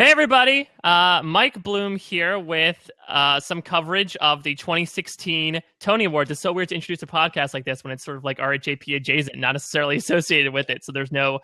Hey everybody, Mike Bloom here with some coverage of the 2016 Tony Awards. It's so weird to introduce a podcast like this when it's sort of like RHAP adjacent, not necessarily associated with it. So there's no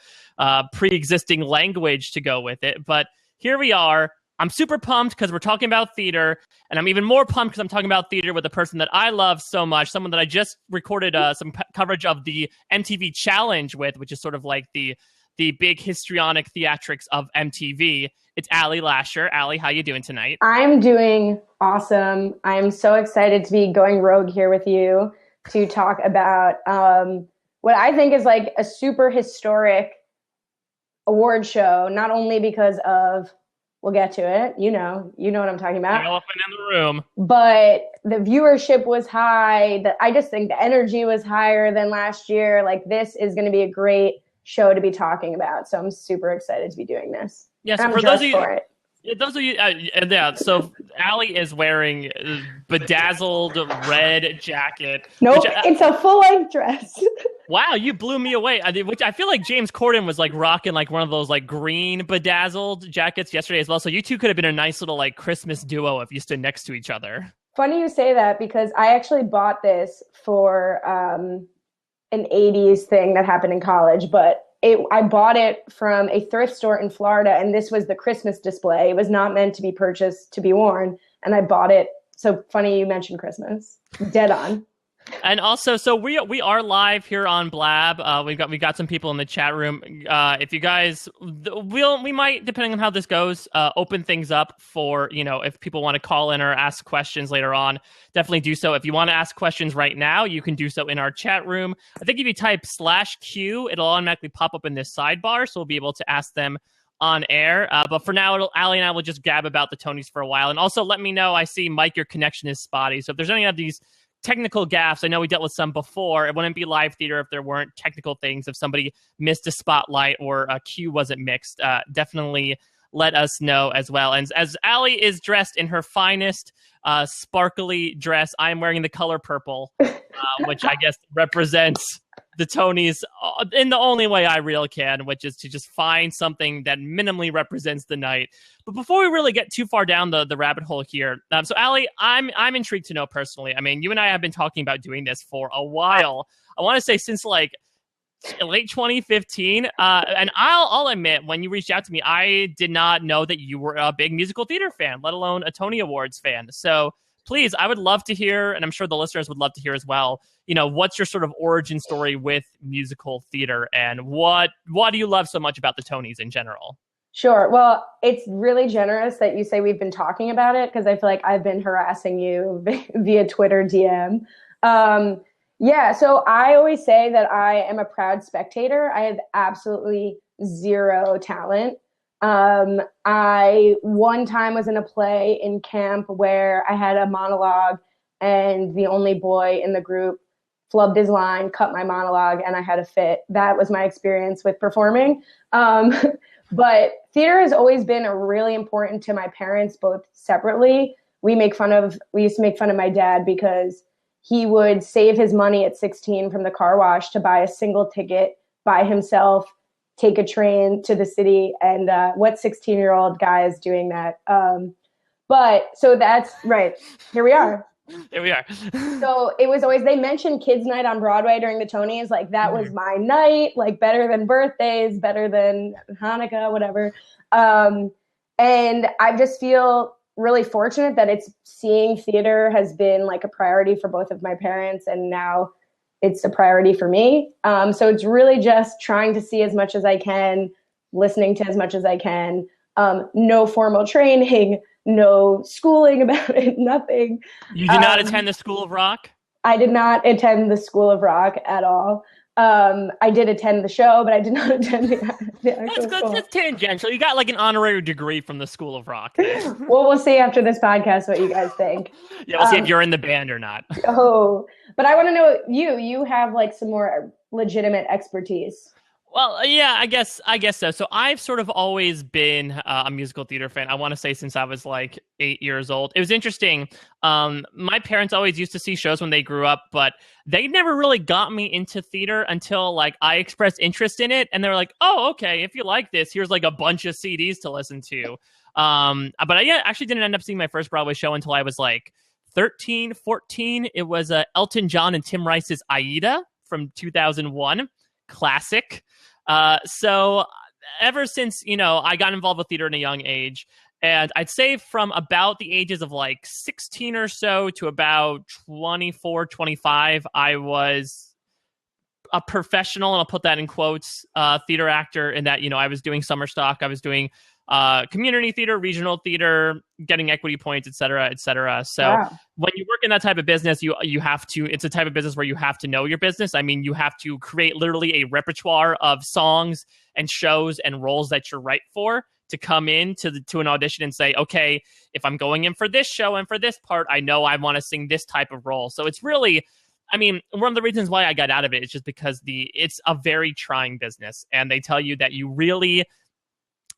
pre-existing language to go with it. But here we are. I'm super pumped because we're talking about theater, and I'm even more pumped because I'm talking about theater with a person that I love so much, someone that I just recorded some coverage of the MTV Challenge with, which is sort of like the big histrionic theatrics of MTV. It's Ali Lasher. Ali, how you doing tonight? I'm doing awesome. I'm so excited to be going rogue here with you to talk about what I think is like a super historic award show, not only because of, we'll get to it, you know what I'm talking about. The elephant in the room. But the viewership was high. I just think the energy was higher than last year. Like, this is going to be a great show to be talking about. So I'm super excited to be doing this. Yes, I'm for dressed for it. Those of you, so Ali is wearing a bedazzled red jacket. Nope, it's a full-length dress. Wow, you blew me away. Which I feel like James Corden was like rocking like one of those like green bedazzled jackets yesterday as well. So you two could have been a nice little like Christmas duo if you stood next to each other. Funny you say that, because I actually bought this for an 80s thing that happened in college, but I bought it from a thrift store in Florida, and this was the Christmas display. It was not meant to be purchased to be worn, and I bought it. So funny you mentioned Christmas. Dead on. And also, so we are live here on Blab. We got some people in the chat room. If you guys, we might, depending on how this goes, open things up for, if people want to call in or ask questions later on, definitely do so. If you want to ask questions right now, you can do so in our chat room. I think if you type /Q, it'll automatically pop up in this sidebar, so we'll be able to ask them on air. But for now, Ali and I will just gab about the Tonys for a while. And also let me know, I see, Mike, your connection is spotty. So if there's any of these technical gaffes, I know we dealt with some before. It wouldn't be live theater if there weren't technical things. If somebody missed a spotlight or a cue wasn't mixed, definitely let us know as well. And as Ali is dressed in her finest sparkly dress, I'm wearing the color purple, which I guess represents the Tonys in the only way I really can, which is to just find something that minimally represents the night. But before we really get too far down the rabbit hole here, so Ali, I'm intrigued to know personally. I mean, you and I have been talking about doing this for a while. I want to say since like late 2015. And I'll admit, when you reached out to me, I did not know that you were a big musical theater fan, let alone a Tony Awards fan. So please, I would love to hear, and I'm sure the listeners would love to hear as well, what's your sort of origin story with musical theater, and why do you love so much about the Tonys in general? Sure. Well, it's really generous that you say we've been talking about it, because I feel like I've been harassing you via Twitter DM. Yeah, so I always say that I am a proud spectator. I have absolutely zero talent. I one time was in a play in camp where I had a monologue, and the only boy in the group flubbed his line, cut my monologue, and I had a fit. That was my experience with performing. But theater has always been really important to my parents, both separately. We used to make fun of my dad because he would save his money at 16 from the car wash to buy a single ticket by himself, take a train to the city. And what 16-year-old guy is doing that? But so that's right. Here we are. Here we are. So it was always, they mentioned Kids Night on Broadway during the Tonys. Like, that was my night, like better than birthdays, better than Hanukkah, whatever. And I just feel really fortunate that seeing theater has been like a priority for both of my parents, and now it's a priority for me. So it's really just trying to see as much as I can, listening to as much as I can. No formal training, no schooling about it, nothing. You did not attend the School of Rock? I did not attend the School of Rock at all. I did attend the show, but I did not attend the actual school. That's tangential. You got like an honorary degree from the School of Rock. Well, we'll see after this podcast what you guys think. Yeah, we'll see if you're in the band or not. Oh, but I want to know, you have like some more legitimate expertise. Well, yeah, I guess so. So I've sort of always been a musical theater fan. I want to say since I was like 8 years old. It was interesting. My parents always used to see shows when they grew up, but they never really got me into theater until like I expressed interest in it, and they were like, "Oh, okay, if you like this, here's like a bunch of CDs to listen to." But I yeah, actually didn't end up seeing my first Broadway show until I was like 13, 14. It was Elton John and Tim Rice's Aida from 2001, classic. So ever since, I got involved with theater at a young age, and I'd say from about the ages of like 16 or so to about 24, 25, I was a professional, and I'll put that in quotes, theater actor, in that, I was doing summer stock, I was doing community theater, regional theater, getting equity points, et cetera, et cetera. So Wow. when you work in that type of business, you have to. It's a type of business where you have to know your business. I mean, you have to create literally a repertoire of songs and shows and roles that you're right for to come in to an audition and say, okay, if I'm going in for this show and for this part, I know I want to sing this type of role. So it's really, I mean, one of the reasons why I got out of it is just because it's a very trying business, and they tell you that you really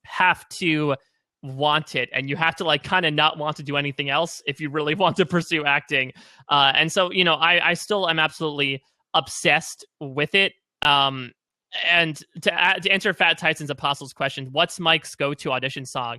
have to want it, and you have to like kind of not want to do anything else if you really want to pursue acting. And so, I still am absolutely obsessed with it. And to answer Fat Tyson's Apostles question, what's Mike's go-to audition song?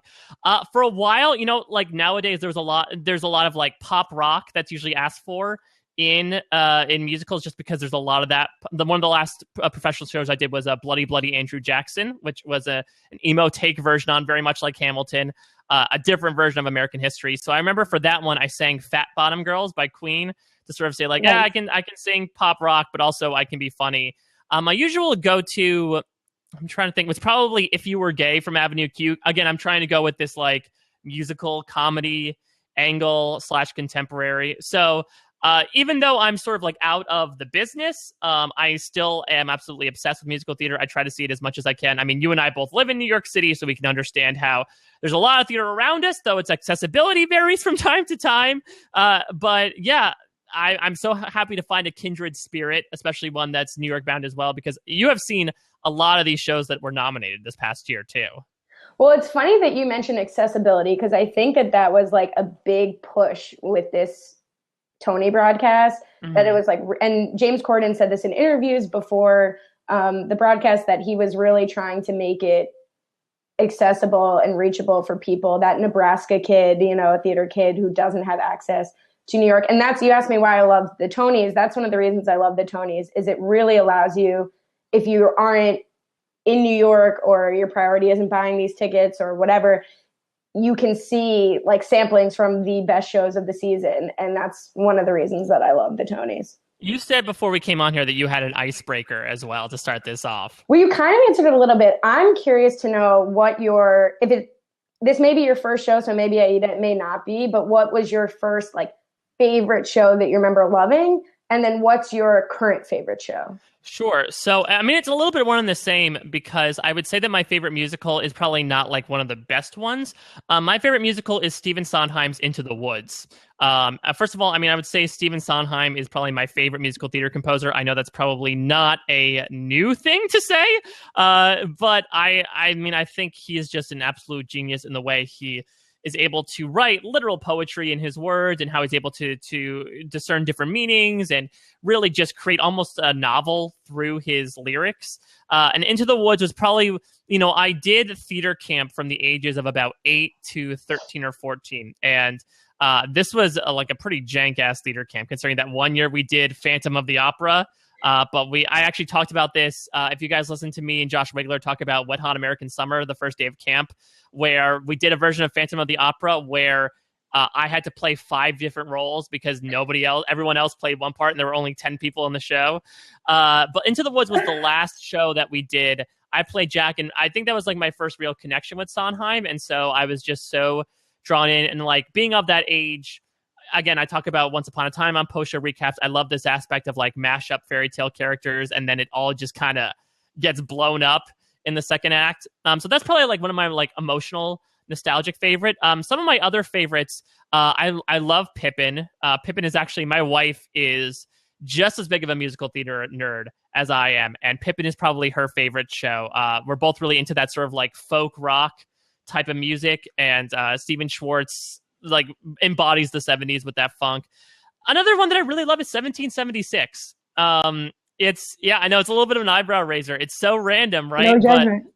For a while, like nowadays, there's a lot of like pop rock that's usually asked for in musicals, just because there's a lot of that. One of the last professional shows I did was a Bloody Bloody Andrew Jackson, which was an emo take version on very much like Hamilton, a different version of American history. So I remember for that one I sang Fat Bottom Girls by Queen to sort of say like, Nice. yeah, I can sing pop rock, but also I can be funny. My usual go-to, I'm trying to think, was probably If You Were Gay from Avenue Q. Again, I'm trying to go with this like musical comedy angle / contemporary. So even though I'm sort of like out of the business, I still am absolutely obsessed with musical theater. I try to see it as much as I can. I mean, you and I both live in New York City, so we can understand how there's a lot of theater around us, though its accessibility varies from time to time. But yeah, I'm so happy to find a kindred spirit, especially one that's New York bound as well, because you have seen a lot of these shows that were nominated this past year, too. Well, it's funny that you mentioned accessibility because I think that was like a big push with this Tony broadcast, that it was like, and James Corden said this in interviews before the broadcast, that he was really trying to make it accessible and reachable for people, that Nebraska kid, a theater kid who doesn't have access to New York. And you asked me why I love the Tonys. That's one of the reasons I love the Tonys, is it really allows you, if you aren't in New York or your priority isn't buying these tickets or whatever, you can see like samplings from the best shows of the season. And that's one of the reasons that I love the Tonys. You said before we came on here that you had an icebreaker as well to start this off. Well, you kind of answered it a little bit. I'm curious to know what this may be your first show, so maybe Aida, it may not be, but what was your first like favorite show that you remember loving? And then what's your current favorite show? Sure. So, I mean, it's a little bit one and the same, because I would say that my favorite musical is probably not like one of the best ones. My favorite musical is Stephen Sondheim's Into the Woods. First of all, I mean, I would say Stephen Sondheim is probably my favorite musical theater composer. I know that's probably not a new thing to say, but I mean, I think he is just an absolute genius in the way he is able to write literal poetry in his words, and how he's able to discern different meanings and really just create almost a novel through his lyrics. And Into the Woods was probably, I did theater camp from the ages of about 8 to 13 or 14. And this was like a pretty jank-ass theater camp, considering that one year we did Phantom of the Opera. But I actually talked about this. If you guys listen to me and Josh Wigler talk about Wet Hot American Summer, the first day of camp, where we did a version of Phantom of the Opera where I had to play 5 different roles because everyone else played one part, and there were only 10 people in the show. But Into the Woods was the last show that we did. I played Jack, and I think that was like my first real connection with Sondheim. And so I was just so drawn in, and like being of that age. Again, I talk about Once Upon a Time on post-show recaps. I love this aspect of like mashup fairy tale characters, and then it all just kind of gets blown up in the second act. So that's probably like one of my like emotional, nostalgic favorite. Some of my other favorites, I love Pippin. Pippin is actually, my wife is just as big of a musical theater nerd as I am, and Pippin is probably her favorite show. We're both really into that sort of like folk rock type of music, and Steven Schwartz like embodies the 70s with that funk. Another one that I really love is 1776. I know it's a little bit of an eyebrow raiser. It's so random, right? No judgment. But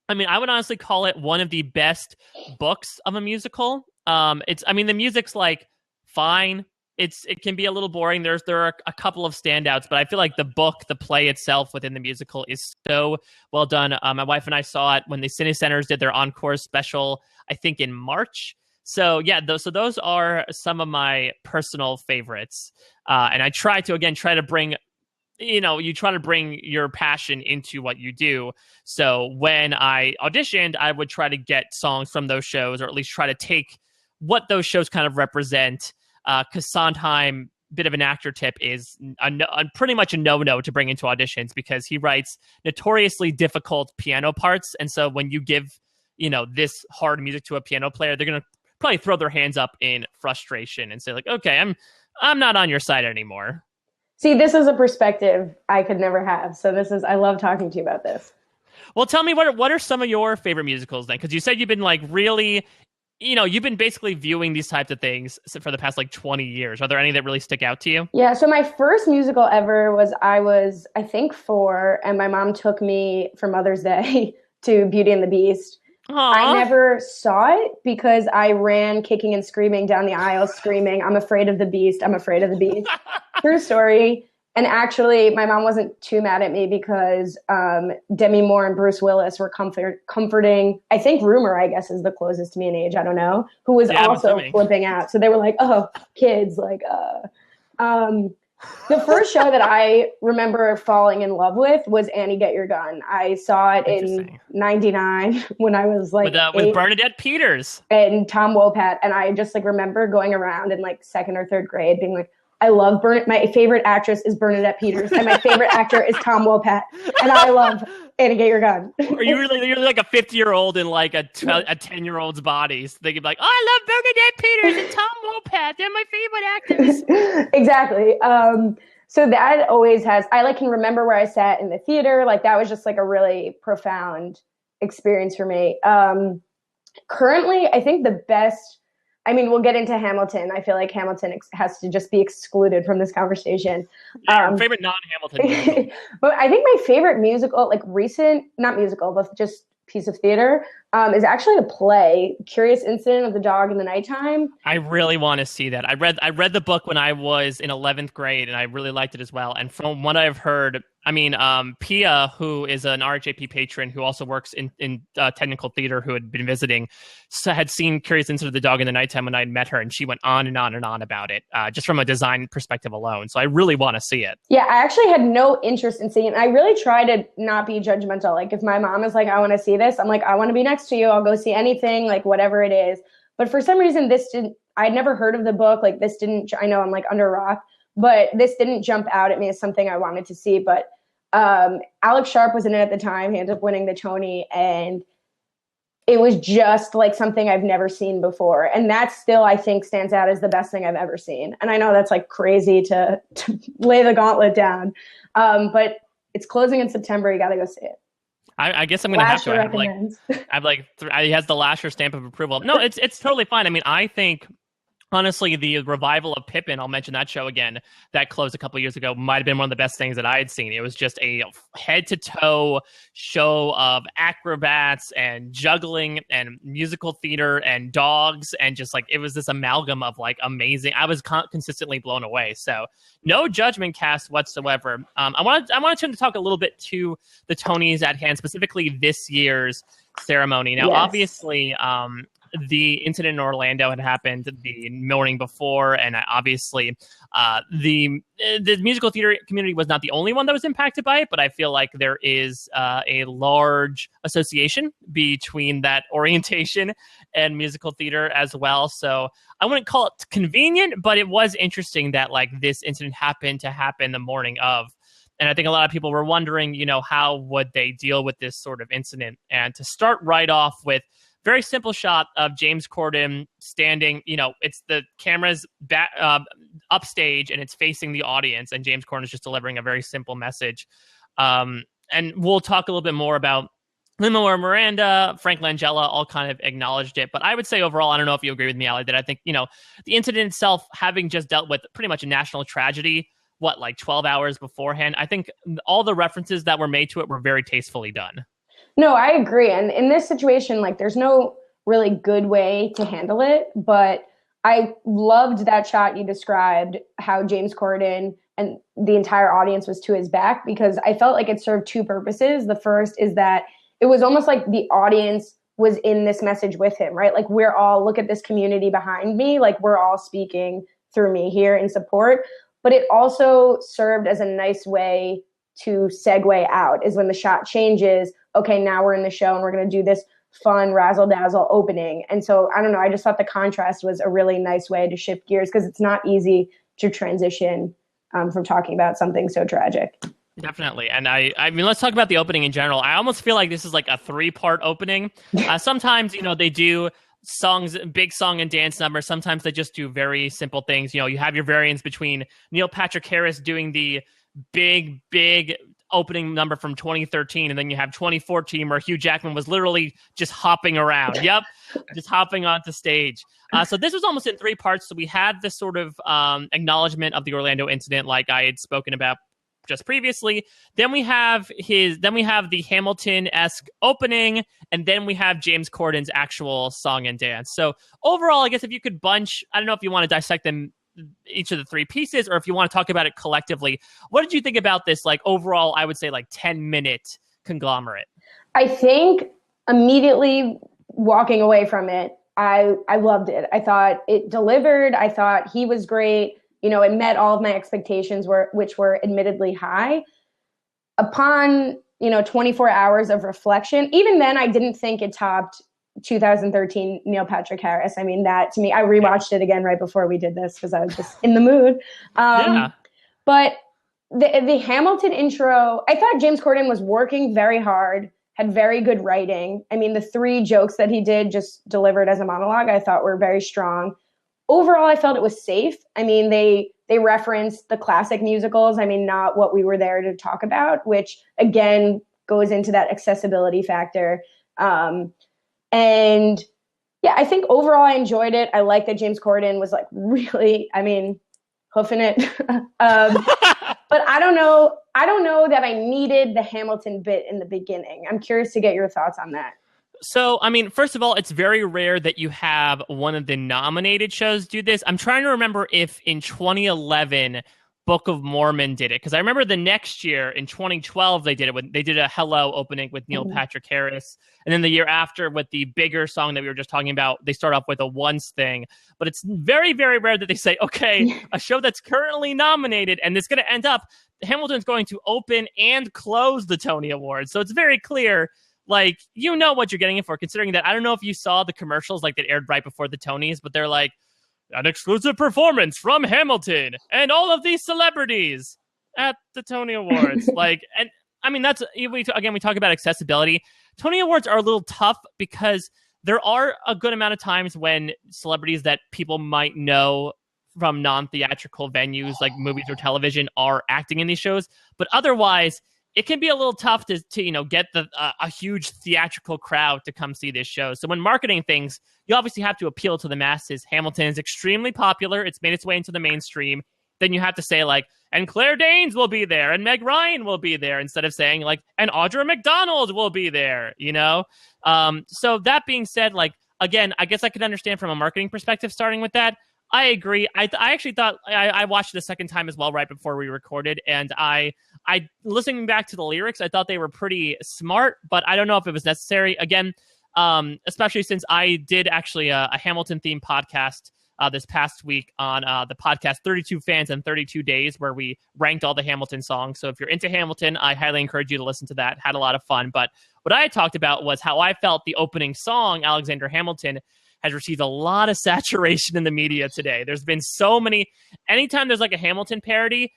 I mean, I would honestly call it one of the best books of a musical. The music's like fine. It can be a little boring. There are a couple of standouts, but I feel like the play itself within the musical is so well done. My wife and I saw it when the Cine Centers did their encore special, I think in March. So yeah, those are some of my personal favorites. And I try to bring, you try to bring your passion into what you do. So when I auditioned, I would try to get songs from those shows, or at least try to take what those shows kind of represent. Because Sondheim, bit of an actor tip, is pretty much a no-no to bring into auditions, because he writes notoriously difficult piano parts. And so when you give, this hard music to a piano player, they're going to probably throw their hands up in frustration and say like, okay, I'm not on your side anymore. See, this is a perspective I could never have. So I love talking to you about this. Well, tell me, what are some of your favorite musicals then? Because you said you've been like really, you've been basically viewing these types of things for the past like 20 years. Are there any that really stick out to you? Yeah, so my first musical ever I was, I think, 4, and my mom took me for Mother's Day to Beauty and the Beast. Aww. I never saw it because I ran kicking and screaming down the aisle, screaming, "I'm afraid of the Beast, I'm afraid of the Beast." True story. And actually, my mom wasn't too mad at me because Demi Moore and Bruce Willis were comforting, I think Rumor, I guess, is the closest to me in age, I don't know, who was also flipping out. So they were like, oh, kids, like, the first show that I remember falling in love with was Annie, Get Your Gun. I saw it in 99 when I was like with Bernadette Peters and Tom Wopat. And I just like remember going around in like 2nd or 3rd grade being like, I love my favorite actress is Bernadette Peters, and my favorite actor is Tom Wopat, and I love Annie, Get Your Gun. Are you really like a 50-year-old in like a 10-year-old's body? So they could be like, oh, I love Bernadette Peters and Tom Wopat. They're my favorite actors. Exactly. So that always I can remember where I sat in the theater. Like that was just like a really profound experience for me. Currently, I think the best. We'll get into Hamilton. I feel like Hamilton has to just be excluded from this conversation. Favorite non-Hamilton musical. But I think my favorite musical, like recent, not musical, but just piece of theater, is actually a play, Curious Incident of the Dog in the Nighttime. I really want to see that. I read the book when I was in 11th grade, and I really liked it as well. And from what I've heard, Pia, who is an RHAP patron who also works in technical theater, who had been visiting, had seen Curious Incident of the Dog in the Nighttime when I met her, and she went on and on and on about it, just from a design perspective alone. So I really want to see it. Yeah, I actually had no interest in seeing it. I really try to not be judgmental. Like if my mom is like, I want to see this, I'm like, I want to be next to you. I'll go see anything, like whatever it is. But for some reason, I'd never heard of the book. Like I know I'm like under a rock, but this didn't jump out at me as something I wanted to see. But Alex Sharp was in it at the time. He ended up winning the Tony, and it was just like something I've never seen before. And that still, I think, stands out as the best thing I've ever seen. And I know that's like crazy to lay the gauntlet down. But it's closing in September. You got to go see it. I guess I'm going to have to. He has the Lasher stamp of approval. No, it's totally fine. I think, honestly, the revival of Pippin, I'll mention that show again, that closed a couple of years ago, might have been one of the best things that I had seen. It was just a head-to-toe show of acrobats and juggling and musical theater and dogs, and just like it was this amalgam of like amazing. I was consistently blown away. So no judgment cast whatsoever. I want to talk a little bit to the Tonys at hand, specifically this year's ceremony. Now, obviously, the incident in Orlando had happened the morning before, and obviously the musical theater community was not the only one that was impacted by it, but I feel like there is a large association between that orientation and musical theater as well. So I wouldn't call it convenient, but it was interesting that like this incident happened to happen the morning of. And I think a lot of people were wondering, how would they deal with this sort of incident? And to start right off with very simple shot of James Corden standing. It's the camera's back upstage and it's facing the audience, and James Corden is just delivering a very simple message. And we'll talk a little bit more about Lin-Manuel Miranda, Frank Langella all kind of acknowledged it. But I would say overall, I don't know if you agree with me, Ali, that I think, the incident itself, having just dealt with pretty much a national tragedy, 12 hours beforehand, I think all the references that were made to it were very tastefully done. No, I agree. And in this situation, there's no really good way to handle it. But I loved that shot you described, how James Corden and the entire audience was to his back, because I felt like it served two purposes. The first is that it was almost like the audience was in this message with him, right? We're all, look at this community behind me. We're all speaking through me here in support. But it also served as a nice way to segue out, is when the shot changes. Okay, now we're in the show and we're going to do this fun razzle dazzle opening. And so, I don't know, I just thought the contrast was a really nice way to shift gears, because it's not easy to transition from talking about something so tragic. Definitely. And I mean, let's talk about the opening in general. I almost feel like this is like a 3-part opening. Sometimes, they do songs, big song and dance numbers. Sometimes they just do very simple things. You have your variants between Neil Patrick Harris doing the big opening number from 2013, and then you have 2014 where Hugh Jackman was literally just hopping around. Yep, just hopping onto stage. So this was almost in 3 parts. So we had this sort of acknowledgement of the Orlando incident, like I had spoken about just previously. Then we have the Hamilton-esque opening, and then we have James Corden's actual song and dance. So overall, I guess if you could bunch, I don't know if you want to dissect them, each of the 3 pieces, or if you want to talk about it collectively. What did you think about this, overall, I would say 10-minute conglomerate? I think immediately walking away from it, I loved it. I thought it delivered. I thought he was great. It met all of my expectations, which were admittedly high. Upon, 24 hours of reflection, even then I didn't think it topped 2013 Neil Patrick Harris. I mean, that to me, I rewatched it again right before we did this because I was just in the mood. But the Hamilton intro, I thought James Corden was working very hard, had very good writing. I mean, the 3 jokes that he did just delivered as a monologue, I thought were very strong. Overall, I felt it was safe. I mean, they referenced the classic musicals. I mean, not what we were there to talk about, which again goes into that accessibility factor. And yeah, I think overall I enjoyed it. I like that James Corden was really, hoofing it. But I don't know that I needed the Hamilton bit in the beginning. I'm curious to get your thoughts on that. So, first of all, it's very rare that you have one of the nominated shows do this. I'm trying to remember if in 2011, Book of Mormon did it, because I remember the next year in 2012 they did it. They did a Hello opening with Neil Patrick Harris, and then the year after with the bigger song that we were just talking about, they start off with a Once thing. But it's very, very rare that they say, okay, a show that's currently nominated and it's going to end up, Hamilton's going to open and close the Tony Awards. So it's very clear. What you're getting in for, considering that I don't know if you saw the commercials that aired right before the Tonys, but they're an exclusive performance from Hamilton and all of these celebrities at the Tony Awards. That's, we talk about accessibility. Tony Awards are a little tough because there are a good amount of times when celebrities that people might know from non-theatrical venues like movies or television are acting in these shows, but otherwise it can be a little tough to get a huge theatrical crowd to come see this show. So when marketing things, you obviously have to appeal to the masses. Hamilton is extremely popular. It's made its way into the mainstream. Then you have to say and Claire Danes will be there and Meg Ryan will be there, instead of saying and Audra McDonald will be there, So that being said, again, I guess I could understand from a marketing perspective starting with that. I agree. I actually thought I watched it a second time as well right before we recorded, and I listening back to the lyrics, I thought they were pretty smart, but I don't know if it was necessary. Again, especially since I did actually a Hamilton themed podcast this past week on the podcast 32 Fans and 32 Days, where we ranked all the Hamilton songs. So if you're into Hamilton, I highly encourage you to listen to that. Had a lot of fun. But what I talked about was how I felt the opening song, Alexander Hamilton, has received a lot of saturation in the media today. There's been so many, anytime there's a Hamilton parody,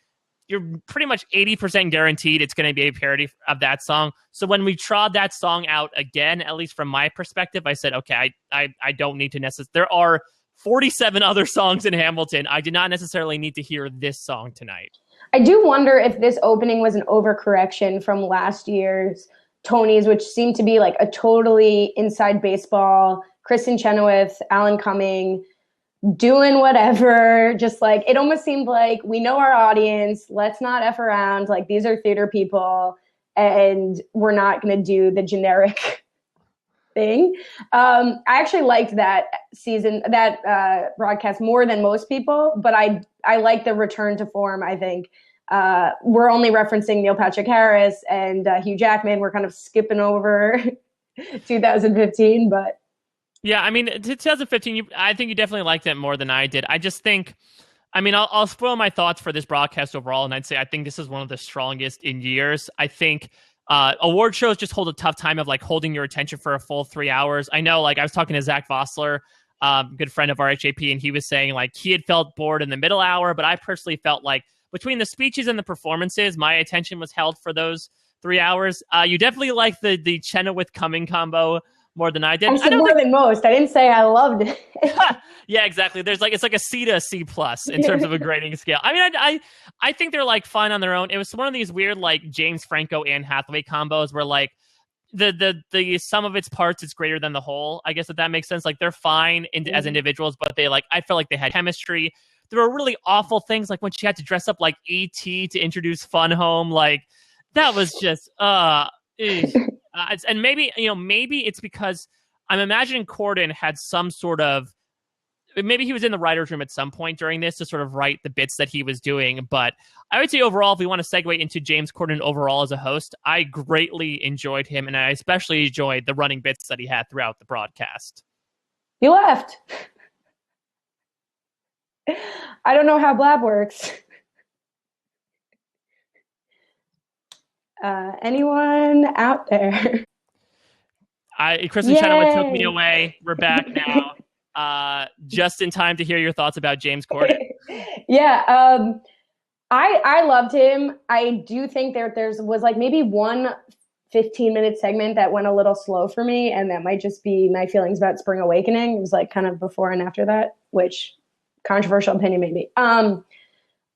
you're pretty much 80% guaranteed it's going to be a parody of that song. So when we trod that song out again, at least from my perspective, I said, okay, I don't need to necessarily. There are 47 other songs in Hamilton. I did not necessarily need to hear this song tonight. I do wonder if this opening was an overcorrection from last year's Tonys, which seemed to be like a totally inside baseball, Kristen Chenoweth, Alan Cumming, doing whatever, just like it almost seemed like we know our audience, let's not F around, like these are theater people and we're not going to do the generic thing. I actually liked that season, that broadcast more than most people, but I like the return to form. I think we're only referencing Neil Patrick Harris and Hugh Jackman. We're kind of skipping over 2015, but yeah, I mean, 2015, I think you definitely liked it more than I did. I just think, I mean, I'll spoil my thoughts for this broadcast overall, and I'd say I think this is one of the strongest in years. I think award shows just hold a tough time of like holding your attention for a full 3 hours. I know, like I was talking to Zach Vossler, good friend of RHAP, and he was saying like he had felt bored in the middle hour, but I personally felt like between the speeches and the performances, my attention was held for those 3 hours. You definitely like the Chenoweth Cumming combo more than I did. I said more than most. I didn't say I loved it. Yeah, exactly. It's like a C to a C plus in terms of a grading scale. I mean, I think they're like fine on their own. It was one of these weird like James Franco Anne Hathaway combos where like the sum of its parts is greater than the whole. I guess if that makes sense. Like they're fine as individuals, but I felt like they had chemistry. There were really awful things like when she had to dress up like E.T. to introduce Fun Home. Like that was just and maybe it's because I'm imagining Corden had some sort of, maybe he was in the writer's room at some point during this to sort of write the bits that he was doing. But I would say overall, if we want to segue into James Corden overall as a host, I greatly enjoyed him, and I especially enjoyed the running bits that he had throughout the broadcast. You left. I don't know how Blab works. Anyone out there? Kristen Chenoweth took me away. We're back now. Just in time to hear your thoughts about James Corden. Yeah, I loved him. I do think there was like maybe one 15-minute segment that went a little slow for me, and that might just be my feelings about Spring Awakening. It was like kind of before and after that, which controversial opinion maybe.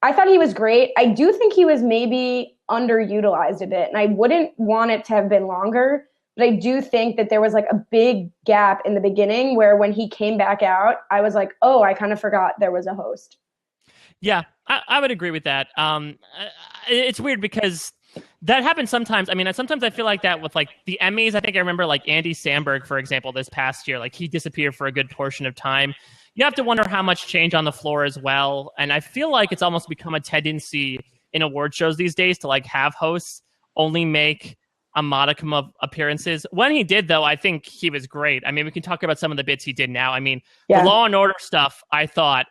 I thought he was great. I do think he was maybe underutilized a bit, and I wouldn't want it to have been longer. But I do think that there was like a big gap in the beginning where when he came back out, I was like, oh, I kind of forgot there was a host. Yeah, I would agree with that. It's weird because that happens sometimes. I mean, sometimes I feel like that with like the Emmys. I think I remember like Andy Samberg, for example, this past year, like he disappeared for a good portion of time. You have to wonder how much change on the floor as well. And I feel like it's almost become a tendency in award shows these days to like have hosts only make a modicum of appearances. When he did, though, I think he was great. I mean, we can talk about some of the bits he did now. I mean, the Law and Order stuff, I thought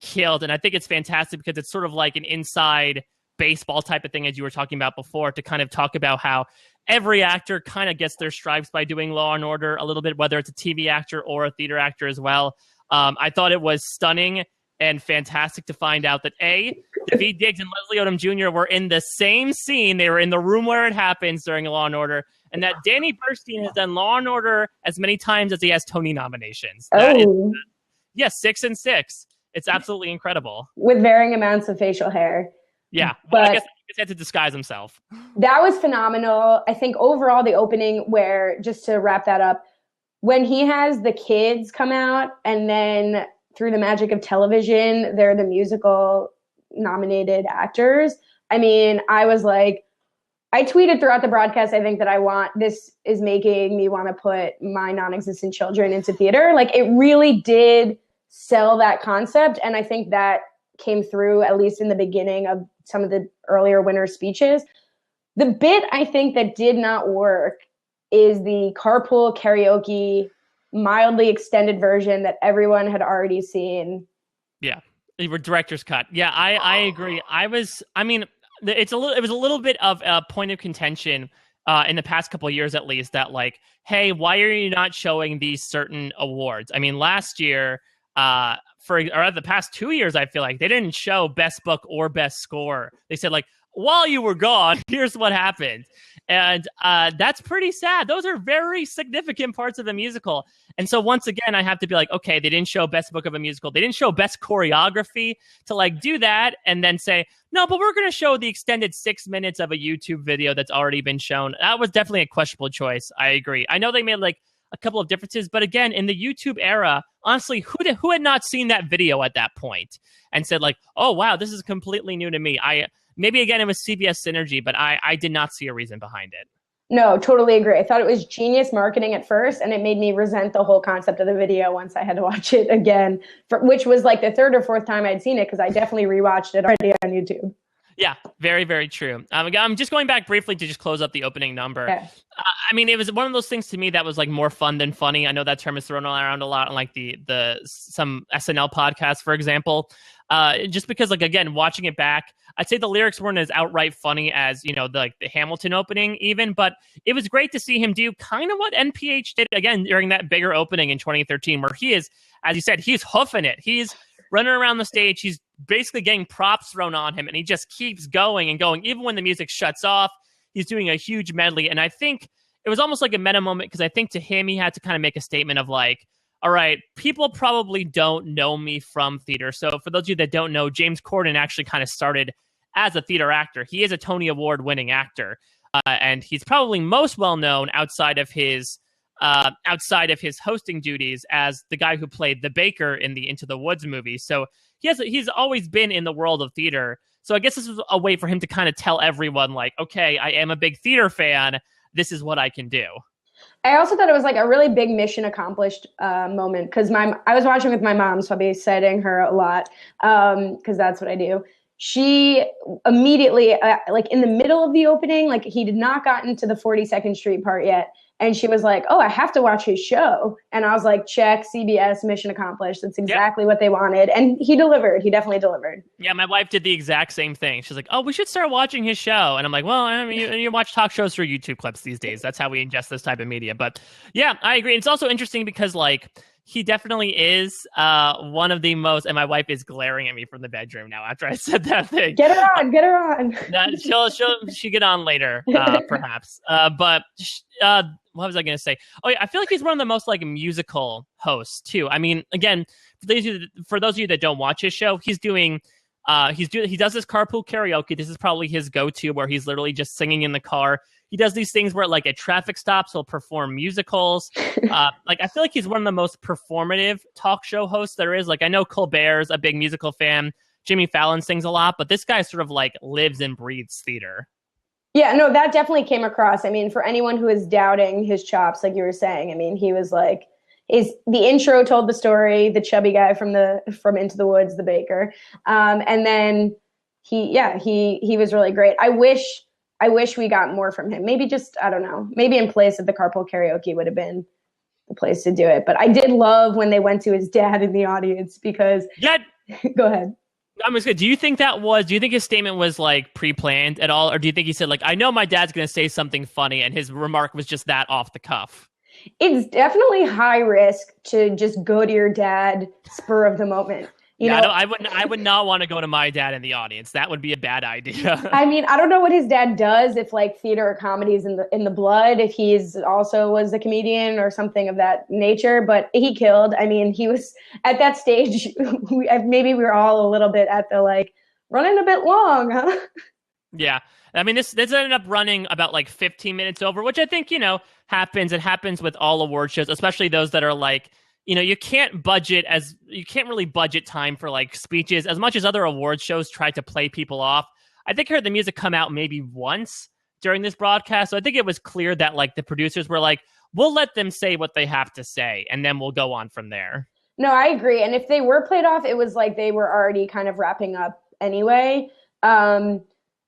killed. And I think it's fantastic because it's sort of like an inside baseball type of thing, as you were talking about before, to kind of talk about how every actor kind of gets their stripes by doing Law and Order a little bit, whether it's a TV actor or a theater actor as well. I thought it was stunning and fantastic to find out that Daveed Diggs and Leslie Odom Jr. were in the same scene. They were in the room where it happens during Law and Order, and that Danny Burstein has done Law and Order as many times as he has Tony nominations. Oh. Yes, 6 and 6. It's absolutely incredible. With varying amounts of facial hair. Yeah, but I guess he had to disguise himself. That was phenomenal. I think overall the opening where, just to wrap that up, when he has the kids come out and then through the magic of television, they're the musical nominated actors. I mean, I was like, I tweeted throughout the broadcast, I think that this is making me want to put my non-existent children into theater. Like it really did sell that concept. And I think that came through, at least in the beginning of some of the earlier winner speeches. The bit I think that did not work is the carpool karaoke, mildly extended version that everyone had already seen. Yeah, director's cut. Yeah, I agree. It was a little bit of a point of contention in the past couple of years, at least, that like, hey, why are you not showing these certain awards? I mean, last year or the past 2 years, I feel like they didn't show best book or best score. They said like, while you were gone, here's what happened. And that's pretty sad. Those are very significant parts of the musical. And so once again, I have to be like, okay, they didn't show best book of a musical. They didn't show best choreography to like do that and then say, no, but we're going to show the extended 6 minutes of a YouTube video that's already been shown. That was definitely a questionable choice. I agree. I know they made like a couple of differences, but again, in the YouTube era, honestly, who had not seen that video at that point and said like, oh, wow, this is completely new to me. Maybe again, it was CBS synergy, but I did not see a reason behind it. No, totally agree. I thought it was genius marketing at first, and it made me resent the whole concept of the video once I had to watch it again, which was like the third or fourth time I'd seen it because I definitely rewatched it already on YouTube. Yeah, very, very true. I'm just going back briefly to just close up the opening number. Okay. I mean, it was one of those things to me that was like more fun than funny. I know that term is thrown around a lot on like some SNL podcasts, for example. Just because, like, again, watching it back, I'd say the lyrics weren't as outright funny as, you know, the Hamilton opening even, but it was great to see him do kind of what NPH did again during that bigger opening in 2013, where he is, as you said, he's hoofing it. He's running around the stage. He's basically getting props thrown on him, and he just keeps going and going. Even when the music shuts off, he's doing a huge medley. And I think it was almost like a meta moment because I think to him, he had to kind of make a statement of like, all right, people probably don't know me from theater. So for those of you that don't know, James Corden actually kind of started as a theater actor. He is a Tony Award winning actor. And he's probably most well known outside of his hosting duties as the guy who played the baker in the Into the Woods movie. So he's always been in the world of theater. So I guess this was a way for him to kind of tell everyone like, okay, I am a big theater fan. This is what I can do. I also thought it was like a really big mission accomplished moment because I was watching with my mom, so I'll be citing her a lot because that's what I do. She immediately, like in the middle of the opening, like he did not gotten to the 42nd Street part yet. And she was like, oh, I have to watch his show. And I was like, check, CBS, mission accomplished. That's exactly what they wanted. And he delivered. He definitely delivered. Yeah, my wife did the exact same thing. She's like, oh, we should start watching his show. And I'm like, well, I mean, you watch talk shows through YouTube clips these days. That's how we ingest this type of media. But yeah, I agree. It's also interesting because like he definitely is one of the most, and my wife is glaring at me from the bedroom now after I said that thing. Get her on. She'll get on later, perhaps. But what was I going to say? Oh, yeah, I feel like he's one of the most like musical hosts too. I mean, again, for those of you that don't watch his show, he does this carpool karaoke. This is probably his go-to where he's literally just singing in the car. He does these things where like at traffic stops, he'll perform musicals. Like I feel like he's one of the most performative talk show hosts there is. Like I know Colbert's a big musical fan. Jimmy Fallon sings a lot, but this guy sort of like lives and breathes theater. Yeah, no, that definitely came across. I mean, for anyone who is doubting his chops, like you were saying, I mean, he was like, the intro told the story, the chubby guy from Into the Woods, the baker. And then he was really great. I wish we got more from him. Maybe just, I don't know, maybe in place of the carpool karaoke would have been the place to do it. But I did love when they went to his dad in the audience because go ahead. I'm just good. Do you think his statement was like pre-planned at all? Or do you think he said like, I know my dad's going to say something funny and his remark was just that off the cuff? It's definitely high risk to just go to your dad spur of the moment. You know? I would not want to go to my dad in the audience. That would be a bad idea. I mean, I don't know what his dad does, if like theater or comedy is in the blood, if he's also was a comedian or something of that nature, but he killed. I mean, he was at that stage, maybe we were all a little bit at the like running a bit long, huh? Yeah. I mean, this ended up running about like 15 minutes over, which I think, happens. It happens with all award shows, especially those that are like, you can't really budget time for like speeches as much as other award shows try to play people off. I think I heard the music come out maybe once during this broadcast. So I think it was clear that like the producers were like, we'll let them say what they have to say and then we'll go on from there. No, I agree. And if they were played off, it was like they were already kind of wrapping up anyway.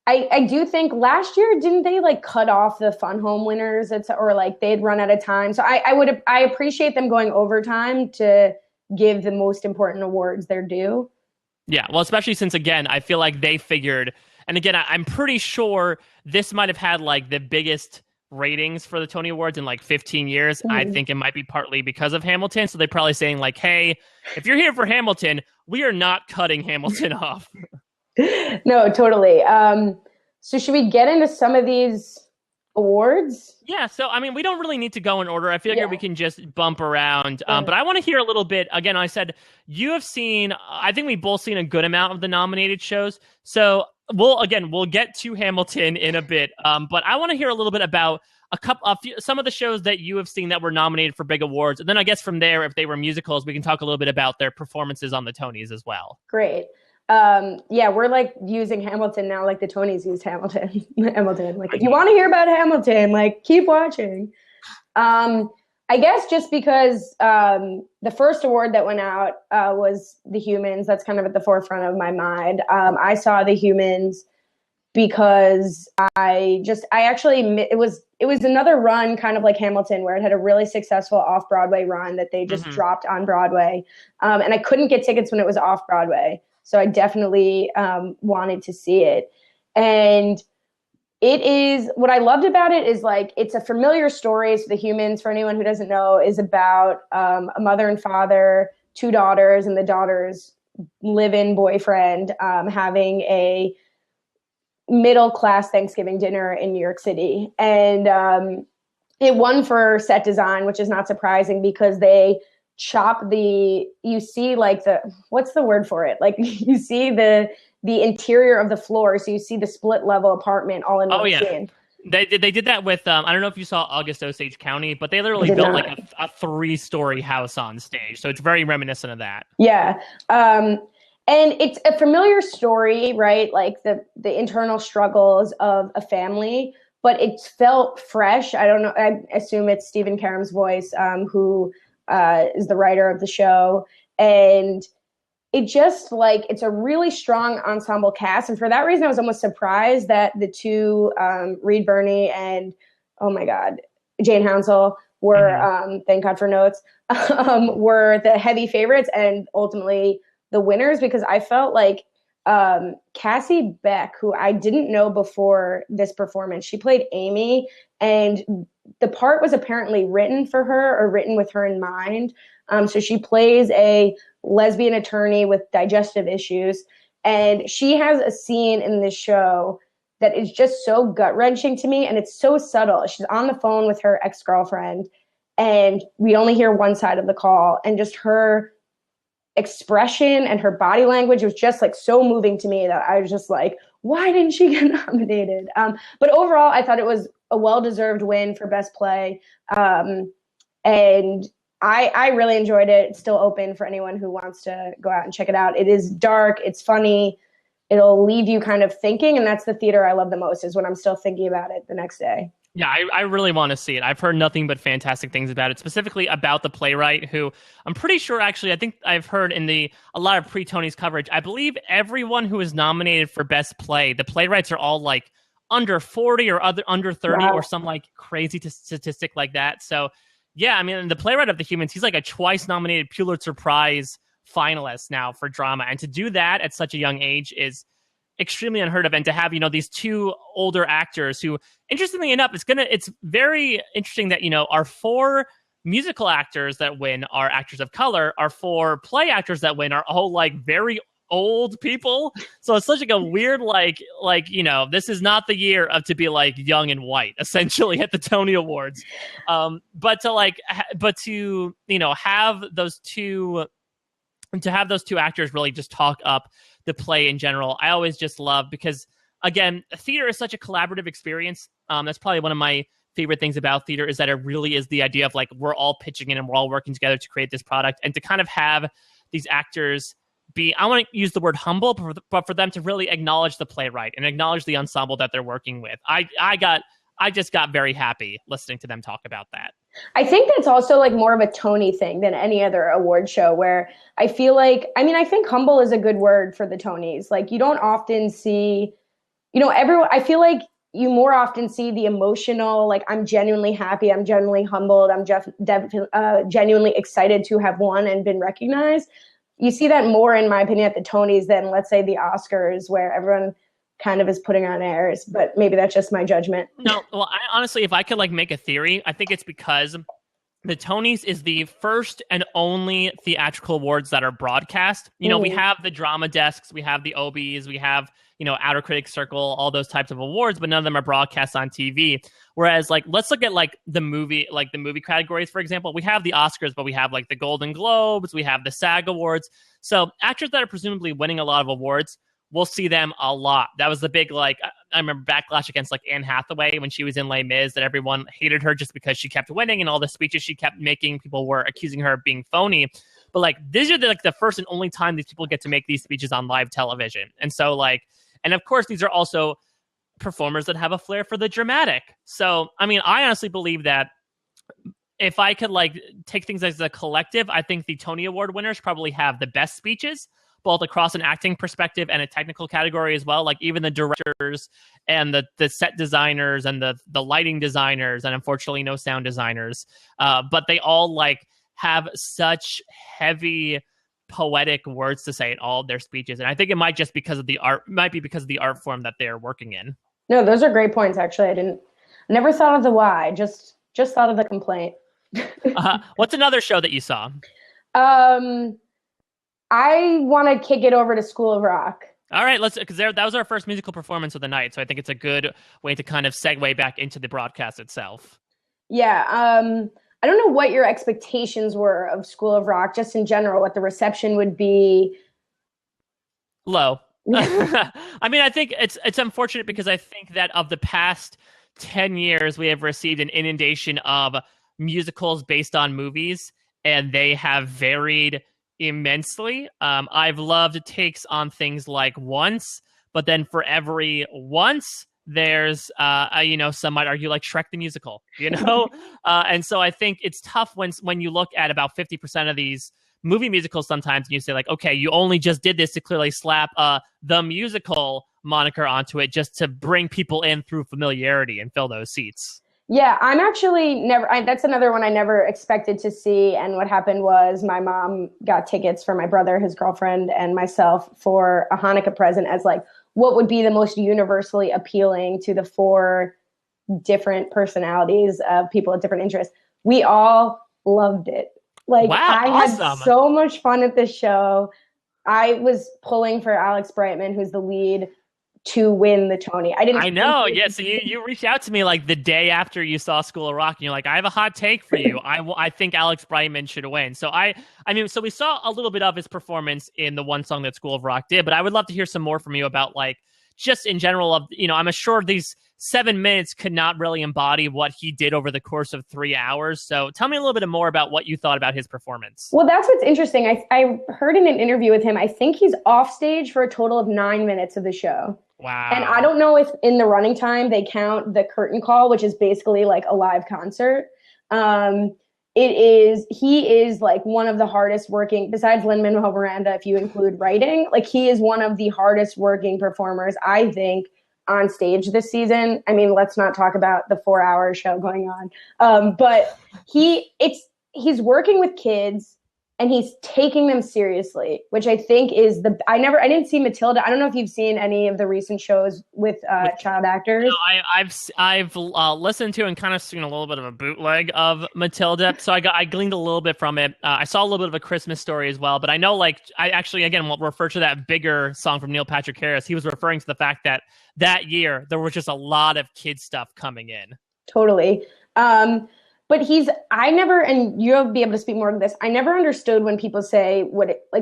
I do think last year, didn't they like cut off the Fun Home winners or like they'd run out of time? So I appreciate them going overtime to give the most important awards their due. Yeah, well, especially since, again, I feel like they figured, and again, I'm pretty sure this might have had like the biggest ratings for the Tony Awards in like 15 years. I Mhm. think it might be partly because of Hamilton. So they're probably saying like, hey, if you're here for Hamilton, we are not cutting Hamilton off. No, totally. So should we get into some of these awards? Yeah, so I mean, we don't really need to go in order. I figure we Yeah. can just bump around. Sure. But I want to hear a little bit. Again, I said you have seen. I think we've both seen a good amount of the nominated shows. So we'll get to Hamilton in a bit. But I want to hear a little bit about some of the shows that you have seen that were nominated for big awards, and then I guess from there, if they were musicals, we can talk a little bit about their performances on the Tonys as well. Great. Yeah, we're like using Hamilton now, like the Tonys used Hamilton. Hamilton. Like, if you want to hear about Hamilton, like, keep watching. I guess just because the first award that went out was The Humans. That's kind of at the forefront of my mind. I saw The Humans because it was another run, kind of like Hamilton, where it had a really successful off-Broadway run that they just dropped on Broadway, and I couldn't get tickets when it was off Broadway. So I definitely wanted to see it. And what I loved about it is like, it's a familiar story. So The Humans, for anyone who doesn't know, is about a mother and father, two daughters, and the daughter's live-in boyfriend having a middle-class Thanksgiving dinner in New York City. And it won for set design, which is not surprising because they you see like what's the word for it? Like, you see the interior of the floor. So you see the split level apartment all in one scene. They did that with, I don't know if you saw August Osage County, but they literally built like a 3-story house on stage. So it's very reminiscent of that. Yeah. And it's a familiar story, right? Like the internal struggles of a family, but it felt fresh. I don't know. I assume it's Stephen Karam's voice, who is the writer of the show. And it just like, it's a really strong ensemble cast. And for that reason, I was almost surprised that the two, Reed Birney and, oh my God, Jane Hounsell were, thank God for notes, were the heavy favorites and ultimately the winners, because I felt like Cassie Beck, who I didn't know before this performance, she played Amy, and the part was apparently written for her or written with her in mind. So she plays a lesbian attorney with digestive issues, and she has a scene in this show that is just so gut-wrenching to me, and it's so subtle. She's on the phone with her ex-girlfriend, and we only hear one side of the call, and just her expression and her body language was just like so moving to me that I was just like, why didn't she get nominated? But overall, I thought it was a well-deserved win for Best Play. And I really enjoyed it. It's still open for anyone who wants to go out and check it out. It is dark. It's funny. It'll leave you kind of thinking. And that's the theater I love the most, is when I'm still thinking about it the next day. Yeah, I really want to see it. I've heard nothing but fantastic things about it, specifically about the playwright, who I'm pretty sure, actually, I think I've heard in a lot of pre-Tonys coverage, I believe everyone who is nominated for Best Play, the playwrights are all like under 40 or under 30 or some like crazy statistic like that. So yeah, I mean, the playwright of The Humans, he's like a twice nominated Pulitzer Prize finalist now for drama. And to do that at such a young age is extremely unheard of. And to have, these two older actors who, interestingly enough, it's very interesting that, our 4 musical actors that win are actors of color, our 4 play actors that win are all like very old people. So it's such like a weird, this is not the year to be like young and white, essentially, at the Tony Awards. But to have those two actors really just talk up the play in general, I always just love, because again, theater is such a collaborative experience. That's probably one of my favorite things about theater, is that it really is the idea of like, we're all pitching in and we're all working together to create this product, and to kind of have these actors be, I want to use the word humble, but for them to really acknowledge the playwright and acknowledge the ensemble that they're working with. I just got very happy listening to them talk about that. I think that's also like more of a Tony thing than any other award show, where I feel like, I think humble is a good word for the Tonys. Like, you don't often see, I feel like you more often see the emotional, like, I'm genuinely happy, I'm genuinely humbled, I'm genuinely excited to have won and been recognized. You see that more, in my opinion, at the Tonys than, let's say, the Oscars, where everyone kind of is putting on airs, but maybe that's just my judgment. No, well, I honestly, if I could like make a theory, I think it's because the Tonys is the first and only theatrical awards that are broadcast. You know, we have the drama desks, we have the Obies, we have, you know, Outer Critics Circle, all those types of awards, but none of them are broadcast on TV. Whereas, like, let's look at like the movie categories, for example. We have the Oscars, but we have like the Golden Globes, we have the SAG Awards. So actors that are presumably winning a lot of awards, we'll see them a lot. That was the big, like, I remember backlash against like Anne Hathaway when she was in Les Mis, that everyone hated her just because she kept winning, and all the speeches she kept making, people were accusing her of being phony. But like, these are the first and only time these people get to make these speeches on live television. And so like, and of course, these are also performers that have a flair for the dramatic. So, I mean, I honestly believe that if I could like take things as a collective, I think the Tony Award winners probably have the best speeches, both across an acting perspective and a technical category as well. Like even the directors and the set designers and the lighting designers, and unfortunately no sound designers. But they all like have such heavy poetic words to say in all of their speeches. And I think it might just because of the art, might be because of the art form that they're working in. No, those are great points. Actually, never thought of the why, just thought of the complaint. What's another show that you saw? I want to kick it over to School of Rock. All right, because that was our first musical performance of the night, so I think it's a good way to kind of segue back into the broadcast itself. Yeah, I don't know what your expectations were of School of Rock, just in general, what the reception would be. Low. I mean, I think it's unfortunate because I think that of the past 10 years, we have received an inundation of musicals based on movies, and they have varied immensely. I've loved takes on things like Once, but then for every Once, there's some might argue like Shrek the Musical, and so I think it's tough when you look at about 50% of these movie musicals sometimes, and you say like, okay, you only just did this to clearly slap the musical moniker onto it just to bring people in through familiarity and fill those seats. Yeah, I'm actually that's another one I never expected to see. And what happened was my mom got tickets for my brother, his girlfriend, and myself for a Hanukkah present as like what would be the most universally appealing to the 4 different personalities of people with different interests. We all loved it. Like, wow, I awesome. had so much fun at this show. I was pulling for Alex Brightman, who's the lead, to win the Tony. I know. Yeah. So you reached out to me like the day after you saw School of Rock, and you're like, I have a hot take for you. I think Alex Brightman should win. So so we saw a little bit of his performance in the one song that School of Rock did, but I would love to hear some more from you about like just in general of, I'm sure these 7 minutes could not really embody what he did over the course of 3 hours. So tell me a little bit more about what you thought about his performance. Well, that's what's interesting. I heard in an interview with him, I think he's off stage for a total of 9 minutes of the show. Wow. And I don't know if in the running time they count the curtain call, which is basically like a live concert. He is like one of the hardest working, besides Lin-Manuel Miranda, if you include writing, like he is one of the hardest working performers, I think, on stage this season. I mean, let's not talk about the 4-hour show going on. But he's working with kids and he's taking them seriously, which I think is I didn't see Matilda. I don't know if you've seen any of the recent shows with child actors. No, I've listened to and kind of seen a little bit of a bootleg of Matilda, so I gleaned a little bit from it. I saw a little bit of A Christmas Story as well, but I know I actually again will refer to that bigger song from Neil Patrick Harris. He was referring to the fact that year there was just a lot of kid stuff coming in. Totally. But and you'll be able to speak more to this. I never understood when people say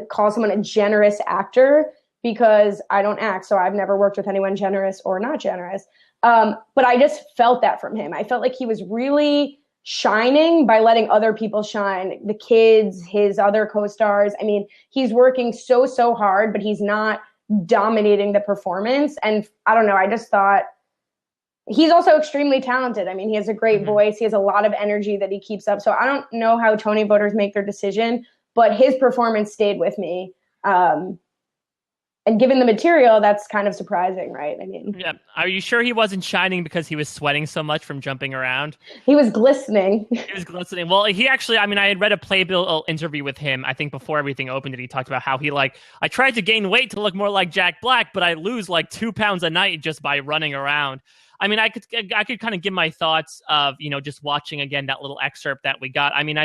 call someone a generous actor, because I don't act, so I've never worked with anyone generous or not generous. But I just felt that from him. I felt like he was really shining by letting other people shine, the kids, his other co-stars. I mean, he's working so hard, but he's not dominating the performance. And I don't know, I just thought, he's also extremely talented. I mean, he has a great voice. He has a lot of energy that he keeps up. So I don't know how Tony voters make their decision, but his performance stayed with me. And given the material, that's kind of surprising, right? I mean, Yeah. Are you sure he wasn't shining because he was sweating so much from jumping around? he was glistening. He was glistening. Well, he actually, I mean, I had read a Playbill interview with him, I think before everything opened, and he talked about how he like, I tried to gain weight to look more like Jack Black, but I lose like 2 pounds a night just by running around. I mean, I could kind of give my thoughts of, just watching again that little excerpt that we got. I mean,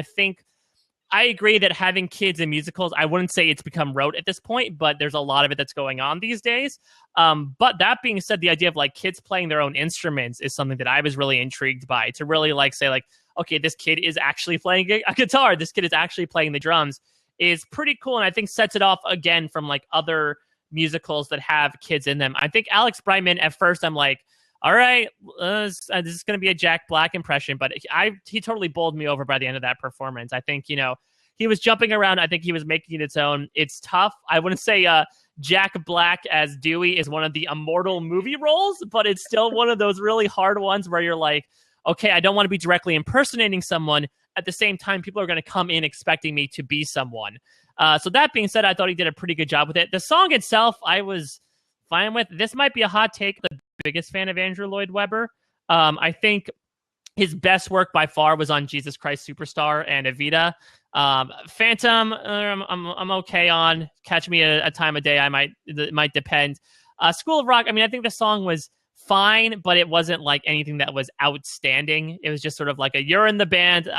I agree that having kids in musicals, I wouldn't say it's become rote at this point, but there's a lot of it that's going on these days. But that being said, the idea of like kids playing their own instruments is something that I was really intrigued by, to really like say like, okay, this kid is actually playing a guitar. This kid is actually playing the drums is pretty cool. And I think sets it off again from like other musicals that have kids in them. I think Alex Brightman, at first, I'm like, all right, this is going to be a Jack Black impression, but he totally bowled me over by the end of that performance. I think, he was jumping around. I think he was making it its own. It's tough. I wouldn't say Jack Black as Dewey is one of the immortal movie roles, but it's still one of those really hard ones where you're like, okay, I don't want to be directly impersonating someone. At the same time, people are going to come in expecting me to be someone. So that being said, I thought he did a pretty good job with it. The song itself, I was fine with. This might be a hot take. The biggest fan of Andrew Lloyd Webber. I think his best work by far was on Jesus Christ Superstar and Evita. Phantom, I'm okay on. Catch Me a Time of Day, it might depend. School of Rock, I mean, I think the song was fine, but it wasn't like anything that was outstanding. It was just sort of like you're in the band.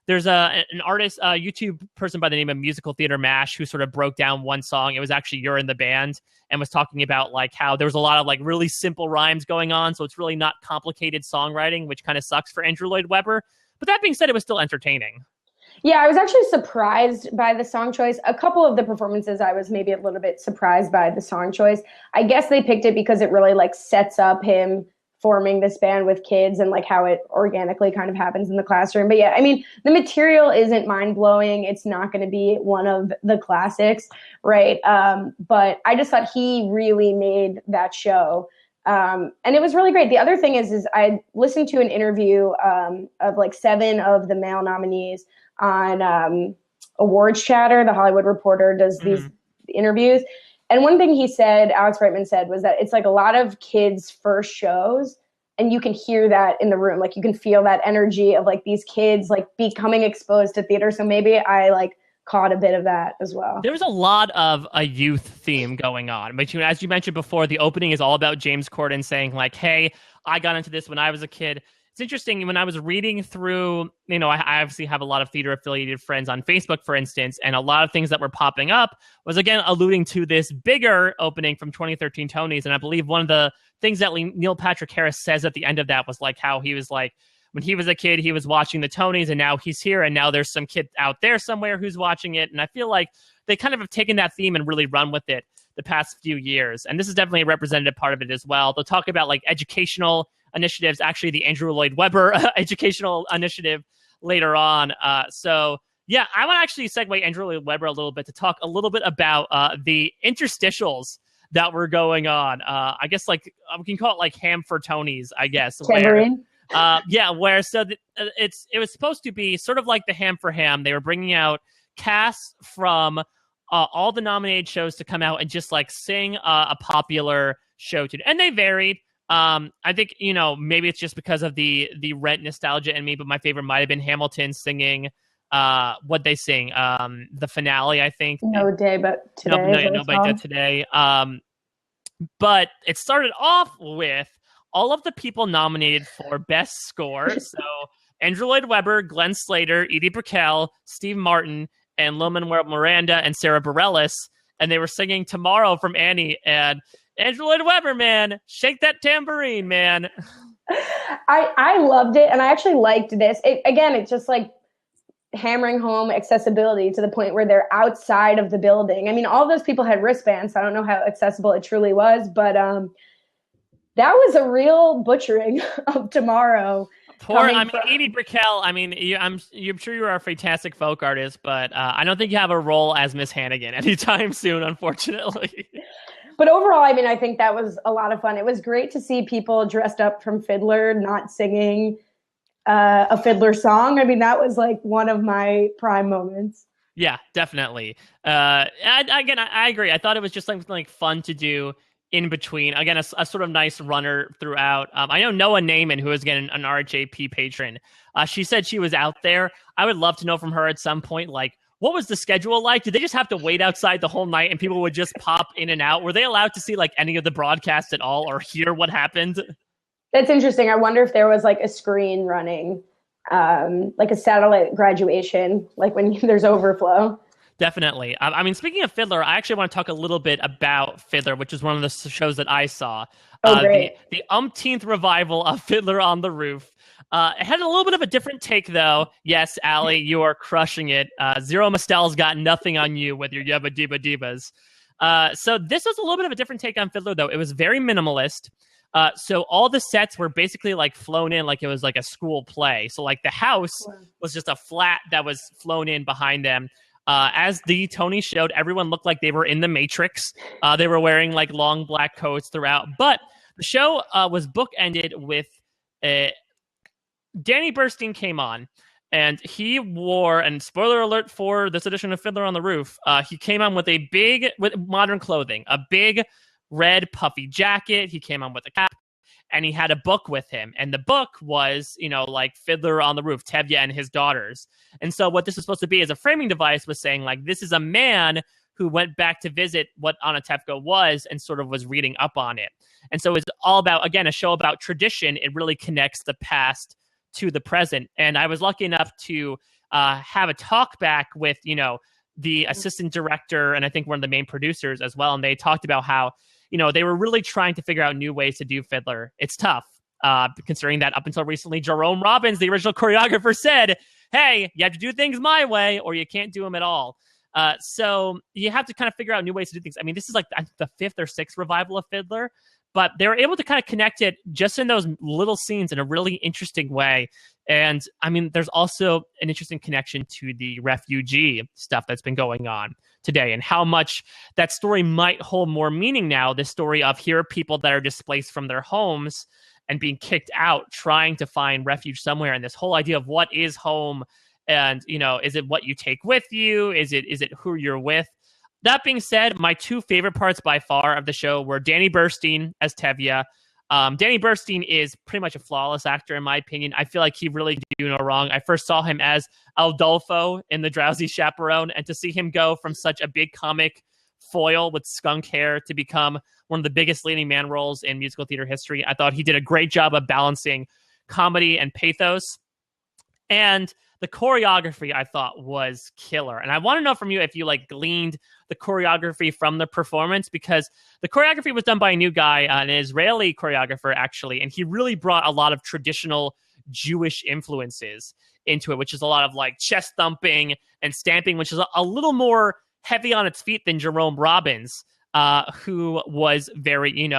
There's an artist, a YouTube person by the name of Musical Theater Mash, who sort of broke down one song. It was actually You're in the Band, and was talking about like how there was a lot of like really simple rhymes going on. So it's really not complicated songwriting, which kind of sucks for Andrew Lloyd Webber. But that being said, it was still entertaining. Yeah, I was actually surprised by the song choice. A couple of the performances, I was maybe a little bit surprised by the song choice. I guess they picked it because it really like sets up him forming this band with kids and like how it organically kind of happens in the classroom. But yeah, I mean, the material isn't mind blowing. It's not going to be one of the classics, right? But I just thought he really made that show. And it was really great. The other thing is I listened to an interview of like 7 of the male nominees on Awards Chatter. The Hollywood Reporter does these interviews. And one thing he said, Alex Brightman said, was that it's like a lot of kids' first shows, and you can hear that in the room. Like you can feel that energy of like these kids like becoming exposed to theater. So maybe I like caught a bit of that as well. There was a lot of a youth theme going on. But as you mentioned before, the opening is all about James Corden saying like, hey, I got into this when I was a kid. It's interesting, when I was reading through, I obviously have a lot of theater affiliated friends on Facebook, for instance, and a lot of things that were popping up was, again, alluding to this bigger opening from 2013 Tonys. And I believe one of the things that Neil Patrick Harris says at the end of that was like how he was like, when he was a kid, he was watching the Tonys, and now he's here, and now there's some kid out there somewhere who's watching it. And I feel like they kind of have taken that theme and really run with it the past few years. And this is definitely a representative part of it as well. They'll talk about like educational initiatives, actually the Andrew Lloyd Webber educational initiative later on. So yeah, I want to actually segue Andrew Lloyd Webber a little bit to talk a little bit about the interstitials that were going on. I guess like we can call it like ham for Tonys, I guess. Tambourine. Where it was supposed to be sort of like the Ham for Ham. They were bringing out casts from all the nominated shows to come out and just like sing a popular show to, and they varied. I think, maybe it's just because of the Rent nostalgia in me, but my favorite might have been Hamilton singing what they sing, the finale, I think. No Day But Today. No But Today. But it started off with all of the people nominated for Best Score. So Andrew Lloyd Webber, Glenn Slater, Edie Brickell, Steve Martin, and Lin-Manuel Miranda and Sarah Bareilles. And they were singing Tomorrow from Annie. And Andrew Lloyd Webber, man, shake that tambourine, man. I loved it, and I actually liked this. It's just like hammering home accessibility to the point where they're outside of the building. I mean, all those people had wristbands, so I don't know how accessible it truly was, but that was a real butchering of Tomorrow. Edie Brickell, I'm sure you are a fantastic folk artist, but I don't think you have a role as Miss Hannigan anytime soon, unfortunately. But overall, I think that was a lot of fun. It was great to see people dressed up from Fiddler not singing a Fiddler song. That was like one of my prime moments. Yeah, definitely. I agree. I thought it was just something like fun to do in between. Again, a sort of nice runner throughout. I know Noah Naiman, who is again an RJP patron. She said she was out there. I would love to know from her at some point, like, what was the schedule like? Did they just have to wait outside the whole night and people would just pop in and out? Were they allowed to see like any of the broadcasts at all or hear what happened? That's interesting. I wonder if there was like a screen running, like a satellite graduation, like when there's overflow. Definitely. I mean, speaking of Fiddler, I actually want to talk a little bit about Fiddler, which is one of the shows that I saw. Oh, great. The umpteenth revival of Fiddler on the Roof. It had a little bit of a different take, though. Yes, Ali, you are crushing it. Zero Mostel's got nothing on you with your Yabba Dibba Divas. So this was a little bit of a different take on Fiddler, though. It was very minimalist. So all the sets were basically like flown in like it was like a school play. So like the house was just a flat that was flown in behind them. As the Tony showed, everyone looked like they were in the Matrix. They were wearing like long black coats throughout. But the show was bookended with Danny Burstein came on, and he wore, and spoiler alert for this edition of Fiddler on the Roof, he came on with with modern clothing, a big red puffy jacket. He came on with a cap, and he had a book with him. And the book was, like Fiddler on the Roof, Tevye and his daughters. And so what this was supposed to be as a framing device was saying, like, this is a man who went back to visit what Anatevko was and sort of was reading up on it. And so it's all about, again, a show about tradition. It really connects the past to the present. And I was lucky enough to have a talk back with, the assistant director and I think one of the main producers as well. And they talked about how, they were really trying to figure out new ways to do Fiddler. It's tough, considering that up until recently, Jerome Robbins, the original choreographer, said, hey, you have to do things my way or you can't do them at all. So you have to kind of figure out new ways to do things. I mean, this is like the fifth or sixth revival of Fiddler, but they were able to kind of connect it just in those little scenes in a really interesting way. And I mean, there's also an interesting connection to the refugee stuff that's been going on today and how much that story might hold more meaning now. This story of here are people that are displaced from their homes and being kicked out, trying to find refuge somewhere. And this whole idea of what is home and, is it what you take with you? Is it who you're with? That being said, my two favorite parts by far of the show were Danny Burstein as Tevye. Danny Burstein is pretty much a flawless actor, in my opinion. I feel like he really did do no wrong. I first saw him as Aldolfo in The Drowsy Chaperone, and to see him go from such a big comic foil with skunk hair to become one of the biggest leading man roles in musical theater history, I thought he did a great job of balancing comedy and pathos. And the choreography, I thought, was killer. And I want to know from you if you gleaned the choreography from the performance, because the choreography was done by a new guy, an Israeli choreographer, actually. And he really brought a lot of traditional Jewish influences into it, which is a lot of chest thumping and stamping, which is a little more heavy on its feet than Jerome Robbins, who was very,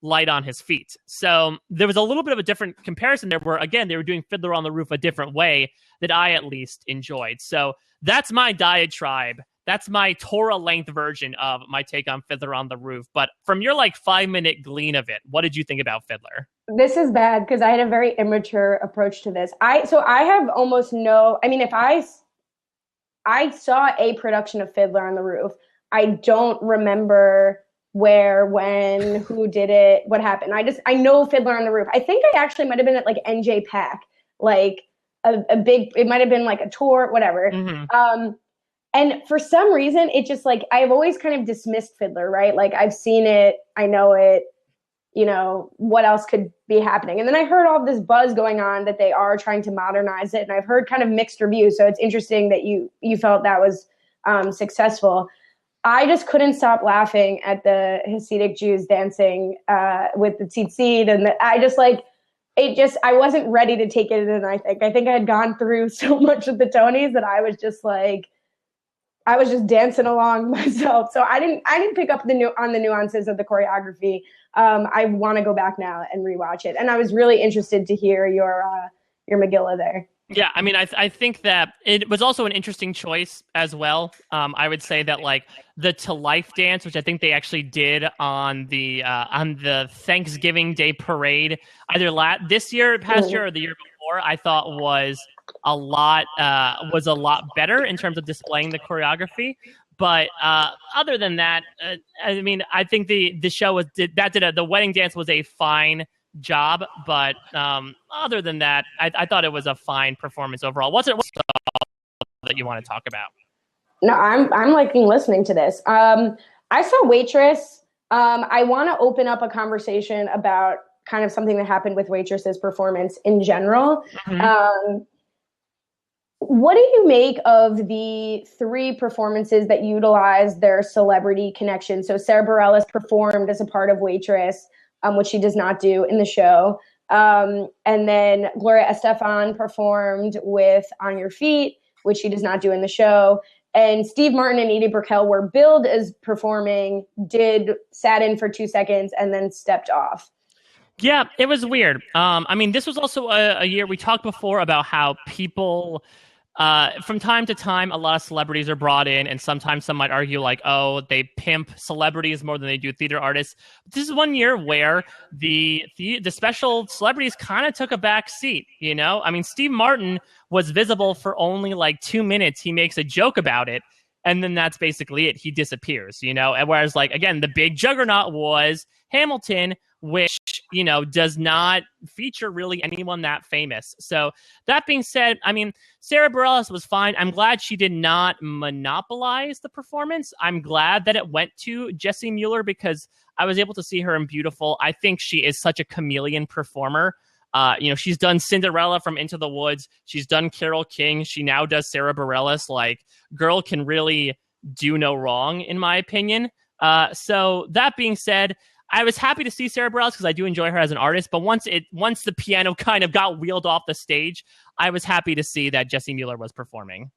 light on his feet. So there was a little bit of a different comparison there where, again, they were doing Fiddler on the Roof a different way that I at least enjoyed. So that's my diatribe. That's my Torah-length version of my take on Fiddler on the Roof. But from your 5-minute glean of it, what did you think about Fiddler? This is bad because I had a very immature approach to this. I have almost no, I mean, if I saw a production of Fiddler on the Roof, I don't remember where, when, who did it, what happened. I know Fiddler on the Roof. I think I actually might have been at NJ Pack, a big, it might have been a tour, whatever. Mm-hmm. And for some reason, it just I've always kind of dismissed Fiddler, right? I've seen it, I know it, what else could be happening? And then I heard all this buzz going on that they are trying to modernize it. And I've heard kind of mixed reviews. So it's interesting that you felt that was successful. I just couldn't stop laughing at the Hasidic Jews dancing with the tzitzit, and I wasn't ready to take it in. I think I had gone through so much of the Tonys that I was just dancing along myself. So I didn't pick up on the nuances of the choreography. I want to go back now and rewatch it, and I was really interested to hear your Megillah there. Yeah, I mean, I think that it was also an interesting choice as well. I would say that the To Life dance, which I think they actually did on the Thanksgiving Day parade, either past year or the year before, I thought was a lot better in terms of displaying the choreography. But other than that, I mean, I think the show the wedding dance was a fine job. But other than that, I thought it was a fine performance overall. What's that you want to talk about? No, I'm liking listening to this. I saw Waitress. I want to open up a conversation about kind of something that happened with Waitress's performance in general. Mm-hmm. What do you make of the 3 performances that utilize their celebrity connection? So Sarah Bareilles performed as a part of Waitress, which she does not do in the show. And then Gloria Estefan performed with On Your Feet, which she does not do in the show. And Steve Martin and Edie Brickell were billed as performing, sat in for 2 seconds, and then stepped off. Yeah, it was weird. I mean, this was also a year we talked before about how people, from time to time, a lot of celebrities are brought in, and sometimes some might argue like, oh, they pimp celebrities more than they do theater artists. But this is one year where the special celebrities kind of took a back seat, you know? I mean, Steve Martin was visible for only like 2 minutes. He makes a joke about it, and then that's basically it. He disappears, you know? And whereas, like, again, the big juggernaut was Hamilton, which, you know, does not feature really anyone that famous. So that being said, I mean, Sarah Bareilles was fine. I'm glad she did not monopolize the performance. I'm glad that it went to Jessie Mueller because I was able to see her in Beautiful. I think she is such a chameleon performer. You know, she's done Cinderella from Into the Woods. She's done Carole King. She now does Sarah Bareilles. Like, girl can really do no wrong, in my opinion. So that being said, I was happy to see Sarah Bareilles because I do enjoy her as an artist. But once the piano kind of got wheeled off the stage, I was happy to see that Jessie Mueller was performing.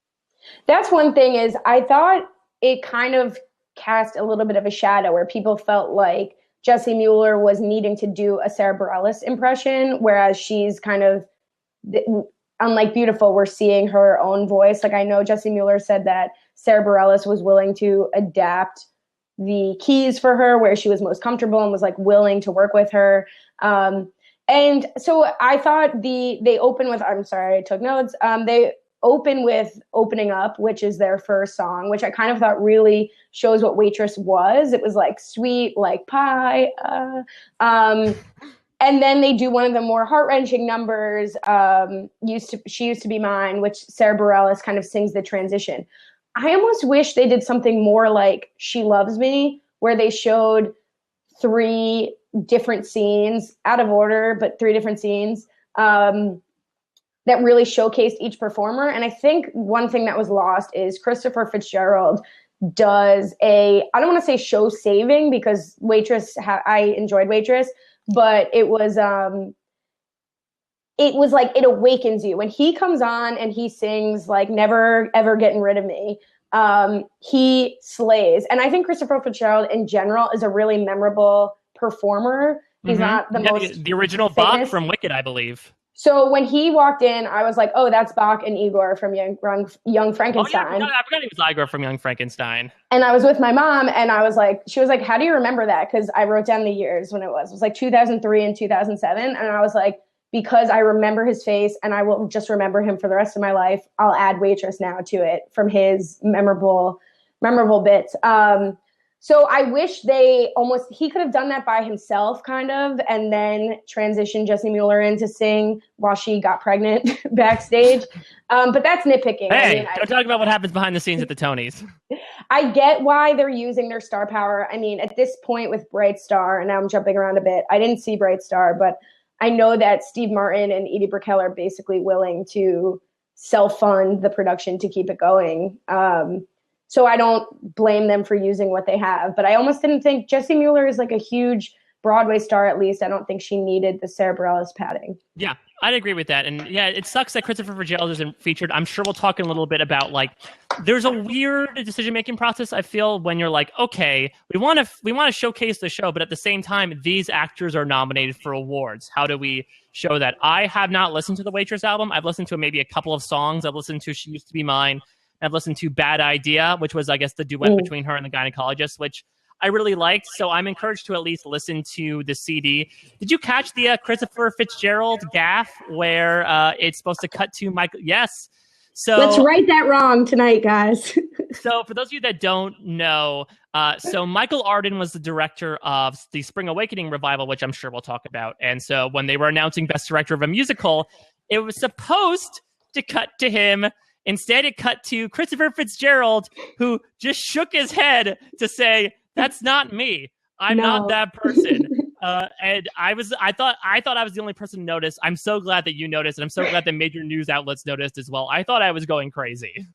That's one thing is I thought it kind of cast a little bit of a shadow where people felt like Jessie Mueller was needing to do a Sarah Bareilles impression, whereas she's kind of, unlike Beautiful, we're seeing her own voice. Like, I know Jessie Mueller said that Sarah Bareilles was willing to adapt the keys for her where she was most comfortable and was like willing to work with her. And so I thought they open with, I'm sorry, I took notes. They open with Opening Up, which is their first song, which I kind of thought really shows what Waitress was. It was like sweet, like pie. And then they do one of the more heart-wrenching numbers, She Used to Be Mine, which Sarah Bareilles kind of sings the transition. I almost wish they did something more like She Loves Me, where they showed 3 different scenes, out of order, but 3 different scenes that really showcased each performer. And I think one thing that was lost is Christopher Fitzgerald does I don't want to say show saving because Waitress, I enjoyed Waitress, but it was like it awakens you when he comes on and he sings like Never Ever Getting Rid of Me. He slays. And I think Christopher Fitzgerald in general is a really memorable performer. He's not the most the original Bach from Wicked, I believe. So when he walked in, I was like, oh, that's Bach and Igor from Young Frankenstein. Oh, yeah, I forgot he was Igor from Young Frankenstein. And I was with my mom, and she was like, how do you remember that? Because I wrote down the years when it was. It was like 2003 and 2007. And I was like, because I remember his face and I will just remember him for the rest of my life, I'll add Waitress now to it from his memorable bits. So I wish he could have done that by himself kind of, and then transitioned Jessie Mueller in to sing while she got pregnant backstage. But that's nitpicking. Hey, don't talk about what happens behind the scenes at the Tonys. I get why they're using their star power. I mean, at this point with Bright Star, and now I'm jumping around a bit, I didn't see Bright Star, but I know that Steve Martin and Edie Brickell are basically willing to self-fund the production to keep it going. So I don't blame them for using what they have. But I almost didn't think Jessie Mueller is like a huge Broadway star, at least. I don't think she needed the Sarah Bareilles padding. Yeah, I'd agree with that. And yeah, it sucks that Christopher Fitzgerald isn't featured. I'm sure we'll talk in a little bit about like, there's a weird decision-making process, I feel, when you're like, okay, we want to showcase the show, but at the same time, these actors are nominated for awards. How do we show that? I have not listened to the Waitress album. I've listened to maybe a couple of songs. I've listened to She Used to Be Mine. I've listened to Bad Idea, which was, I guess, the duet between her and the gynecologist, which I really liked. So I'm encouraged to at least listen to the CD. Did you catch the Christopher Fitzgerald gaffe where it's supposed to cut to Michael? Yes. So let's right that wrong tonight, guys. So for those of you that don't know, so Michael Arden was the director of the Spring Awakening revival, which I'm sure we'll talk about. And so when they were announcing Best Director of a Musical, it was supposed to cut to him. Instead, it cut to Christopher Fitzgerald, who just shook his head to say, "That's not me. I'm not that person." And I thought I was the only person to notice. I'm so glad that you noticed, and I'm so glad that major news outlets noticed as well. I thought I was going crazy.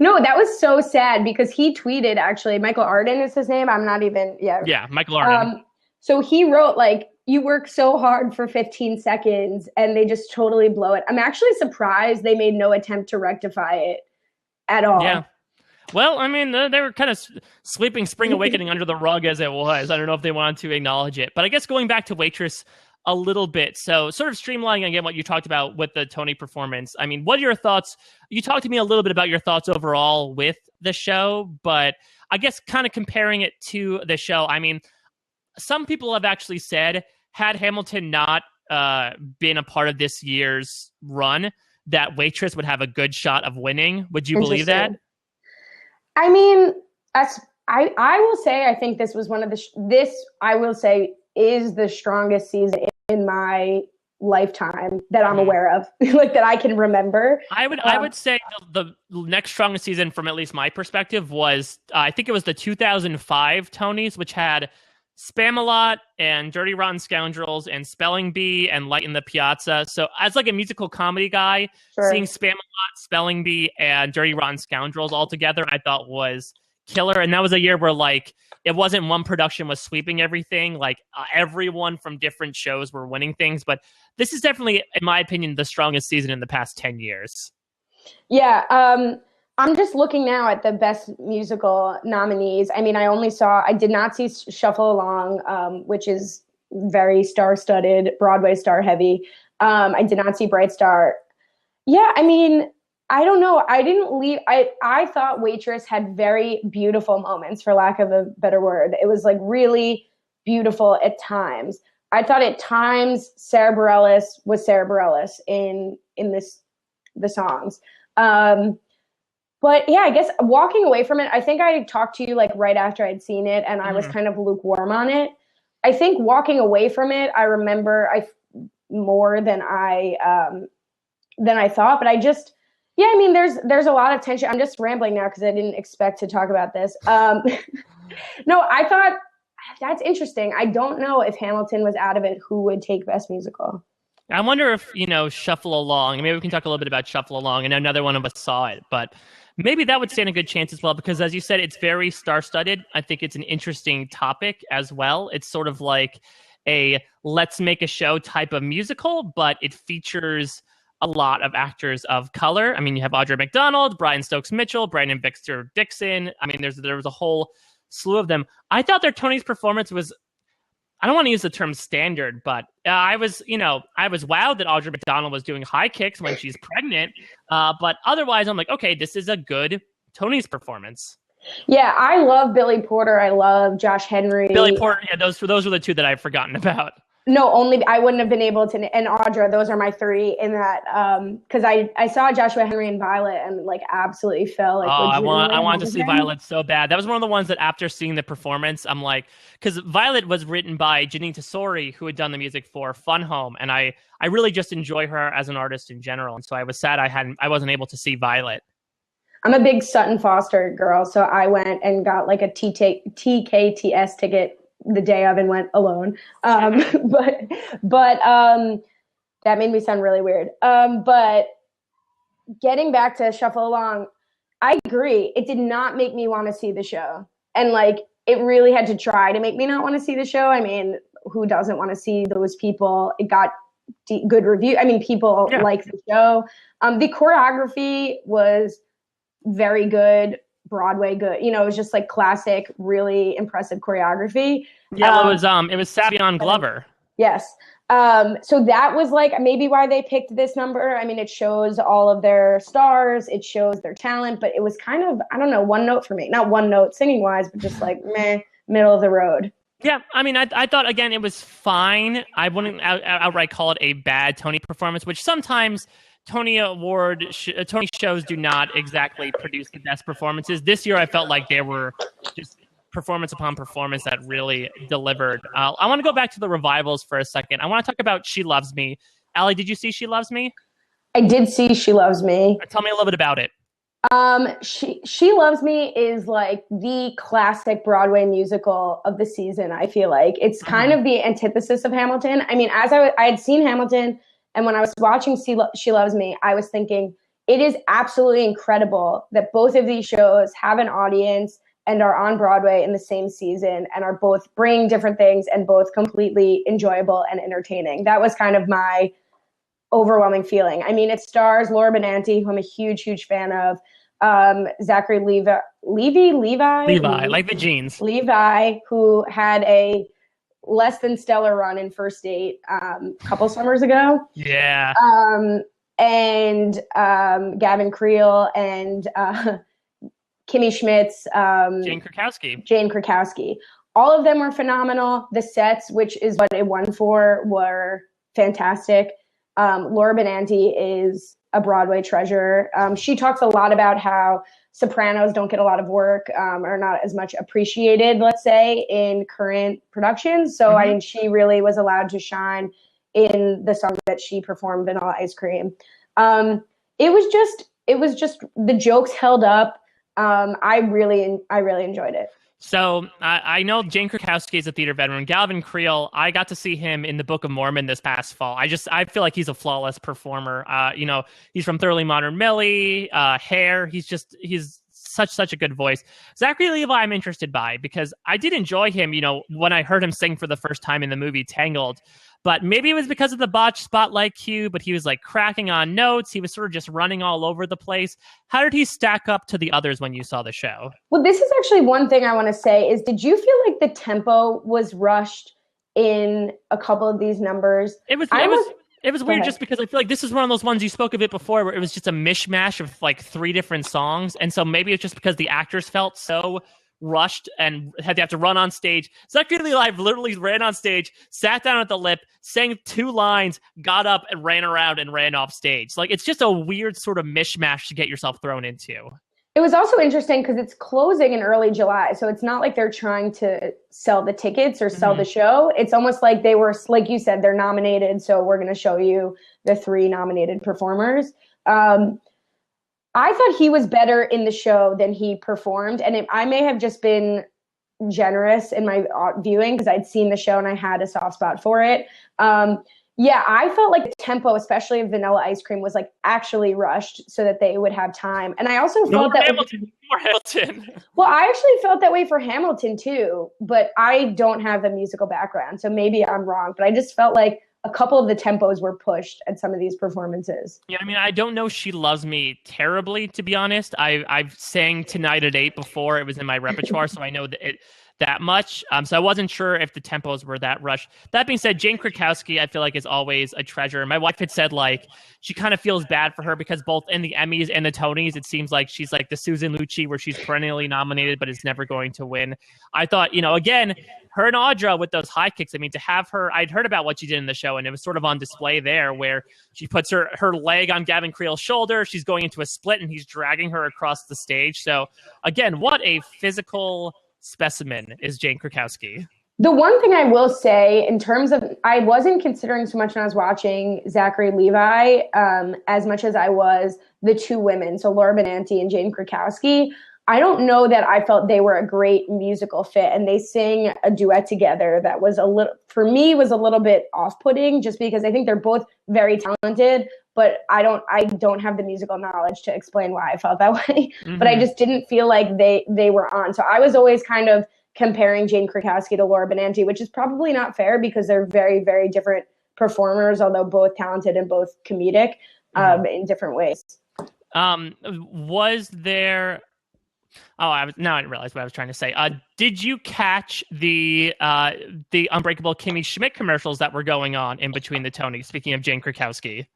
No, that was so sad because he tweeted, actually, Michael Arden is his name. I'm not even, Yeah, Michael Arden. So he wrote, like, you work so hard for 15 seconds and they just totally blow it. I'm actually surprised they made no attempt to rectify it at all. Yeah. Well, I mean, they were kind of sweeping Spring Awakening under the rug as it was. I don't know if they wanted to acknowledge it. But I guess going back to Waitress a little bit, so sort of streamlining again what you talked about with the Tony performance. I mean, what are your thoughts? You talked to me a little bit about your thoughts overall with the show, but I guess kind of comparing it to the show, I mean, some people have actually said, had Hamilton not been a part of this year's run, that Waitress would have a good shot of winning. Would you believe that? I mean, I will say, I think this was one of this I will say is the strongest season in my lifetime that I'm aware of, like that I can remember. I would say the next strongest season from at least my perspective was, I think it was the 2005 Tonys, which had Spam-A-Lot and Dirty Rotten Scoundrels and Spelling Bee and Light in the Piazza. So as like a musical comedy guy, seeing Spam-A-Lot, Spelling Bee, and Dirty Rotten Scoundrels all together, I thought was killer. And that was a year where like it wasn't one production was sweeping everything. Like everyone from different shows were winning things. But this is definitely, in my opinion, the strongest season in the past 10 years. Yeah. I'm just looking now at the best musical nominees. I mean, I did not see Shuffle Along, which is very star-studded, Broadway star-heavy. I did not see Bright Star. Yeah, I mean, I don't know. I thought Waitress had very beautiful moments, for lack of a better word. It was like really beautiful at times. I thought at times Sarah Bareilles was Sarah Bareilles in the songs. But yeah, I guess walking away from it, I think I talked to you like right after I'd seen it, and I was kind of lukewarm on it. I think walking away from it, I remember more than I thought. But I mean, there's a lot of tension. I'm just rambling now because I didn't expect to talk about this. No, I thought that's interesting. I don't know if Hamilton was out of it, who would take Best Musical. I wonder if, Shuffle Along, maybe we can talk a little bit about Shuffle Along, and another one of us saw it, but maybe that would stand a good chance as well, because as you said, it's very star-studded. I think it's an interesting topic as well. It's sort of like a let's make a show type of musical, but it features a lot of actors of color. I mean, you have Audra McDonald, Brian Stokes Mitchell, Brandon Victor Dixon. I mean, there was a whole slew of them. I thought their Tony's performance was, I don't want to use the term standard, but I was wowed that Audra McDonald was doing high kicks when she's pregnant. But otherwise, I'm like, okay, this is a good Tony's performance. Yeah, I love Billy Porter. I love Josh Henry. Billy Porter, yeah, those were the two that I've forgotten about. No, I wouldn't have been able to, and Audra, those are my three in that, because I saw Joshua Henry and Violet and like absolutely fell. Like, I wanted to see Violet so bad. That was one of the ones that after seeing the performance, I'm like, because Violet was written by Janine Tesori, who had done the music for Fun Home, and I really just enjoy her as an artist in general, and so I was sad I wasn't able to see Violet. I'm a big Sutton Foster girl, so I went and got like a TKTS ticket the day of and went alone. But that made me sound really weird. But getting back to Shuffle Along, I agree. It did not make me want to see the show. And like, it really had to try to make me not want to see the show. I mean, who doesn't want to see those people? It got good review. I mean, people like the show. The choreography was very good. Broadway good, it was just like classic, really impressive choreography. Yeah, it was Savion Glover. Yes. So that was like maybe why they picked this number. I mean, it shows all of their stars, it shows their talent, but it was kind of, I don't know, one note for me. Not one note singing wise, but just like meh middle of the road. Yeah, I mean, I thought, again, it was fine. I wouldn't outright call it a bad Tony performance, which sometimes Tony shows do not exactly produce the best performances. This year, I felt like there were just performance upon performance that really delivered. I want to go back to the revivals for a second. I want to talk about She Loves Me. Ali, did you see She Loves Me? I did see She Loves Me. Tell me a little bit about it. She Loves Me is like the classic Broadway musical of the season. I feel like it's kind of the antithesis of Hamilton. I mean, as I had seen Hamilton, and when I was watching She Loves Me, I was thinking it is absolutely incredible that both of these shows have an audience and are on Broadway in the same season and are both bringing different things and both completely enjoyable and entertaining. That was kind of my overwhelming feeling. I mean, it stars Laura Benanti, who I'm a huge, huge fan of, Zachary Levi, like the jeans. Levi, who had a less than stellar run in First Date a couple summers ago. Yeah. And Gavin Creel and Kimmy Schmidt's Jane Krakowski. All of them were phenomenal. The sets, which is what it won for, were fantastic. Laura Benanti is a Broadway treasure. She talks a lot about how sopranos don't get a lot of work, are not as much appreciated, let's say, in current productions. So I mean, she really was allowed to shine in the song that she performed, Vanilla Ice Cream. It was just the jokes held up. I really enjoyed it. So I know Jane Krakowski is a theater veteran. Gavin Creel, I got to see him in the Book of Mormon this past fall. I feel like he's a flawless performer. He's from Thoroughly Modern Millie, Hair. He's such a good voice. Zachary Levi, I'm interested by because I did enjoy him. When I heard him sing for the first time in the movie Tangled. But maybe it was because of the botched spotlight cue, but he was like cracking on notes. He was sort of just running all over the place. How did he stack up to the others when you saw the show? Well, this is actually one thing I want to say is, did you feel like the tempo was rushed in a couple of these numbers? It was weird just because I feel like this is one of those ones you spoke of it before where it was just a mishmash of like 3 different songs. And so maybe it's just because the actors felt so rushed and had to run on stage. Zachary Levi literally ran on stage, sat down at the lip, sang 2 lines, got up and ran around and ran off stage. Like, it's just a weird sort of mishmash to get yourself thrown into. It was also interesting because it's closing in early July. So it's not like they're trying to sell the tickets or sell the show. It's almost like they were, like you said, they're nominated. So we're going to show you the 3 nominated performers. I thought he was better in the show than he performed. And I may have just been generous in my viewing because I'd seen the show and I had a soft spot for it. I felt like the tempo, especially of Vanilla Ice Cream, was like actually rushed so that they would have time. And I also felt that Hamilton. Well, I actually felt that way for Hamilton too, but I don't have a musical background, so maybe I'm wrong. But I just felt like a couple of the tempos were pushed at some of these performances. Yeah, I mean, I don't know She Loves Me terribly, to be honest. I've sang Tonight at 8 before. It was in my repertoire, so I know that much. So I wasn't sure if the tempos were that rushed. That being said, Jane Krakowski, I feel like, is always a treasure. My wife had said, like, she kind of feels bad for her because both in the Emmys and the Tonys, it seems like she's like the Susan Lucci where she's perennially nominated but is never going to win. I thought, again, her and Audra with those high kicks, I mean, to have her, I'd heard about what she did in the show, and it was sort of on display there where she puts her leg on Gavin Creel's shoulder. She's going into a split, and he's dragging her across the stage. So, again, what a physical specimen is Jane Krakowski. The one thing I will say in terms of, I wasn't considering so much when I was watching Zachary Levi as much as I was the 2 women, so Laura Benanti and Jane Krakowski. I don't know that I felt they were a great musical fit, and they sing a duet together that was for me, was a little bit off-putting just because I think they're both very talented, but I don't have the musical knowledge to explain why I felt that way. But I just didn't feel like they were on. So I was always kind of comparing Jane Krakowski to Laura Benanti, which is probably not fair because they're very, very different performers, although both talented and both comedic in different ways. Was there... now I realized what I was trying to say. Did you catch the Unbreakable Kimmy Schmidt commercials that were going on in between the Tonys? Speaking of Jane Krakowski.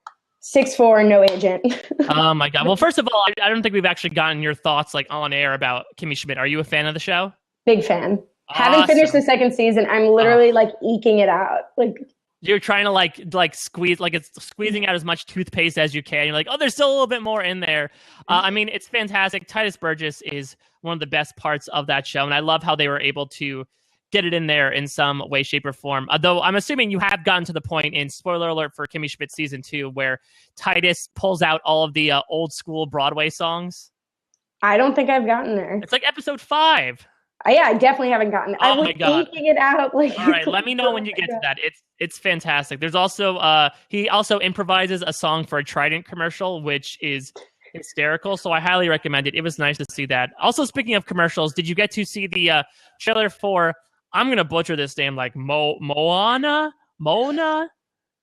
6'4", no agent. Oh my God. Well, first of all, I don't think we've actually gotten your thoughts like on air about Kimmy Schmidt. Are you a fan of the show? Big fan. Haven't finished the Awesome. second season. I'm Uh, literally like eking it out. Like you're trying to like squeeze, like it's squeezing out as much toothpaste as you can. You're like, oh, there's still a little bit more in there. I mean, it's fantastic. Titus Burgess is one of the best parts of that show, and I love how they were able to get it in there in some way, shape, or form. Though I'm assuming you have gotten to the point in spoiler alert for Kimmy Schmidt season 2 where Titus pulls out all of the old school Broadway songs. I don't think I've gotten there. It's like episode 5. Yeah, I definitely haven't gotten. I Oh was my god! eking it out. Like, All right, let me know when you get to that. It's fantastic. There's also he also improvises a song for a Trident commercial, which is hysterical. So I highly recommend it. It was nice to see that. Also, speaking of commercials, did you get to see the trailer for? I'm gonna butcher this name, like Mona.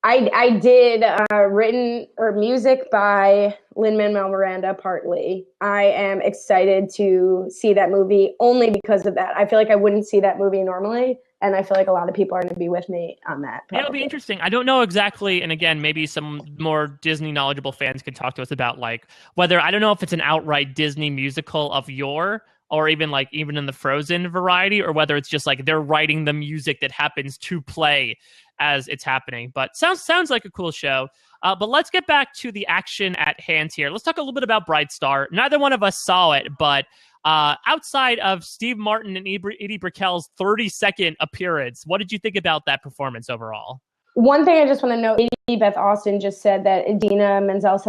I did written or music by Lin-Manuel Miranda partly. I am excited to see that movie only because of that. I feel like I wouldn't see that movie normally, and I feel like a lot of people are going to be with me on that. Probably. It'll be interesting. I don't know exactly, and again, maybe some more Disney knowledgeable fans could talk to us about like whether I don't know if it's an outright Disney musical of yore or even in the Frozen variety, or whether it's just like they're writing the music that happens to play as it's happening. But sounds like a cool show. But let's get back to the action at hand here. Let's talk a little bit about Bright Star. Neither one of us saw it, but outside of Steve Martin and Edie Brickell's 30-second appearance, what did you think about that performance overall? One thing I just want to note, Beth Austin just said that Idina Menzel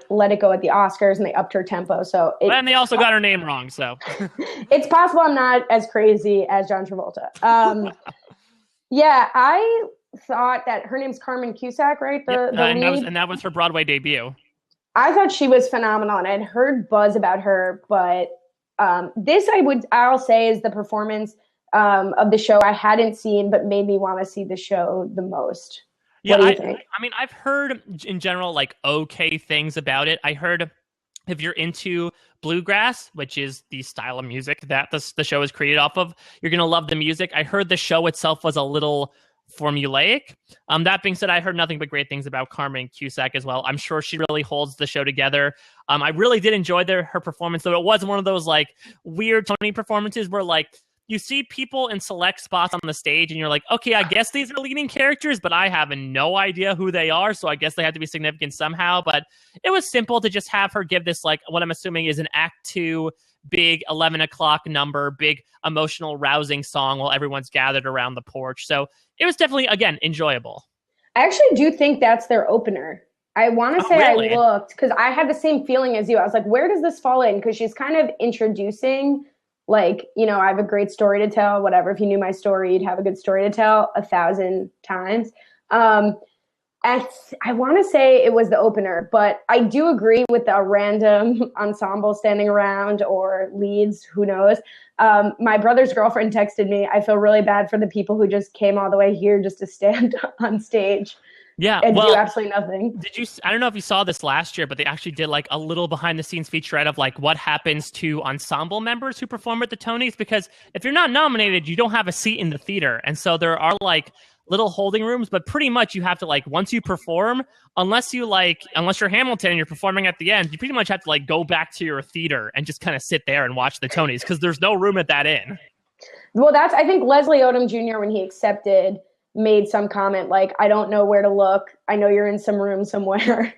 let it go at the Oscars and they upped her tempo. So and they also got her name wrong. So it's possible I'm not as crazy as John Travolta. Yeah, I thought that her name's Carmen Cusack, right? The lead. And that was her Broadway debut. I thought she was phenomenal, and I'd heard buzz about her, but I'll say is the performance of the show I hadn't seen, but made me want to see the show the most. Yeah, what do you think? I mean, I've heard in general like okay things about it. I heard if you're into bluegrass, which is the style of music that the show is created off of, you're gonna love the music. I heard the show itself was a little formulaic. That being said, I heard nothing but great things about Carmen Cusack as well. I'm sure she really holds the show together. I really did enjoy her performance, though it was one of those like weird Tony performances where like you see people in select spots on the stage and you're like, okay, I guess these are leading characters, but I have no idea who they are, so I guess they have to be significant somehow. But it was simple to just have her give this like what I'm assuming is an act 2 big 11 o'clock number, big emotional rousing song while everyone's gathered around the porch. So it was definitely, again, enjoyable. I actually do think that's their opener. I want to say really? I looked because I had the same feeling as you. I was like, where does this fall in? Because she's kind of introducing, like, you know, I have a great story to tell, whatever. If you knew my story, you'd have a good story to tell 1,000 times. I want to say it was the opener, but I do agree with the random ensemble standing around or leads, who knows. My brother's girlfriend texted me, I feel really bad for the people who just came all the way here just to stand on stage. Yeah, and do absolutely nothing. I don't know if you saw this last year, but they actually did like a little behind the scenes featurette of like what happens to ensemble members who perform at the Tonys, because if you're not nominated, you don't have a seat in the theater. And so there are like little holding rooms, but pretty much you have to like, once you perform, unless you're Hamilton and you're performing at the end, you pretty much have to like go back to your theater and just kind of sit there and watch the Tonys because there's no room at that inn. Well, I think Leslie Odom Jr., when he accepted, made some comment like, I don't know where to look. I know you're in some room somewhere.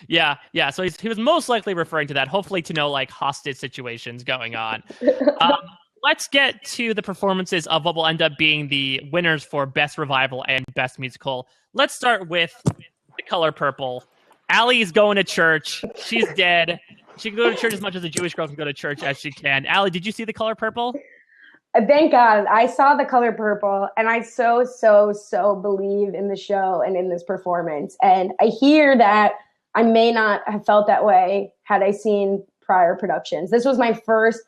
Yeah. So he was most likely referring to that, hopefully to no like hostage situations going on. Let's get to the performances of what will end up being the winners for Best Revival and Best Musical. Let's start with The Color Purple. Allie's going to church. She's dead. She can go to church as much as a Jewish girl can go to church as she can. Allie, did you see The Color Purple? Thank God. I saw The Color Purple, and I so believe in the show and in this performance. And I hear that I may not have felt that way had I seen prior productions. This was my first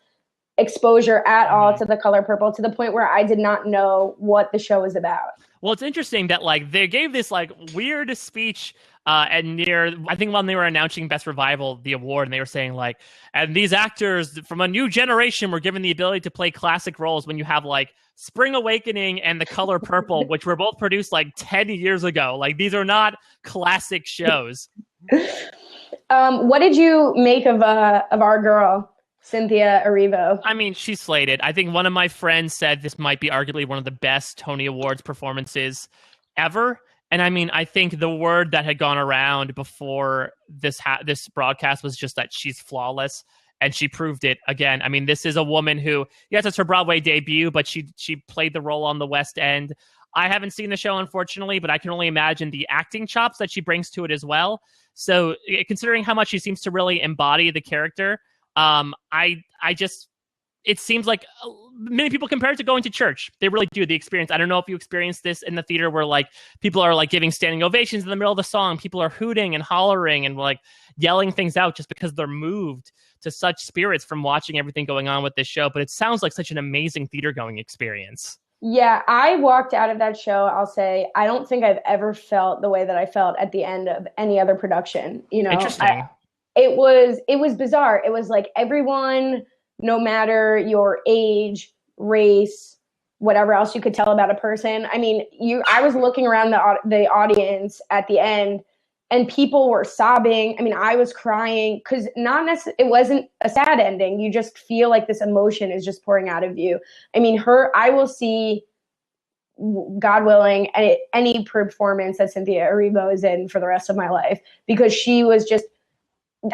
exposure at all to The Color Purple, to the point where I did not know what the show was about. Well, it's interesting that like they gave this like weird speech and I think when they were announcing Best Revival, the award, and they were saying like, and these actors from a new generation were given the ability to play classic roles when you have like Spring Awakening and The Color Purple, which were both produced like 10 years ago. Like these are not classic shows. What did you make of our girl? Cynthia Erivo. I mean, she's slated. I think one of my friends said this might be arguably one of the best Tony Awards performances ever. And I mean, I think the word that had gone around before this broadcast was just that she's flawless, and she proved it again. I mean, this is a woman who, yes, it's her Broadway debut, but she played the role on the West End. I haven't seen the show, unfortunately, but I can only imagine the acting chops that she brings to it as well. So, considering how much she seems to really embody the character, it seems like many people compare it to going to church. They really do. The experience. I don't know if you experienced this in the theater where like people are like giving standing ovations in the middle of the song. People are hooting and hollering and like yelling things out just because they're moved to such spirits from watching everything going on with this show. But it sounds like such an amazing theater going experience. Yeah, I walked out of that show, I'll say, I don't think I've ever felt the way that I felt at the end of any other production. You know, Interesting. It was bizarre. It was like everyone, no matter your age, race, whatever else you could tell about a person. I mean, I was looking around the audience at the end, and people were sobbing. I mean, I was crying because it wasn't a sad ending. You just feel like this emotion is just pouring out of you. I mean, I will see, God willing, any performance that Cynthia Erivo is in for the rest of my life, because she was just,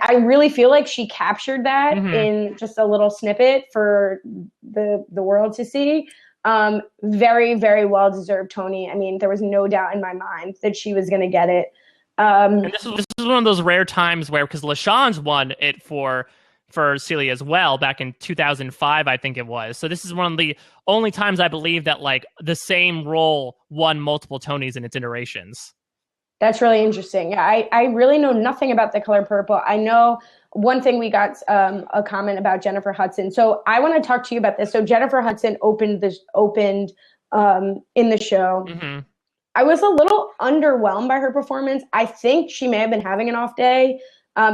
I really feel like she captured that in just a little snippet for the world to see. Very, very well-deserved Tony. I mean, there was no doubt in my mind that she was going to get it. And this is one of those rare times where, because LaShawne's won it for Celia as well back in 2005, I think it was. So this is one of the only times I believe that like the same role won multiple Tonys in its iterations. That's really interesting. Yeah, I really know nothing about The Color Purple. I know one thing, we got a comment about Jennifer Hudson. So I want to talk to you about this. So Jennifer Hudson opened in the show. Mm-hmm. I was a little underwhelmed by her performance. I think she may have been having an off day.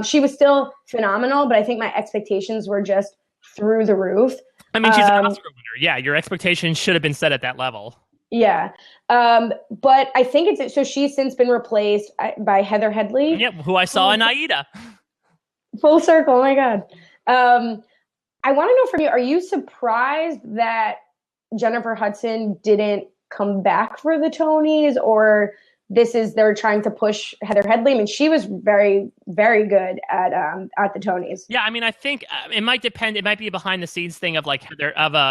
She was still phenomenal, but I think my expectations were just through the roof. I mean, she's an Oscar winner. Yeah, your expectations should have been set at that level. Yeah. But I think so she's since been replaced by Heather Headley. Yep, who I saw in Aida. Full circle. Oh my God. I want to know from you, are you surprised that Jennifer Hudson didn't come back for the Tonys, or they're trying to push Heather Headley? I mean, she was very, very good at the Tonys. Yeah, I mean, I think it might depend. It might be a behind the scenes thing of like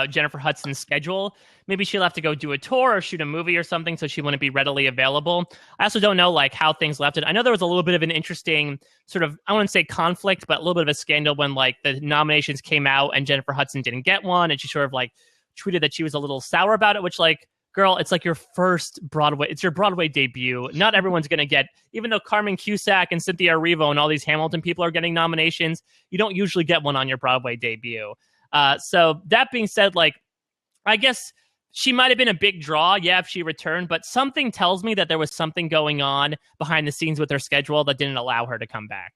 Jennifer Hudson's schedule. Maybe she'll have to go do a tour or shoot a movie or something, so she wouldn't be readily available. I also don't know like how things left it. I know there was a little bit of an interesting sort of, I wouldn't say conflict, but a little bit of a scandal when like the nominations came out and Jennifer Hudson didn't get one, and she sort of like tweeted that she was a little sour about it, which like, girl, it's like your first Broadway. It's your Broadway debut. Not everyone's going to get, even though Carmen Cusack and Cynthia Erivo and all these Hamilton people are getting nominations, you don't usually get one on your Broadway debut. So that being said, like, I guess she might have been a big draw, yeah, if she returned, but something tells me that there was something going on behind the scenes with her schedule that didn't allow her to come back.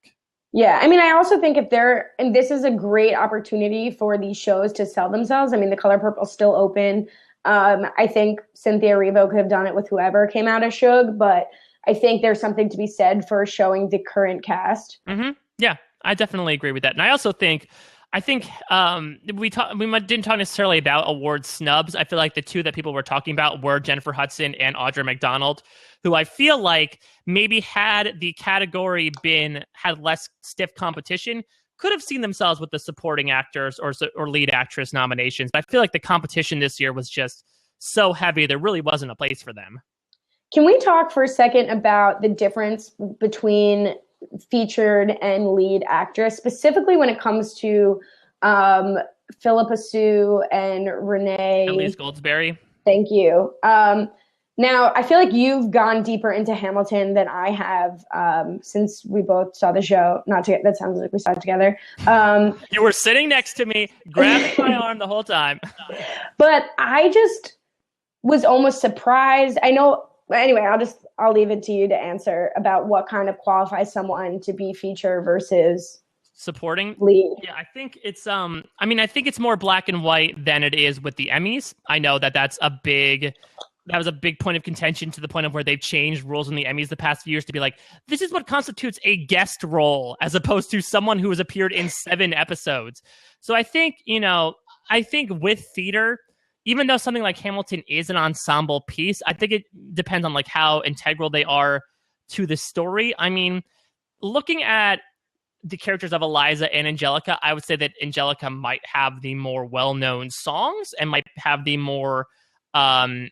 Yeah, I mean, I also think and this is a great opportunity for these shows to sell themselves. I mean, The Color Purple's still open. I think Cynthia Erivo could have done it with whoever came out of Shug, but I think there's something to be said for showing the current cast. Mm-hmm. Yeah, I definitely agree with that. And I also think we didn't talk necessarily about award snubs. I feel like the two that people were talking about were Jennifer Hudson and Audra McDonald, who I feel like maybe had the category had less stiff competition, could have seen themselves with the supporting actors or lead actress nominations. But I feel like the competition this year was just so heavy, there really wasn't a place for them. Can we talk for a second about the difference between featured and lead actress, specifically when it comes to Philippa Sue and Renee? Elise Goldsberry. Thank you. Now, I feel like you've gone deeper into Hamilton than I have since we both saw the show. That sounds like we saw it together. You were sitting next to me, grabbing my arm the whole time. But I just was almost surprised. I know. Anyway, I'll leave it to you to answer about what kind of qualifies someone to be feature versus supporting lead. Yeah, I think it's I think it's more black and white than it is with the Emmys. I know that that's a big that was a big point of contention to the point of where they've changed rules in the Emmys the past few years to be like, this is what constitutes a guest role as opposed to someone who has appeared in 7 episodes. So I think, I think with theater, even though something like Hamilton is an ensemble piece, I think it depends on like how integral they are to the story. I mean, looking at the characters of Eliza and Angelica, I would say that Angelica might have the more well-known songs and might have the more, I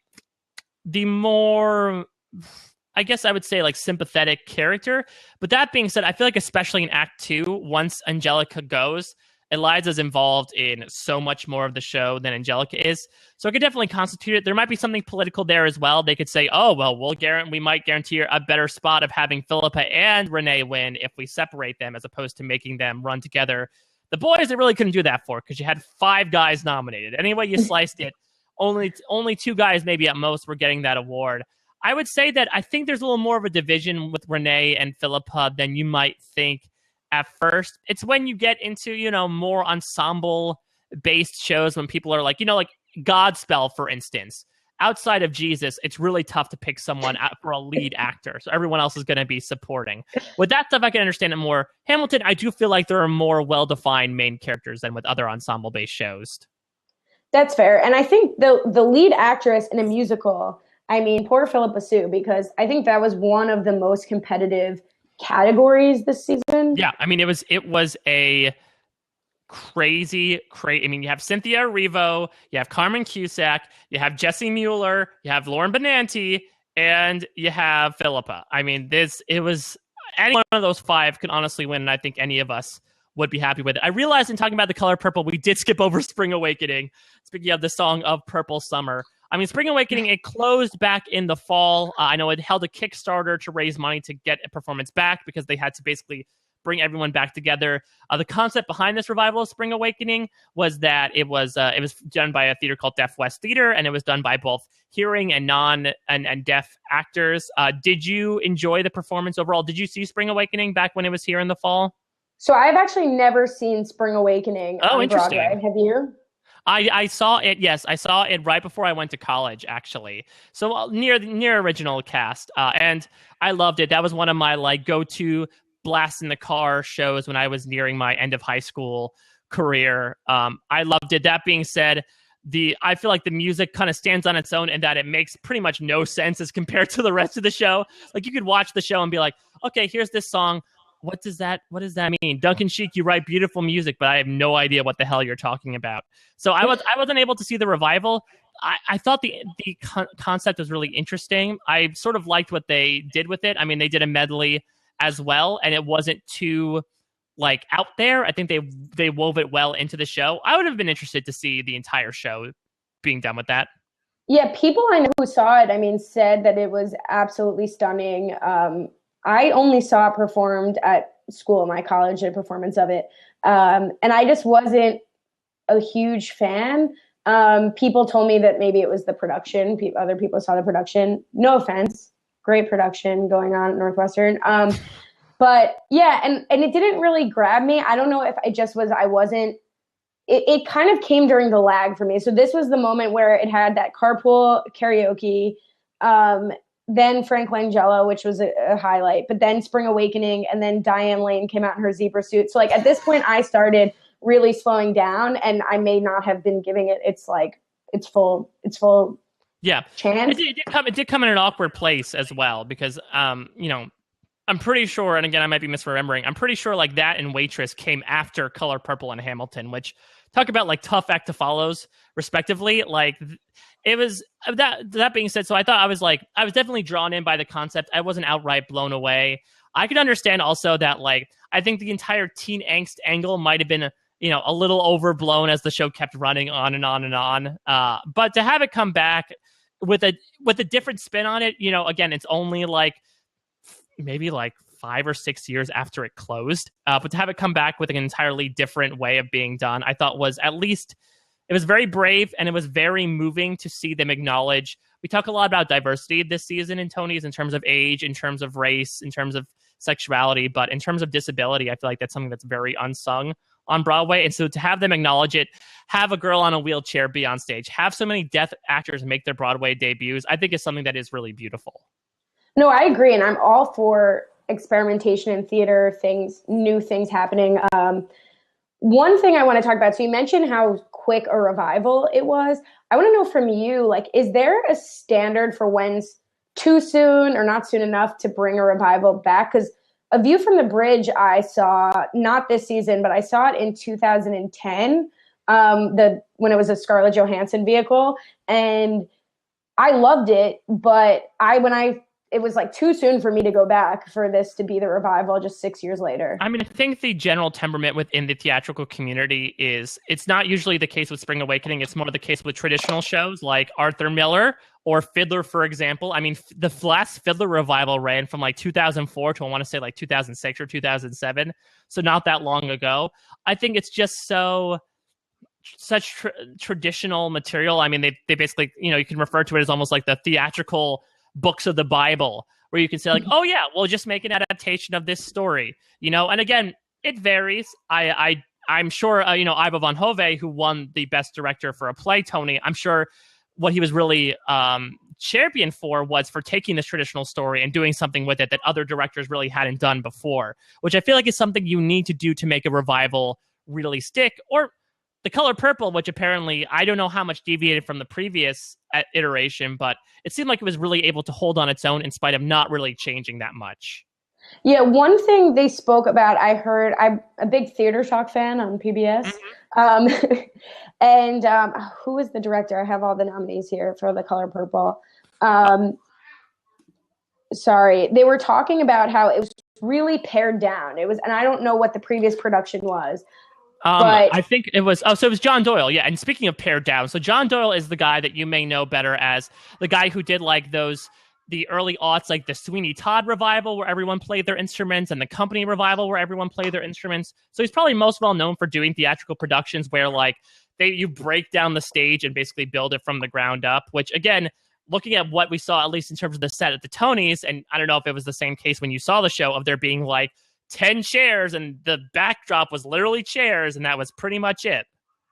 guess I would say like sympathetic character. But that being said, I feel like especially in Act 2, once Angelica goes, Eliza's involved in so much more of the show than Angelica is. So it could definitely constitute it. There might be something political there as well. They could say, oh, well, we might guarantee a better spot of having Philippa and Renee win if we separate them as opposed to making them run together. The boys, they really couldn't do that for because you had 5 guys nominated. Any way you sliced it, only 2 guys maybe at most were getting that award. I would say that I think there's a little more of a division with Renee and Philippa than you might think at first. It's when you get into, more ensemble-based shows when people are like, like Godspell, for instance. Outside of Jesus, it's really tough to pick someone for a lead actor. So everyone else is going to be supporting. With that stuff, I can understand it more. Hamilton, I do feel like there are more well-defined main characters than with other ensemble-based shows. That's fair. And I think the lead actress in a musical, I mean, poor Philippa Sue, because I think that was one of the most competitive categories this season. Yeah, I mean, it was a crazy. I mean, you have Cynthia Erivo, you have Carmen Cusack, you have Jesse Mueller, you have Lauren Benanti, and you have Philippa. I mean, it was any one of those 5 could honestly win, and I think any of us would be happy with it. I realized in talking about The Color Purple, we did skip over Spring Awakening. Speaking of the song of Purple Summer. I mean, Spring Awakening, it closed back in the fall. I know it held a Kickstarter to raise money to get a performance back because they had to basically bring everyone back together. The concept behind this revival of Spring Awakening was that it was done by a theater called Deaf West Theater, and it was done by both hearing and and deaf actors. Did you enjoy the performance overall? Did you see Spring Awakening back when it was here in the fall? So I've actually never seen Spring Awakening on interesting. Broadway. Have you? I saw it. Yes, I saw it right before I went to college, actually. So near original cast, and I loved it. That was one of my like go-to blast in the car shows when I was nearing my end of high school career. I loved it. That being said, I feel like the music kind of stands on its own in that it makes pretty much no sense as compared to the rest of the show. Like you could watch the show and be like, okay, here's this song. What does that mean? Duncan Sheik, you write beautiful music, but I have no idea what the hell you're talking about. So I wasn't able to see the revival. I thought the concept was really interesting. I sort of liked what they did with it. I mean, they did a medley as well, and it wasn't too like out there. I think they wove it well into the show. I would have been interested to see the entire show being done with that. Yeah, people I know who saw it, I mean, said that it was absolutely stunning. I only saw it performed at school, my college, a performance of it. And I just wasn't a huge fan. People told me that maybe it was the production. Other people saw the production. No offense. Great production going on at Northwestern. But yeah, and it didn't really grab me. I don't know if it kind of came during the lag for me. So this was the moment where it had that carpool karaoke, then Frank Langella, which was a highlight, but then Spring Awakening, and then Diane Lane came out in her zebra suit. So like at this point I started really slowing down, and I may not have been giving it its full yeah chance. It did come in an awkward place as well because I'm pretty sure, and again I might be misremembering, I'm pretty sure like that and Waitress came after Color Purple and Hamilton, which talk about like tough act to follows respectively. Like it was that being said, so I thought I was definitely drawn in by the concept. I wasn't outright blown away. I could understand also that like I think the entire teen angst angle might have been a little overblown as the show kept running on and on and on. But to have it come back with a different spin on it, again, it's only like maybe like 5 or 6 years after it closed. But to have it come back with an entirely different way of being done, I thought was at least. It was very brave, and it was very moving to see them acknowledge. We talk a lot about diversity this season in Tony's in terms of age, in terms of race, in terms of sexuality, but in terms of disability, I feel like that's something that's very unsung on Broadway. And so to have them acknowledge it, have a girl on a wheelchair be on stage, have so many deaf actors make their Broadway debuts, I think is something that is really beautiful. No, I agree. And I'm all for experimentation in theater, new things happening. One thing I want to talk about, so you mentioned how quick a revival it was. I want to know from you, like, is there a standard for when's too soon or not soon enough to bring a revival back? Because A View from the Bridge I saw, not this season, but I saw it in 2010, when it was a Scarlett Johansson vehicle. And I loved it, but it was like too soon for me to go back for this to be the revival just 6 years later. I mean, I think the general temperament within the theatrical community is it's not usually the case with Spring Awakening. It's more the case with traditional shows like Arthur Miller or Fiddler, for example. I mean, the last Fiddler revival ran from like 2004 to I want to say like 2006 or 2007. So not that long ago. I think it's just such traditional material. I mean, they basically, you can refer to it as almost like the theatrical books of the Bible, where you can say like, oh yeah, we'll just make an adaptation of this story, and again, it varies. I'm sure, Ivo van Hove, who won the best director for a play Tony, I'm sure what he was really championed for was for taking this traditional story and doing something with it that other directors really hadn't done before, which I feel like is something you need to do to make a revival really stick. Or The Color Purple, which apparently, I don't know how much deviated from the previous iteration, but it seemed like it was really able to hold on its own in spite of not really changing that much. Yeah, one thing they spoke about, I'm a big Theater Shock fan on PBS. Mm-hmm. And who was the director? I have all the nominees here for The Color Purple. Sorry, they were talking about how it was really pared down. And I don't know what the previous production was. But I think it was, it was John Doyle. Yeah. And speaking of pared down, so John Doyle is the guy that you may know better as the guy who did like the early aughts, like the Sweeney Todd revival where everyone played their instruments and the Company revival where everyone played their instruments. So he's probably most well known for doing theatrical productions where like you break down the stage and basically build it from the ground up, which again, looking at what we saw, at least in terms of the set at the Tonys, and I don't know if it was the same case when you saw the show, of there being like 10 chairs and the backdrop was literally chairs, and that was pretty much it.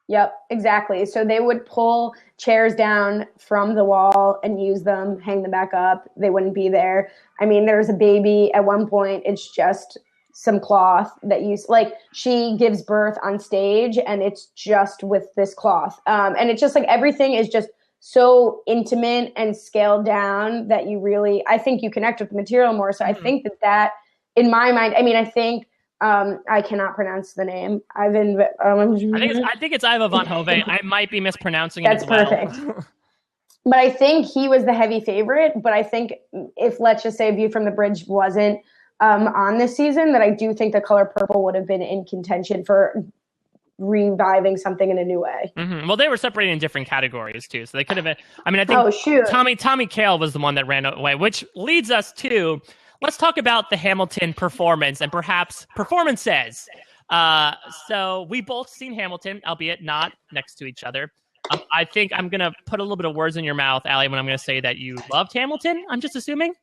Yep, exactly. So they would pull chairs down from the wall and use them, hang them back up. They wouldn't be there. I mean, there's a baby at one point. It's just some cloth that she gives birth on stage and it's just with this cloth. And it's just like everything is just so intimate and scaled down that I think you connect with the material more. So I think that in my mind, I mean, I think I cannot pronounce the name. I think it's Ivo van Hove. I might be mispronouncing it. That's as well. perfect. But I think he was the heavy favorite. But I think if, let's just say, A View from the Bridge wasn't on this season, that I do think The Color Purple would have been in contention for reviving something in a new way. Mm-hmm. Well, they were separated in different categories too, so they could have been. I mean, I think Tommy Kail was the one that ran away, which leads us to. Let's talk about the Hamilton performance and perhaps performances. So we both seen Hamilton, albeit not next to each other. I think I'm going to put a little bit of words in your mouth, Ali, when I'm going to say that you loved Hamilton. I'm just assuming.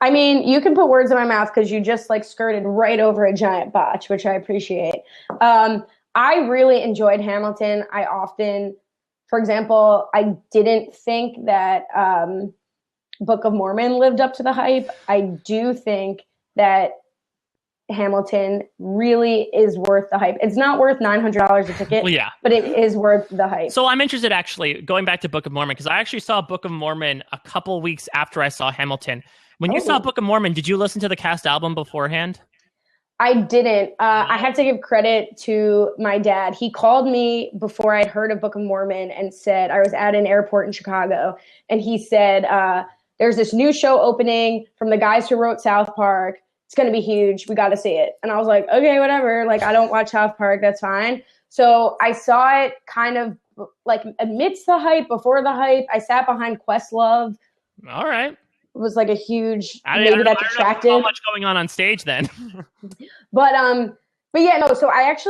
I mean, you can put words in my mouth because you just skirted right over a giant botch, which I appreciate. I really enjoyed Hamilton. For example, I didn't think that Book of Mormon lived up to the hype. I do think that Hamilton really is worth the hype. It's not worth $900 a ticket, but it is worth the hype. So I'm interested, actually, going back to Book of Mormon, because I actually saw Book of Mormon a couple weeks after I saw Hamilton. When you saw Book of Mormon, did you listen to the cast album beforehand? I didn't. I have to give credit to my dad. He called me before I'd heard of Book of Mormon and said, I was at an airport in Chicago, and he said, there's this new show opening from the guys who wrote South Park. It's going to be huge. We got to see it. And I was like, okay, whatever. I don't watch South Park. That's fine. So I saw it kind of amidst the hype, before the hype. I sat behind Questlove. All right. It was a huge, I don't know much going on stage then. But But yeah, no, so I had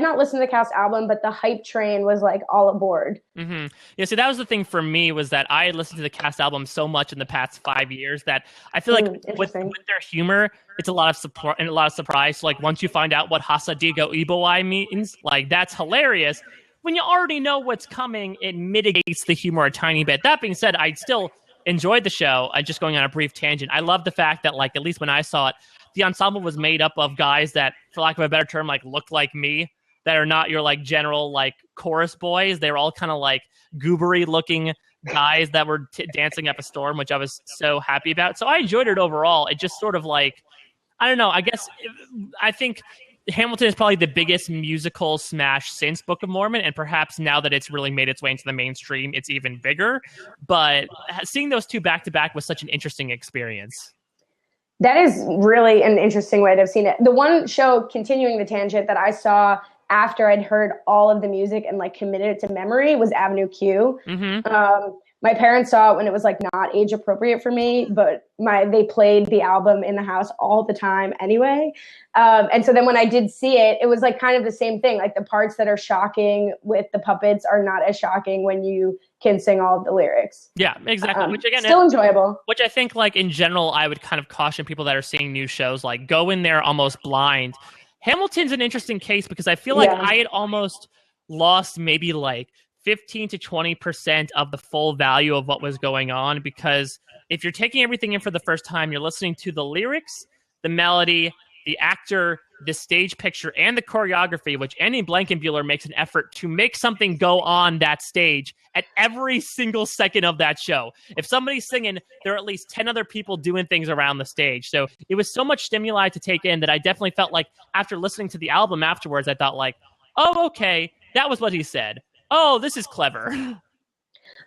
not listened to the cast album, but the hype train was like all aboard. Yeah, see, that was the thing for me was that I had listened to the cast album so much in the past 5 years that I feel like Interesting. with their humor, it's a lot of support and a lot of surprise. So, like once you find out what Hasadigo Ibowai means, like that's hilarious. When you already know what's coming, it mitigates the humor a tiny bit. That being said, I still enjoyed the show. I just going on a brief tangent. I love the fact that like at least when I saw it, the ensemble was made up of guys that, for lack of a better term, like look like me that are not your like general like chorus boys. They're all kind of like goobery looking guys that were dancing up a storm, which I was so happy about. So I enjoyed it overall. It just sort of like, I don't know. I think Hamilton is probably the biggest musical smash since Book of Mormon, and perhaps now that it's really made its way into the mainstream, it's even bigger. But seeing those two back to back was such an interesting experience. That is really an interesting way to have seen it. The one show, continuing the tangent, that I saw after I'd heard all of the music and like committed it to memory was Avenue Q. My parents saw it when it was like not age appropriate for me, but they played the album in the house all the time anyway. And so then when I did see it, it was like kind of the same thing. Like the parts that are shocking with the puppets are not as shocking when you can sing all of the lyrics. Yeah, exactly. Which again, still enjoyable. Which I think like in general, I would kind of caution people that are seeing new shows, like go in there almost blind. Hamilton's an interesting case because I feel like I had almost lost maybe like 15 to 20% of the full value of what was going on, because if you're taking everything in for the first time, you're listening to the lyrics, the melody, the actor, the stage picture, and the choreography, which Andy Blankenbuehler makes an effort to make something go on that stage at every single second of that show. If somebody's singing, there are at least 10 other people doing things around the stage. So it was so much stimuli to take in that I definitely felt like after listening to the album afterwards, I thought like, oh, okay, that was what he said. Oh, this is clever.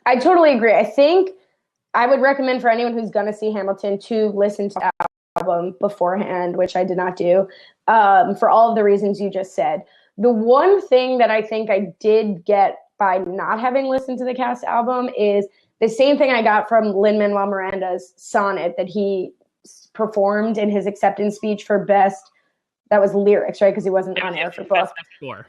I totally agree. I think I would recommend for anyone who's going to see Hamilton to listen to the album beforehand, which I did not do, for all of the reasons you just said. The one thing that I think I did get by not having listened to the cast album is the same thing I got from Lin-Manuel Miranda's sonnet that he performed in his acceptance speech for best. That was lyrics, right? Because he wasn't on air for book. Score.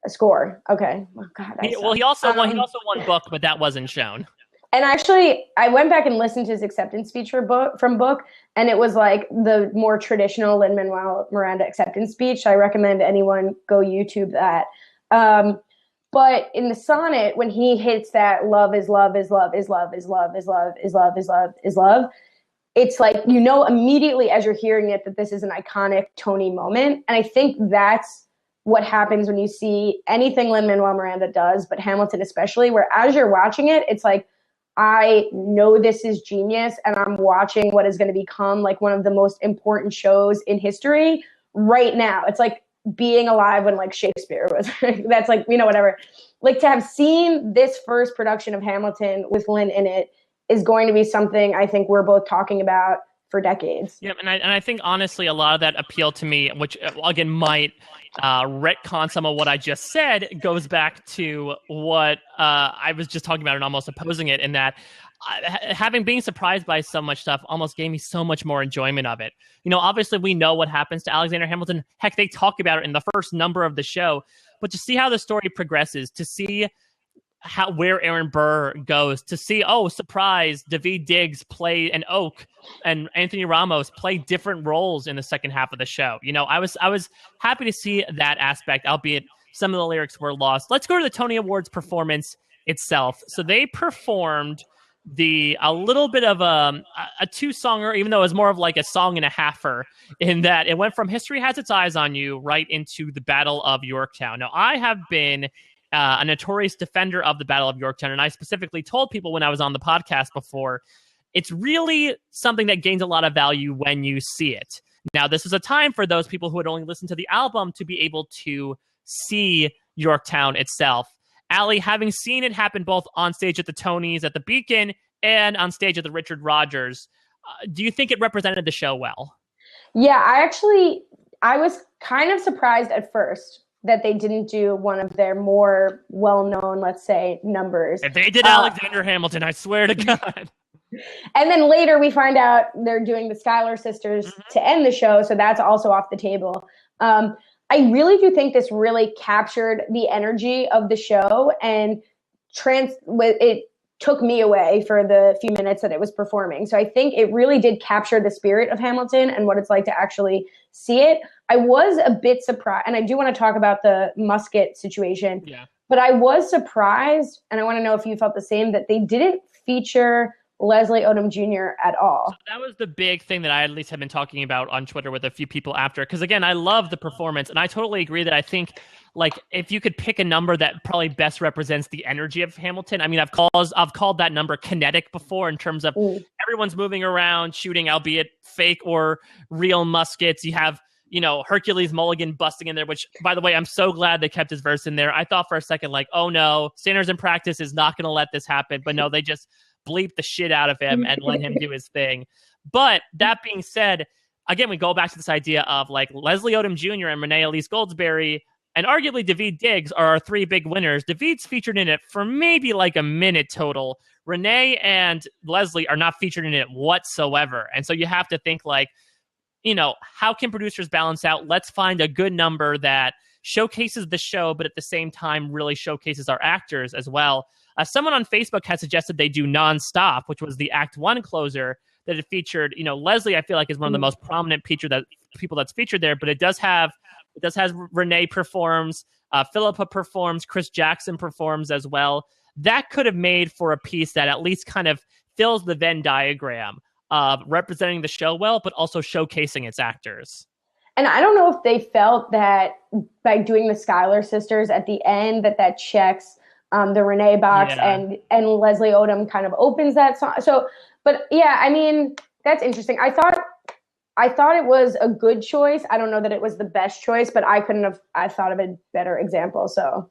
A score. Okay. Oh, God, he also won book, but that wasn't shown. And actually, I went back and listened to his acceptance speech from book, and it was like the more traditional Lin-Manuel Miranda acceptance speech. So I recommend anyone go YouTube that. But in the sonnet, when he hits that love is love is love is love is love is love is love is love is love, it's like, you know, immediately as you're hearing it that this is an iconic Tony moment. And I think that's what happens when you see anything Lin-Manuel Miranda does, but Hamilton especially, where as you're watching it, it's like, I know this is genius and I'm watching what is going to become like one of the most important shows in history right now. It's like being alive when like Shakespeare was. That's like, you know, whatever. Like to have seen this first production of Hamilton with Lin in it is going to be something I think we're both talking about for decades. Yeah, and I think honestly a lot of that appeal to me, which again might retcon some of what I just said, goes back to what I was just talking about and almost opposing it, in that being surprised by so much stuff almost gave me so much more enjoyment of it. You know, obviously we know what happens to Alexander Hamilton. Heck, they talk about it in the first number of the show, but to see how the story progresses, to see where Aaron Burr goes, to see, oh, surprise, Daveed Diggs play an Oak and Anthony Ramos play different roles in the second half of the show. You know, I was happy to see that aspect, albeit some of the lyrics were lost. Let's go to the Tony Awards performance itself. So they performed a little bit of a two-songer, even though it was more of like a song and a halfer, in that it went from History Has Its Eyes on You right into the Battle of Yorktown. Now, I have been a notorious defender of the Battle of Yorktown, and I specifically told people when I was on the podcast before, it's really something that gains a lot of value when you see it. Now, this is a time for those people who had only listened to the album to be able to see Yorktown itself. Ali, having seen it happen both on stage at the Tonys, at the Beacon, and on stage at the Richard Rodgers, do you think it represented the show well? Yeah, I was kind of surprised at first that they didn't do one of their more well-known, let's say, numbers. If they did Alexander Hamilton, I swear to God. And then later we find out they're doing the Schuyler sisters to end the show, so that's also off the table. I really do think this really captured the energy of the show, and it took me away for the few minutes that it was performing. So I think it really did capture the spirit of Hamilton and what it's like to actually see it. I was a bit surprised, and I do want to talk about the musket situation. Yeah. But I was surprised, and I want to know if you felt the same, that they didn't feature Leslie Odom Jr. at all. So that was the big thing that I at least have been talking about on Twitter with a few people after. Because again, I love the performance, and I totally agree that I think, like, if you could pick a number that probably best represents the energy of Hamilton. I mean, I've called that number kinetic before, in terms of everyone's moving around, shooting, albeit fake or real muskets. You have, you know, Hercules Mulligan busting in there, which, by the way, I'm so glad they kept his verse in there. I thought for a second, like, oh no, Sanders in practice is not going to let this happen. But no, they just bleep the shit out of him and let him do his thing. But that being said, again, we go back to this idea of, like, Leslie Odom Jr. and Renee Elise Goldsberry and arguably Daveed Diggs are our three big winners. Daveed's featured in it for maybe like a minute total. Renee and Leslie are not featured in it whatsoever. And so you have to think, like, you know, how can producers balance out? Let's find a good number that showcases the show, but at the same time really showcases our actors as well. Someone on Facebook had suggested they do Nonstop, which was the Act 1 closer that it featured. You know, Leslie, I feel like, is one of the most prominent people that's featured there, but it does have Renee performs, Philippa performs, Chris Jackson performs as well. That could have made for a piece that at least kind of fills the Venn diagram of representing the show well, but also showcasing its actors. And I don't know if they felt that by doing the Schuyler sisters at the end, that checks the Renee box, and Leslie Odom kind of opens that song. So, but yeah, I mean, that's interesting. I thought it was a good choice. I don't know that it was the best choice, but I thought of a better example. So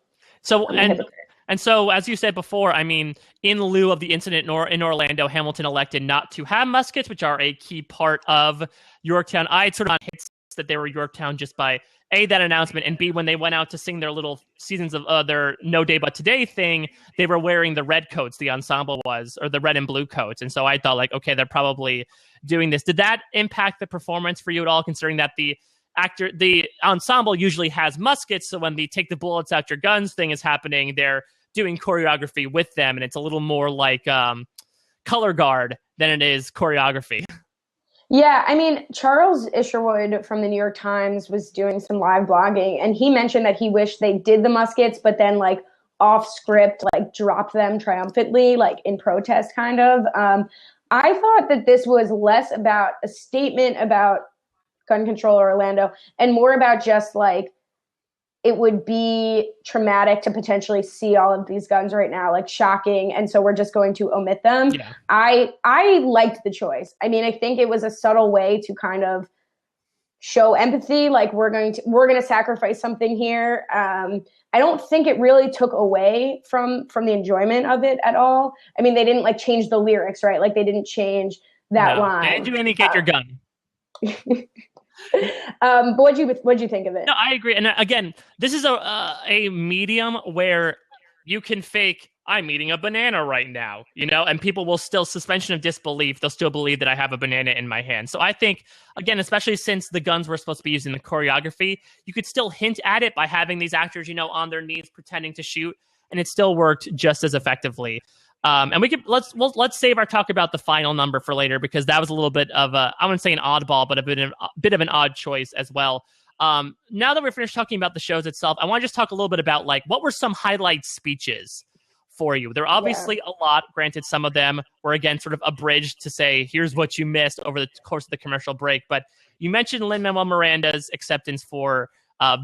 and so, as you said before, I mean, in lieu of the incident in Orlando, Hamilton elected not to have muskets, which are a key part of Yorktown. I had sort of hits that they were Yorktown just by A, that announcement, and B, when they went out to sing their little seasons of their No Day But Today thing, they were wearing the red coats, the ensemble was, or the red and blue coats. And so I thought, like, okay, they're probably doing this. Did that impact the performance for you at all, considering that the ensemble usually has muskets, so when the take the bullets out your guns thing is happening, they're doing choreography with them, and it's a little more like color guard than it is choreography. Yeah, I mean, Charles Isherwood from the New York Times was doing some live blogging, and he mentioned that he wished they did the muskets, but then, like, off script, like, dropped them triumphantly, like, in protest, kind of. I thought that this was less about a statement about gun control or Orlando, and more about just, like, it would be traumatic to potentially see all of these guns right now, like, shocking, and so we're just going to omit them. Yeah. I liked the choice. I mean, I think it was a subtle way to kind of show empathy, like, we're going to sacrifice something here. I don't think it really took away from the enjoyment of it at all. I mean, they didn't, like, change the lyrics, right? Like, they didn't change that line. They didn't do any get your gun. But what'd you think of it? No, I agree. And again, this is a medium where you can fake, I'm eating a banana right now, you know, and people will still, suspension of disbelief, they'll still believe that I have a banana in my hand. So I think, again, especially since the guns were supposed to be used in the choreography, you could still hint at it by having these actors, you know, on their knees pretending to shoot, and it still worked just as effectively. And let's save our talk about the final number for later, because that was a little bit of I wouldn't say an oddball, but a bit of an odd choice as well. Now that we're finished talking about the shows itself, I want to just talk a little bit about, like, what were some highlight speeches for you? There are obviously a lot. Granted, some of them were, again, sort of abridged to say, here's what you missed over the course of the commercial break. But you mentioned Lin-Manuel Miranda's acceptance for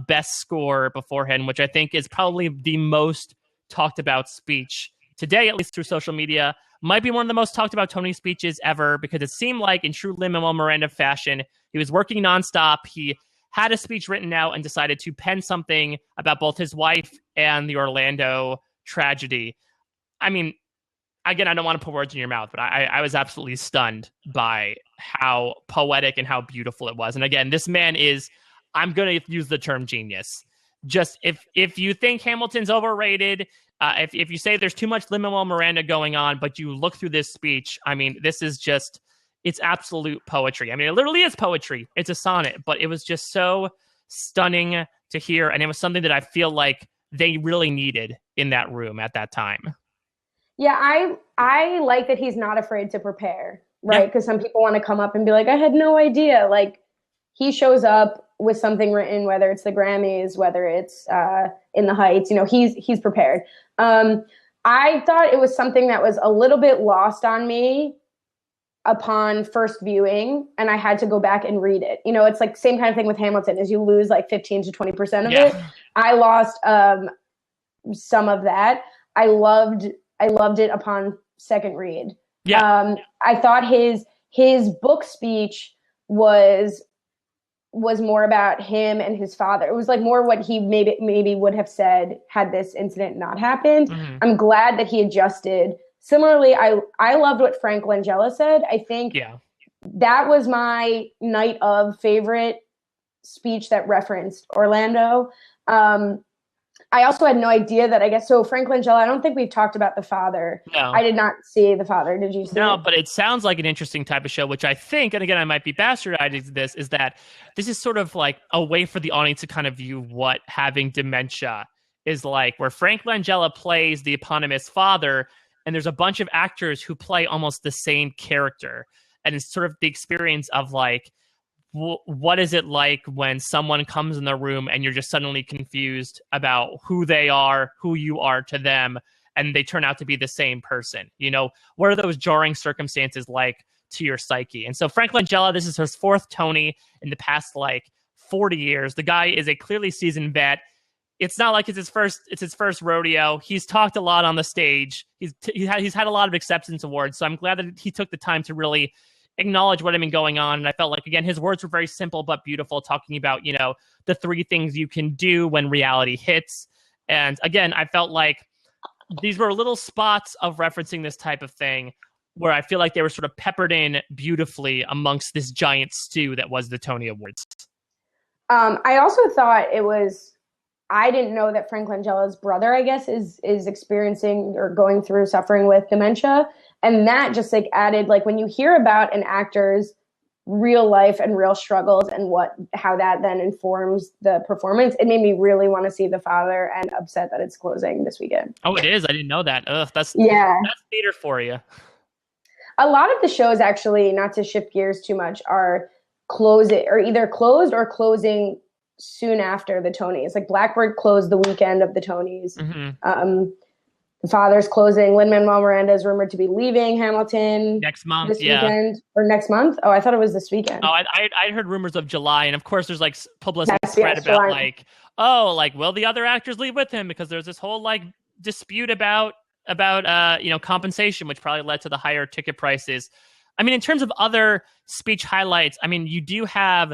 best score beforehand, which I think is probably the most talked about speech today, at least through social media. Might be one of the most talked about Tony speeches ever, because it seemed like, in true Lin-Manuel Miranda fashion, he was working nonstop. He had a speech written out and decided to pen something about both his wife and the Orlando tragedy. I mean, again, I don't want to put words in your mouth, but I was absolutely stunned by how poetic and how beautiful it was. And again, this man is, I'm going to use the term genius. Just if you think Hamilton's overrated, If you say there's too much Lin-Manuel Miranda going on, but you look through this speech, I mean, this is just, it's absolute poetry. I mean, it literally is poetry. It's a sonnet, but it was just so stunning to hear. And it was something that I feel like they really needed in that room at that time. Yeah, I like that he's not afraid to prepare, right? Because some people want to come up and be like, I had no idea. Like, he shows up with something written, whether it's the Grammys, whether it's in the Heights, you know, he's prepared. I thought it was something that was a little bit lost on me upon first viewing, and I had to go back and read it. You know, it's like same kind of thing with Hamilton, is you lose like 15 to 20% of it. I lost some of that. I loved it upon second read. I thought his book speech was more about him and his father. It was like more what he maybe would have said had this incident not happened. Mm-hmm. I'm glad that he adjusted. Similarly, I loved what Frank Langella said. I think that was my night of favorite speech that referenced Orlando. I also had no idea that, I guess, so Frank Langella, I don't think we've talked about the father. No. I did not see the father. Did you see it? No, but it sounds like an interesting type of show, which I think, and again, I might be bastardizing this, is that this is sort of like a way for the audience to kind of view what having dementia is like, where Frank Langella plays the eponymous father, and there's a bunch of actors who play almost the same character. And it's sort of the experience of like, what is it like when someone comes in the room and you're just suddenly confused about who they are, who you are to them, and they turn out to be the same person? You know, what are those jarring circumstances like to your psyche? And so Frank Langella, this is his fourth Tony in the past like 40 years. The guy is a clearly seasoned vet. It's not like it's his first rodeo. He's talked a lot on the stage. He's had a lot of acceptance awards. So I'm glad that he took the time to really acknowledge what had been going on. And I felt like, again, his words were very simple but beautiful, talking about, you know, the 3 things you can do when reality hits. And again, I felt like these were little spots of referencing this type of thing where I feel like they were sort of peppered in beautifully amongst this giant stew that was the Tony Awards. I also thought I didn't know that Frank Langella's brother, I guess, is experiencing or going through suffering with dementia. And that just like added, like, when you hear about an actor's real life and real struggles and how that then informs the performance, it made me really want to see The Father, and upset that it's closing this weekend. Oh, it is? I didn't know that. Ugh, that's theater for you. A lot of the shows, actually, not to shift gears too much, are closing, or either closed or closing soon after the Tonys. Like Blackbird closed the weekend of the Tonys. Mm-hmm. The Father's closing. Lin-Manuel Miranda is rumored to be leaving Hamilton next month, this weekend, or next month. Oh, I thought it was this weekend. Oh, I heard rumors of July, and of course, there's like publicity spread about July. Like, oh, like, will the other actors leave with him? Because there's this whole like dispute about compensation, which probably led to the higher ticket prices. I mean, in terms of other speech highlights, I mean, you do have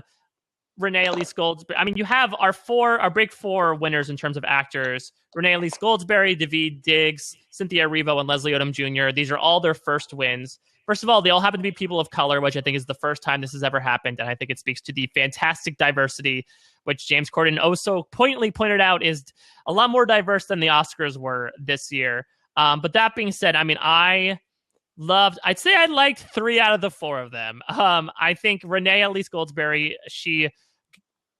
Renee Elise Goldsberry. I mean, you have our big 4 winners in terms of actors: Renee Elise Goldsberry, Daveed Diggs, Cynthia Erivo, and Leslie Odom Jr. These are all their first wins. First of all, they all happen to be people of color, which I think is the first time this has ever happened, and I think it speaks to the fantastic diversity, which James Corden so pointedly pointed out is a lot more diverse than the Oscars were this year. But that being said, I mean, I'd say I liked 3 out of the 4 of them. I think Renee Elise Goldsberry, she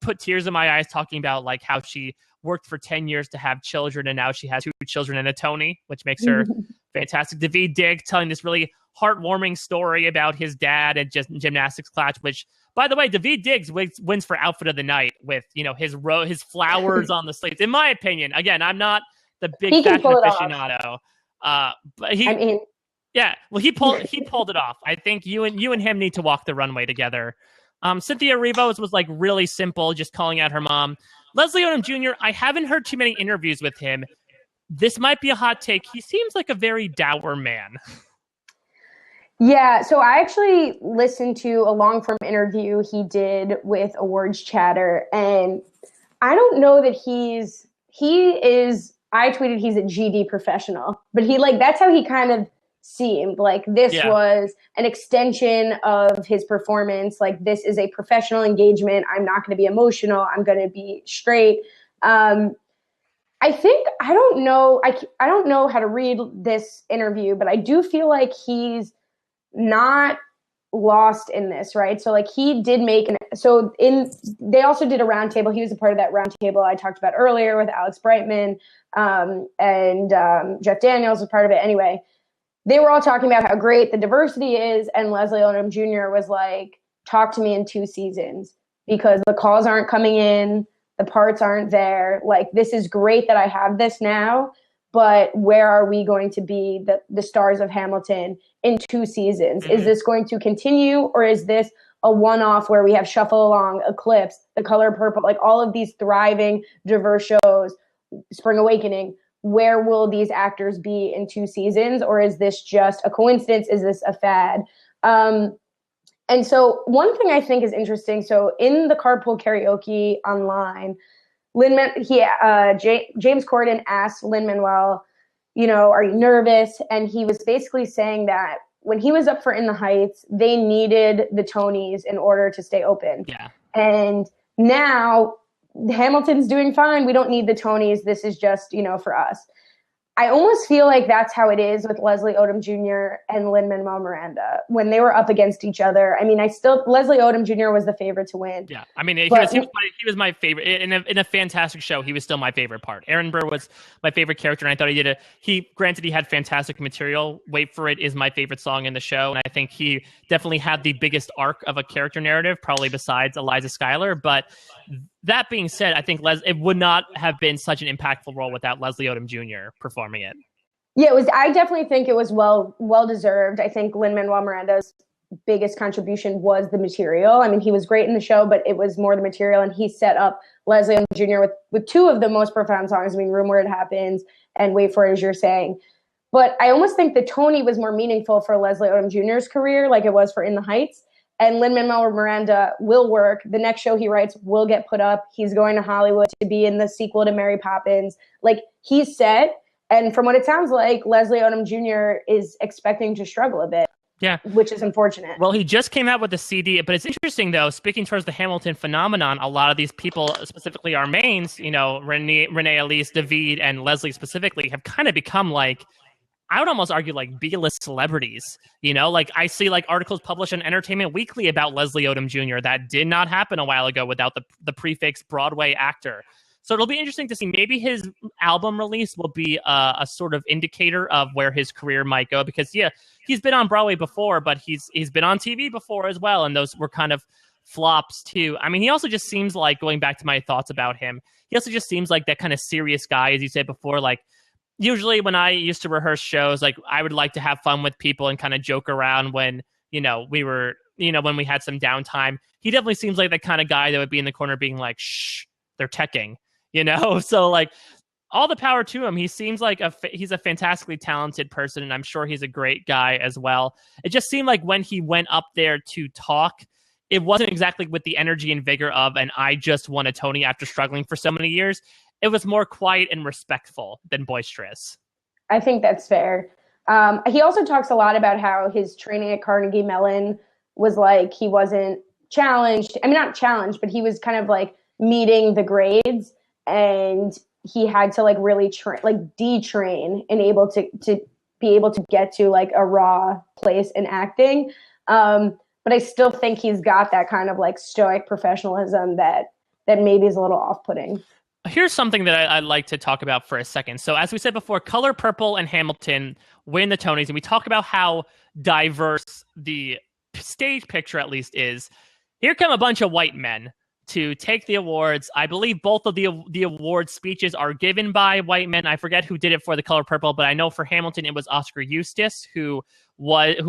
put tears in my eyes talking about like how she worked for 10 years to have children, and now she has 2 children and a Tony, which makes her fantastic. Daveed Diggs telling this really heartwarming story about his dad and just gymnastics class, which, by the way, Daveed Diggs wins for outfit of the night with, you know, his flowers on the slates. In my opinion, again, I'm not the big fashion aficionado, but he pulled it off. I think you and him need to walk the runway together. Cynthia Erivo was like really simple, just calling out her mom. Leslie Odom Jr., I haven't heard too many interviews with him. This might be a hot take. He seems like a very dour man. Yeah, so I actually listened to a long-form interview he did with Awards Chatter, and I don't know that I tweeted he's a GD professional, but that's how he kind of seemed. Like, this was an extension of his performance. Like, this is a professional engagement. I'm not going to be emotional. I'm going to be straight. I think I don't know how to read this interview, but I do feel like he's not lost in this, right? So like he did they also did a roundtable. He was a part of that roundtable I talked about earlier with Alex Brightman, and Jeff Daniels was part of it. Anyway, they were all talking about how great the diversity is, and Leslie Odom Jr. was like, talk to me in 2 seasons because the calls aren't coming in, the parts aren't there. Like, this is great that I have this now, but where are we going to be the stars of Hamilton in 2 seasons? Mm-hmm. Is this going to continue, or is this a one-off where we have Shuffle Along, Eclipse, The Color Purple, like all of these thriving, diverse shows, Spring Awakening? Where will these actors be in 2 seasons? Or is this just a coincidence? Is this a fad? And so one thing I think is interesting, so in the Carpool Karaoke online, James Corden asked Lin-Manuel, are you nervous? And he was basically saying that when he was up for In the Heights, they needed the Tonys in order to stay open. Yeah. And now Hamilton's doing fine. We don't need the Tonys. This is just, for us. I almost feel like that's how it is with Leslie Odom Jr. and Lin-Manuel Miranda when they were up against each other. I mean, Leslie Odom Jr. was the favorite to win. Yeah, I mean, he was my favorite in a fantastic show. He was still my favorite part. Aaron Burr was my favorite character, and I thought he had fantastic material. Wait for It is my favorite song in the show, and I think he definitely had the biggest arc of a character narrative, probably besides Eliza Schuyler. But that being said, I think it would not have been such an impactful role without Leslie Odom Jr. performing it. Yeah, I definitely think it was well deserved. I think Lin-Manuel Miranda's biggest contribution was the material. I mean, he was great in the show, but it was more the material, and he set up Leslie Odom Jr. with 2 of the most profound songs. I mean, Room Where It Happens and Wait For It, as you're saying. But I almost think the Tony was more meaningful for Leslie Odom Jr.'s career, like it was for In the Heights. And Lin-Manuel Miranda will work. The next show he writes will get put up. He's going to Hollywood to be in the sequel to Mary Poppins. Like, he's set. And from what it sounds like, Leslie Odom Jr. is expecting to struggle a bit. Yeah. Which is unfortunate. Well, he just came out with the CD, but it's interesting, though, speaking towards the Hamilton phenomenon, a lot of these people, specifically our mains, Renee Elise, David, and Leslie specifically, have kind of become like, I would almost argue like B-list celebrities, like I see like articles published on Entertainment Weekly about Leslie Odom Jr. That did not happen a while ago without the prefix Broadway actor. So it'll be interesting to see. Maybe his album release will be a sort of indicator of where his career might go, because he's been on Broadway before, but he's been on TV before as well. And those were kind of flops too. I mean, he also just seems like, going back to my thoughts about him, he also just seems like that kind of serious guy, as you said before, like, usually when I used to rehearse shows, like I would like to have fun with people and kind of joke around when, we were, when we had some downtime. He definitely seems like the kind of guy that would be in the corner being like, shh, they're teching, So like, all the power to him. He seems like he's a fantastically talented person, and I'm sure he's a great guy as well. It just seemed like when he went up there to talk, it wasn't exactly with the energy and vigor of, and I just won a Tony after struggling for so many years. It was more quiet and respectful than boisterous. I think that's fair. He also talks a lot about how his training at Carnegie Mellon was like, he wasn't challenged. I mean, not challenged, but he was kind of like meeting the grades, and he had to like really detrain and able to be able to get to like a raw place in acting. But I still think he's got that kind of like stoic professionalism that maybe is a little off-putting. Here's something that I'd like to talk about for a second. So as we said before, Color Purple and Hamilton win the Tonys, and we talk about how diverse the stage picture at least is. Here come a bunch of white men to take the awards. I believe both of the award speeches are given by white men. I forget who did it for The Color Purple, but I know for Hamilton it was Oscar Eustis, who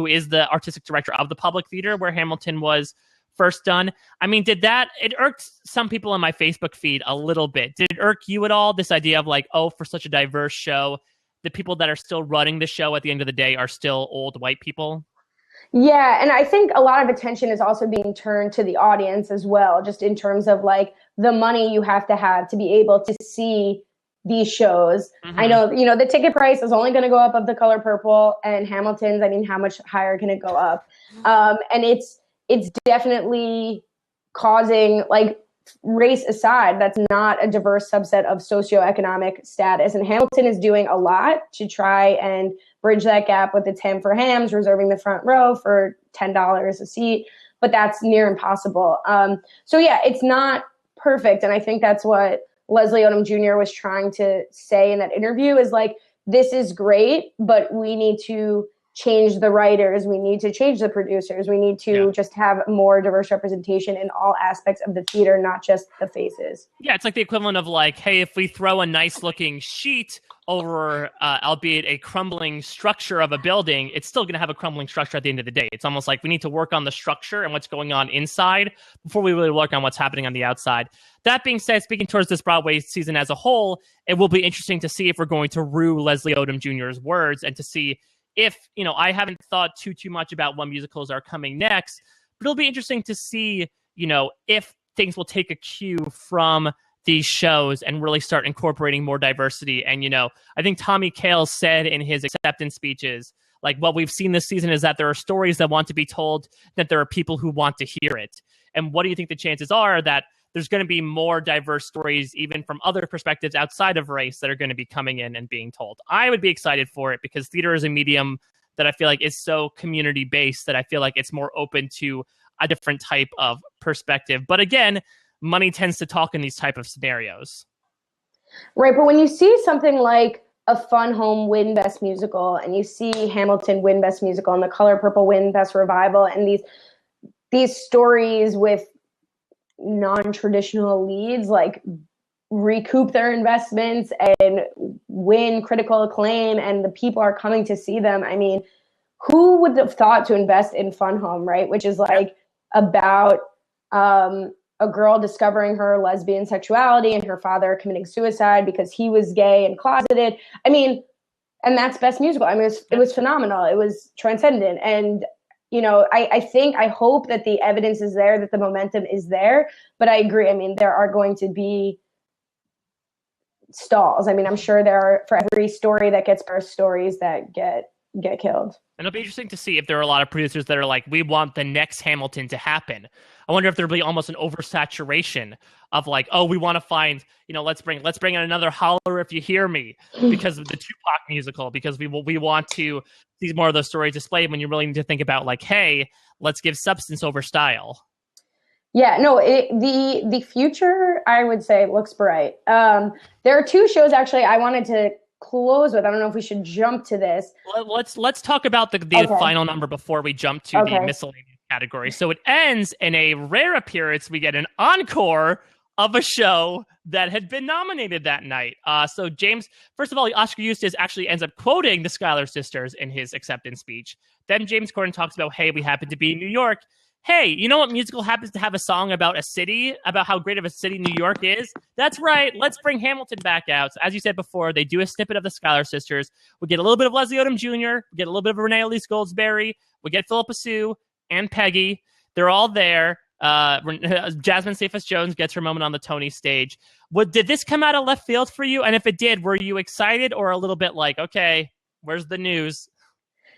is the artistic director of the Public Theater, where Hamilton was first done. I mean, it irked some people on my Facebook feed a little bit. Did it irk you at all, this idea of like, oh, for such a diverse show, the people that are still running the show at the end of the day are still old white people? Yeah, and I think a lot of attention is also being turned to the audience as well, just in terms of like the money you have to be able to see these shows. Mm-hmm. I know, the ticket price is only going to go up of The Color Purple, and Hamilton's, I mean, how much higher can it go up? And it's definitely causing, like, race aside, that's not a diverse subset of socioeconomic status. And Hamilton is doing a lot to try and bridge that gap with its Ham for Hams, reserving the front row for $10 a seat. But that's near impossible. So yeah, it's not perfect. And I think that's what Leslie Odom Jr. was trying to say in that interview is like, this is great, but we need to change the writers. We need to change the producers. We need to just have more diverse representation in all aspects of the theater, not just the faces. Yeah, it's like the equivalent of like, hey, if we throw a nice looking sheet over, albeit a crumbling structure of a building, it's still going to have a crumbling structure at the end of the day. It's almost like we need to work on the structure and what's going on inside before we really work on what's happening on the outside. That being said, speaking towards this Broadway season as a whole, it will be interesting to see if we're going to rue Leslie Odom Jr.'s words and to see if, I haven't thought too much about what musicals are coming next, but it'll be interesting to see, if things will take a cue from these shows and really start incorporating more diversity. And, I think Tommy Kail said in his acceptance speeches, like, what we've seen this season is that there are stories that want to be told, that there are people who want to hear it. And what do you think the chances are that there's going to be more diverse stories, even from other perspectives outside of race, that are going to be coming in and being told? I would be excited for it because theater is a medium that I feel like is so community-based that I feel like it's more open to a different type of perspective. But again, money tends to talk in these type of scenarios. Right, but when you see something like A Fun Home win Best Musical, and you see Hamilton win Best Musical, and The Color Purple win Best Revival, and these stories with non-traditional leads like recoup their investments and win critical acclaim, and the people are coming to see them. I mean, who would have thought to invest in Fun Home, right? Which is like about a girl discovering her lesbian sexuality and her father committing suicide because he was gay and closeted. I mean, and that's Best Musical. I mean, it was phenomenal. It was transcendent. And I hope that the evidence is there, that the momentum is there. But I agree. I mean, there are going to be stalls. I mean, I'm sure there are, for every story that gets first, stories that get killed. And it'll be interesting to see if there are a lot of producers that are like, we want the next Hamilton to happen. I wonder if there'll be almost an oversaturation of like, oh, we want to find, let's bring in another Holler If You Hear Me because of the Tupac musical, because we want to see more of those stories displayed, when you're really need to think about like, hey, let's give substance over style. Yeah, no, the future, I would say, looks bright. There are two shows actually I wanted to close with. I don't know if we should jump to this. Let's talk about the final number before we jump to the miscellaneous category. So it ends in a rare appearance. We get an encore of a show that had been nominated that night. So James, first of all, Oscar Eustis actually ends up quoting the Schuyler Sisters in his acceptance speech. Then James Corden talks about, hey, we happen to be in New York. Hey, you know what musical happens to have a song about a city, about how great of a city New York is? That's right. Let's bring Hamilton back out. So as you said before, they do a snippet of the Schuyler Sisters. We get a little bit of Leslie Odom Jr. We get a little bit of Renee Elise Goldsberry. We get Philippa Sue and Peggy. They're all there. Jasmine Cephas Jones gets her moment on the Tony stage. Did this come out of left field for you? And if it did, were you excited or a little bit like, okay, where's the news?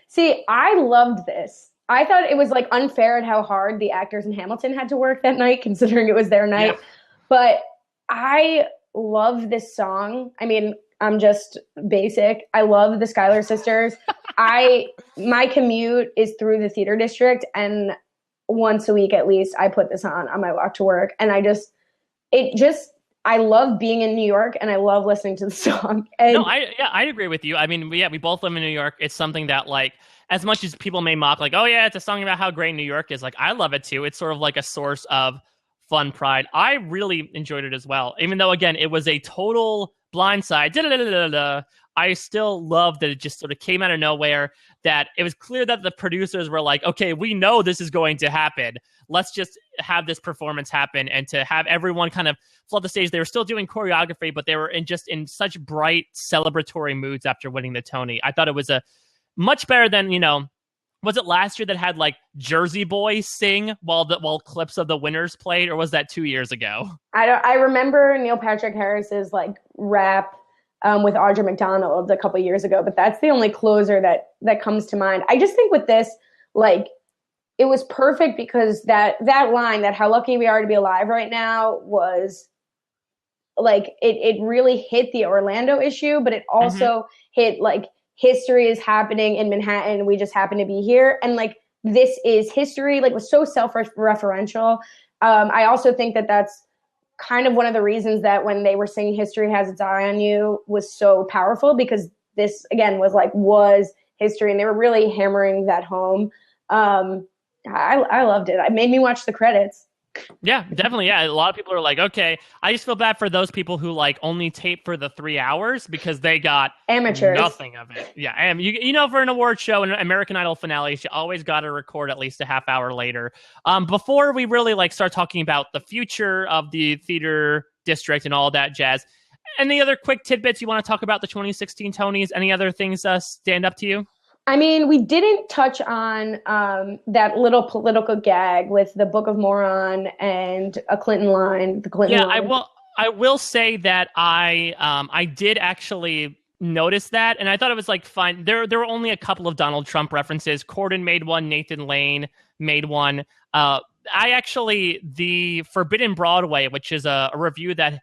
See, I loved this. I thought it was like unfair at how hard the actors in Hamilton had to work that night, considering it was their night. Yeah. But I love this song. I mean, I'm just basic. I love the Schuyler Sisters. My commute is through the theater district, and once a week at least, I put this on my walk to work. And I love being in New York, and I love listening to the song. And I agree with you. I mean, we both live in New York. It's something that, like, as much as people may mock, like, oh yeah, it's a song about how great New York is, like, I love it too. It's sort of like a source of fun pride. I really enjoyed it as well. Even though, again, it was a total blindside. I still love that it just sort of came out of nowhere, that it was clear that the producers were like, okay, we know this is going to happen. Let's just have this performance happen, and to have everyone kind of flood the stage. They were still doing choreography, but they were in such bright celebratory moods after winning the Tony. I thought it was a much better than, was it last year that had like Jersey Boy sing while clips of the winners played, or was that 2 years ago? I remember Neil Patrick Harris's like rap with Audra McDonald a couple years ago, but that's the only closer that comes to mind. I just think with this, like, it was perfect because that line, that how lucky we are to be alive right now, was like it really hit the Orlando issue, but it Hmm. also hit like history is happening in Manhattan. We just happen to be here, and like this is history. Like, was so self-referential. I also think that that's kind of one of the reasons that when they were singing "History Has Its Eye on You" was so powerful, because this again was history, and they were really hammering that home. I loved it. It made me watch the credits. Yeah, definitely. Yeah, a lot of people are like, okay, I just feel bad for those people who like only tape for the 3 hours because they got Amateurs. nothing of it. Yeah, and you know, for an award show and an American Idol finale, you always got to record at least a half hour later. Before we really like start talking about the future of the theater district and all that jazz. Any other quick tidbits you want to talk about the 2016 Tonys? Any other things stand up to you? I mean, we didn't touch on that little political gag with the Book of Moron and a Clinton line, the Clinton Yeah, line. I will say that I did actually notice that, and I thought it was like fun. There were only a couple of Donald Trump references. Corden made one. Nathan Lane made one. I actually the Forbidden Broadway, which is a review that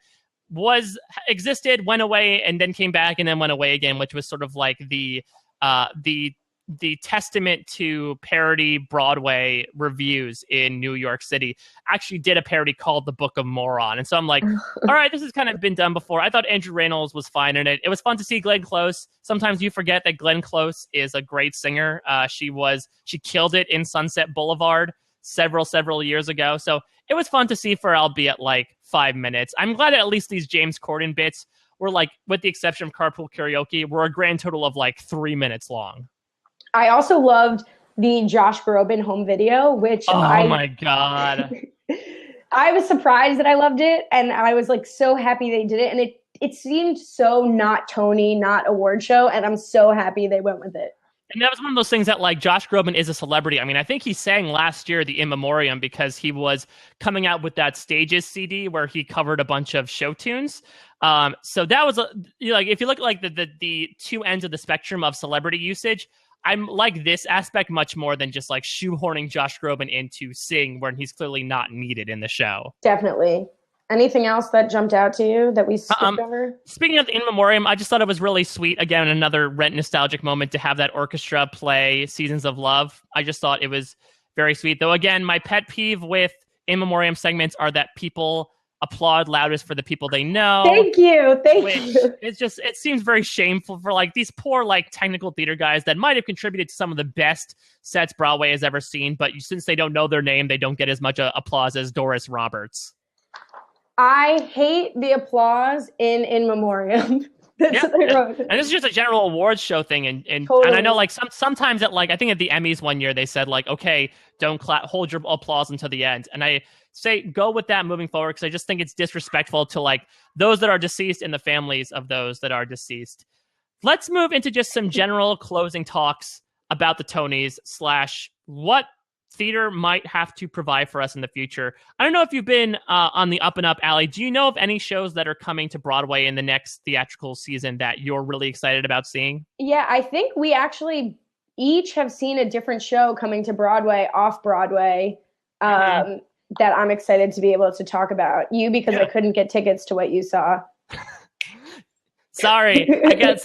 was existed, went away, and then came back, and then went away again, which was sort of like the testament to parody Broadway reviews in New York City. Actually did a parody called The Book of Moron. And so I'm like, all right, this has kind of been done before. I thought Andrew Reynolds was fine in it. It was fun to see Glenn Close. Sometimes you forget that Glenn Close is a great singer. She killed it in Sunset Boulevard several years ago. So it was fun to see for albeit like 5 minutes. I'm glad at least these James Corden bits were like, with the exception of Carpool Karaoke, were a grand total of like 3 minutes long. I also loved the Josh Groban home video, which Oh I my god. I was surprised that I loved it, and I was like so happy they did it, and it seemed so not Tony, not award show, and I'm so happy they went with it. And that was one of those things that, like, Josh Groban is a celebrity. I mean, I think he sang last year the In Memoriam because he was coming out with that Stages CD where he covered a bunch of show tunes. So that was like, if you look at like the two ends of the spectrum of celebrity usage, I'm like this aspect much more than just like shoehorning Josh Groban in to sing when he's clearly not needed in the show. Definitely. Anything else that jumped out to you that we skipped Um, over? Speaking of the In Memoriam, I just thought it was really sweet. Again, another Rent nostalgic moment to have that orchestra play Seasons of Love. I just thought it was very sweet. Though, again, my pet peeve with In Memoriam segments are that people applaud loudest for the people they know, Thank you. Thank which you. it seems very shameful for like these poor like technical theater guys that might have contributed to some of the best sets Broadway has ever seen, but since they don't know their name, they don't get as much applause as Doris Roberts. I hate the applause in memoriam. That's Yeah, what they yeah. wrote. And this is just a general awards show thing, and I know Totally. like sometimes at like I think at the Emmys one year they said like, okay, don't clap, hold your applause until the end, and I say go with that moving forward because I just think it's disrespectful to like those that are deceased and the families of those that are deceased. Let's move into just some general closing talks about the Tonys slash what theater might have to provide for us in the future. I don't know if you've been on the up and up, Ali. Do you know of any shows that are coming to Broadway in the next theatrical season that you're really excited about seeing? Yeah, I think we actually each have seen a different show coming to Broadway, off Broadway, Mm-hmm. um, that I'm excited to be able to talk about. You, because I Yeah. couldn't get tickets to what you saw. Sorry, I can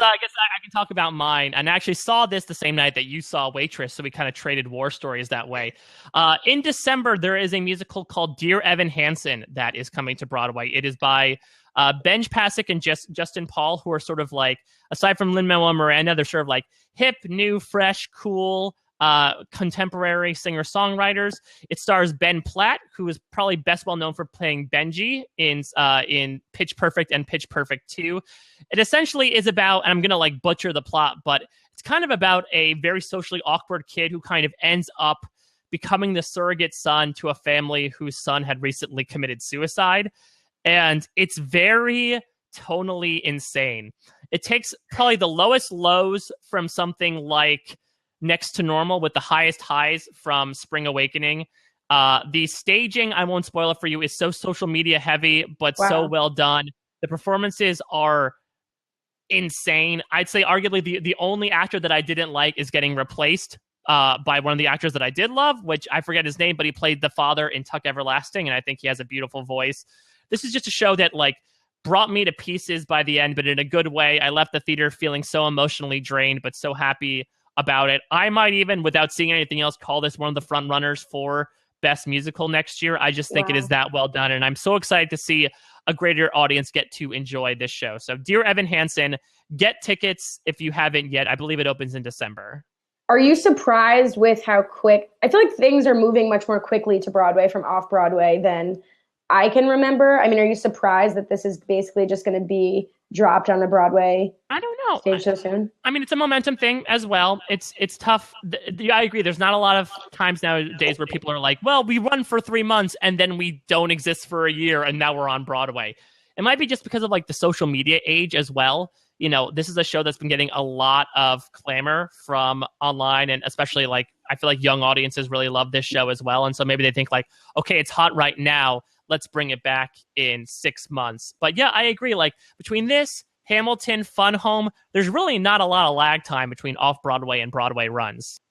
talk about mine. And I actually saw this the same night that you saw Waitress, so we kind of traded war stories that way. In December, there is a musical called Dear Evan Hansen that is coming to Broadway. It is by Benj Pasek and Justin Paul, who are sort of like, aside from Lin-Manuel Miranda, they're sort of like hip, new, fresh, cool, contemporary singer-songwriters. It stars Ben Platt, who is probably best well known for playing Benji in Pitch Perfect and Pitch Perfect 2. It essentially is about, and I'm gonna like butcher the plot, but it's kind of about a very socially awkward kid who kind of ends up becoming the surrogate son to a family whose son had recently committed suicide. And it's very tonally insane. It takes probably the lowest lows from something like Next to Normal with the highest highs from Spring Awakening. The staging, I won't spoil it for you, is so social media heavy, but so Wow. well done. The performances are insane. I'd say arguably the only actor that I didn't like is getting replaced by one of the actors that I did love, which I forget his name, but he played the father in Tuck Everlasting, and I think he has a beautiful voice. This is just a show that like brought me to pieces by the end, but in a good way. I left the theater feeling so emotionally drained, but so happy about it. I might even, without seeing anything else, call this one of the front runners for Best Musical next year. I just think it is that well done, and I'm so excited to see a greater audience get to enjoy this show. So Dear Evan Hansen, get tickets if you haven't yet. I believe it opens in December. Are you surprised with how quick? I feel like things are moving much more quickly to Broadway from off Broadway than I can remember. I mean, are you surprised that this is basically just going to be dropped on the Broadway? I don't know. Stage so soon? I mean, it's a momentum thing as well. It's tough. I agree. There's not a lot of times nowadays where people are like, well, we run for 3 months and then we don't exist for a year and now we're on Broadway. It might be just because of like the social media age as well. You know, this is a show that's been getting a lot of clamor from online, and especially like I feel like young audiences really love this show as well. And so maybe they think like, okay, it's hot right now. Let's bring it back in 6 months. But yeah, I agree. Like between this, Hamilton, Fun Home, there's really not a lot of lag time between off-Broadway and Broadway runs.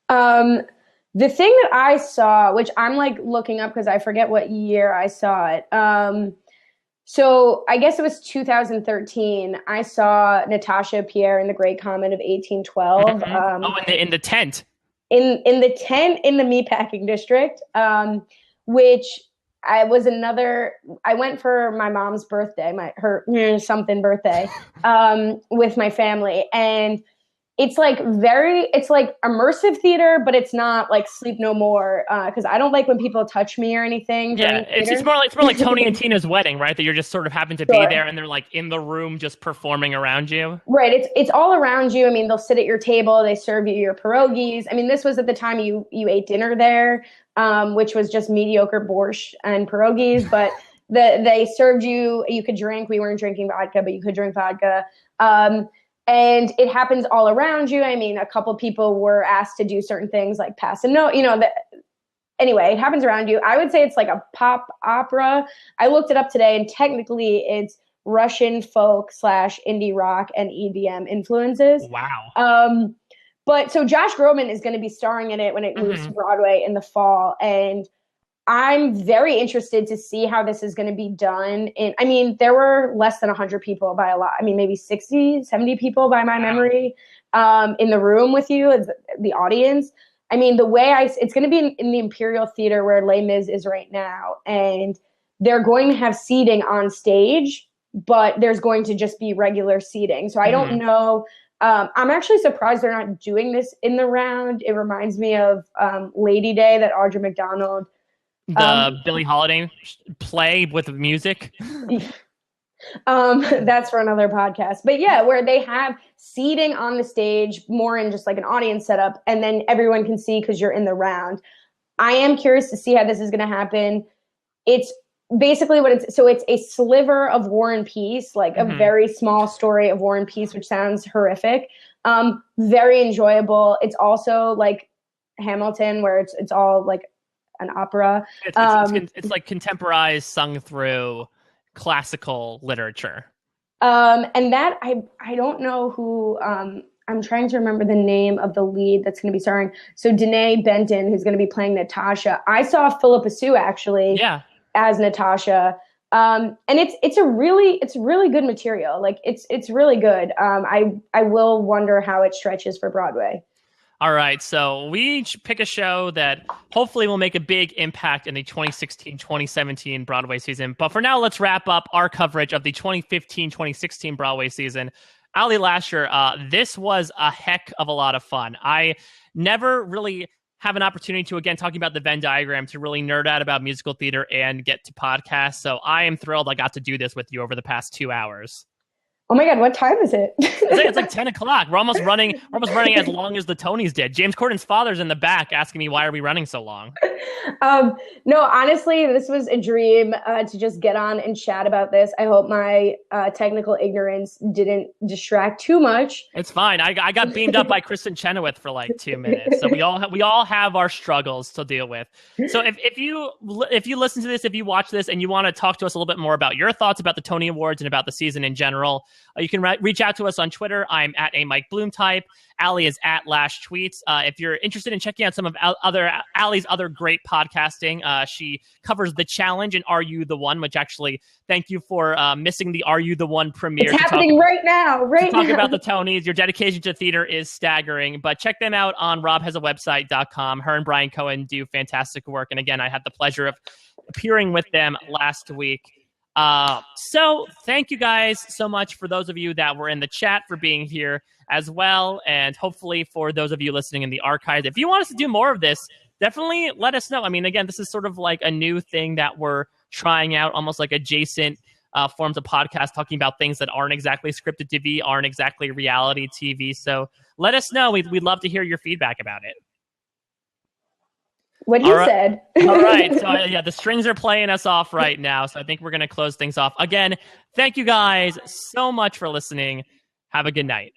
The thing that I saw, which I'm like looking up because I forget what year I saw it. So I guess it was 2013. I saw Natasha Pierre in The Great Comet of 1812. In the tent. In the tent in the meatpacking district, which I went for my mom's birthday, her birthday, with my family. And it's like immersive theater, but it's not like Sleep No More. Cause I don't like when people touch me or anything. Yeah. It's more like Tony and Tina's wedding, right? That you're just sort of happen to be there and they're like in the room, just performing around you. Right. It's all around you. I mean, they'll sit at your table, they serve you your pierogies. I mean, this was at the time you ate dinner there, which was just mediocre borscht and pierogies, but they served you could drink. We weren't drinking vodka, but you could drink vodka. And it happens all around you. I mean, a couple people were asked to do certain things like pass a note, anyway, it happens around you. I would say it's like a pop opera. I looked it up today and technically it's Russian folk / indie rock and EDM influences. Wow. But so Josh Groban is going to be starring in it when it moves to Broadway in the fall. And I'm very interested to see how this is going to be done. I mean, there were less than 100 people by a lot. I mean, maybe 60, 70 people by my memory in the room with you as the audience. I mean, it's going to be in the Imperial Theater where Les Mis is right now. And they're going to have seating on stage, but there's going to just be regular seating. So I don't know. I'm actually surprised they're not doing this in the round. It reminds me of Lady Day that Audra McDonald Billie Holiday play with music. That's for another podcast. But yeah, where they have seating on the stage more in just like an audience setup, and then everyone can see because you're in the round. I am curious to see how this is going to happen. It's basically it's a sliver of War and Peace, like a very small story of War and Peace, which sounds horrific. Very enjoyable. It's also like Hamilton, where it's all like an opera. It's like contemporized, sung through classical literature. And that I don't know who. I'm trying to remember the name of the lead that's going to be starring. So Danae Benton, who's going to be playing Natasha. I saw Philippa Sue actually as Natasha. And it's really good material. Like it's really good. I will wonder how it stretches for Broadway. All right, so we each pick a show that hopefully will make a big impact in the 2016-2017 Broadway season. But for now, let's wrap up our coverage of the 2015-2016 Broadway season. Ali Lasher, this was a heck of a lot of fun. I never really have an opportunity to, again, talking about the Venn diagram, to really nerd out about musical theater and get to podcasts. So I am thrilled I got to do this with you over the past 2 hours. Oh my God, what time is it? It's like 10 o'clock. We're almost running as long as the Tonys did. James Corden's father's in the back asking me, why are we running so long? No, honestly, this was a dream to just get on and chat about this. I hope my technical ignorance didn't distract too much. It's fine. I got beamed up by Kristen Chenoweth for like 2 minutes. So we all have our struggles to deal with. So if you listen to this, if you watch this and you want to talk to us a little bit more about your thoughts about the Tony Awards and about the season in general, You can reach out to us on Twitter. I'm at a Mike Bloom type. Ali is at Lash Tweets. If you're interested in checking out some of Ali's other great podcasting, she covers The Challenge and Are You the One, which actually, thank you for missing the Are You the One premiere. It's happening right now. Talk about the Tonys. Your dedication to theater is staggering, but check them out on robhasawebsite.com. Her and Brian Cohen do fantastic work. And again, I had the pleasure of appearing with them last week. So thank you guys so much for those of you that were in the chat for being here as well. And hopefully for those of you listening in the archives, if you want us to do more of this, definitely let us know. I mean, again, this is sort of like a new thing that we're trying out, almost like adjacent forms of podcast, talking about things that aren't exactly scripted TV, aren't exactly reality TV. So let us know. We'd love to hear your feedback about it. What you said. All right. So yeah, the strings are playing us off right now. So I think we're going to close things off. Again, thank you guys so much for listening. Have a good night.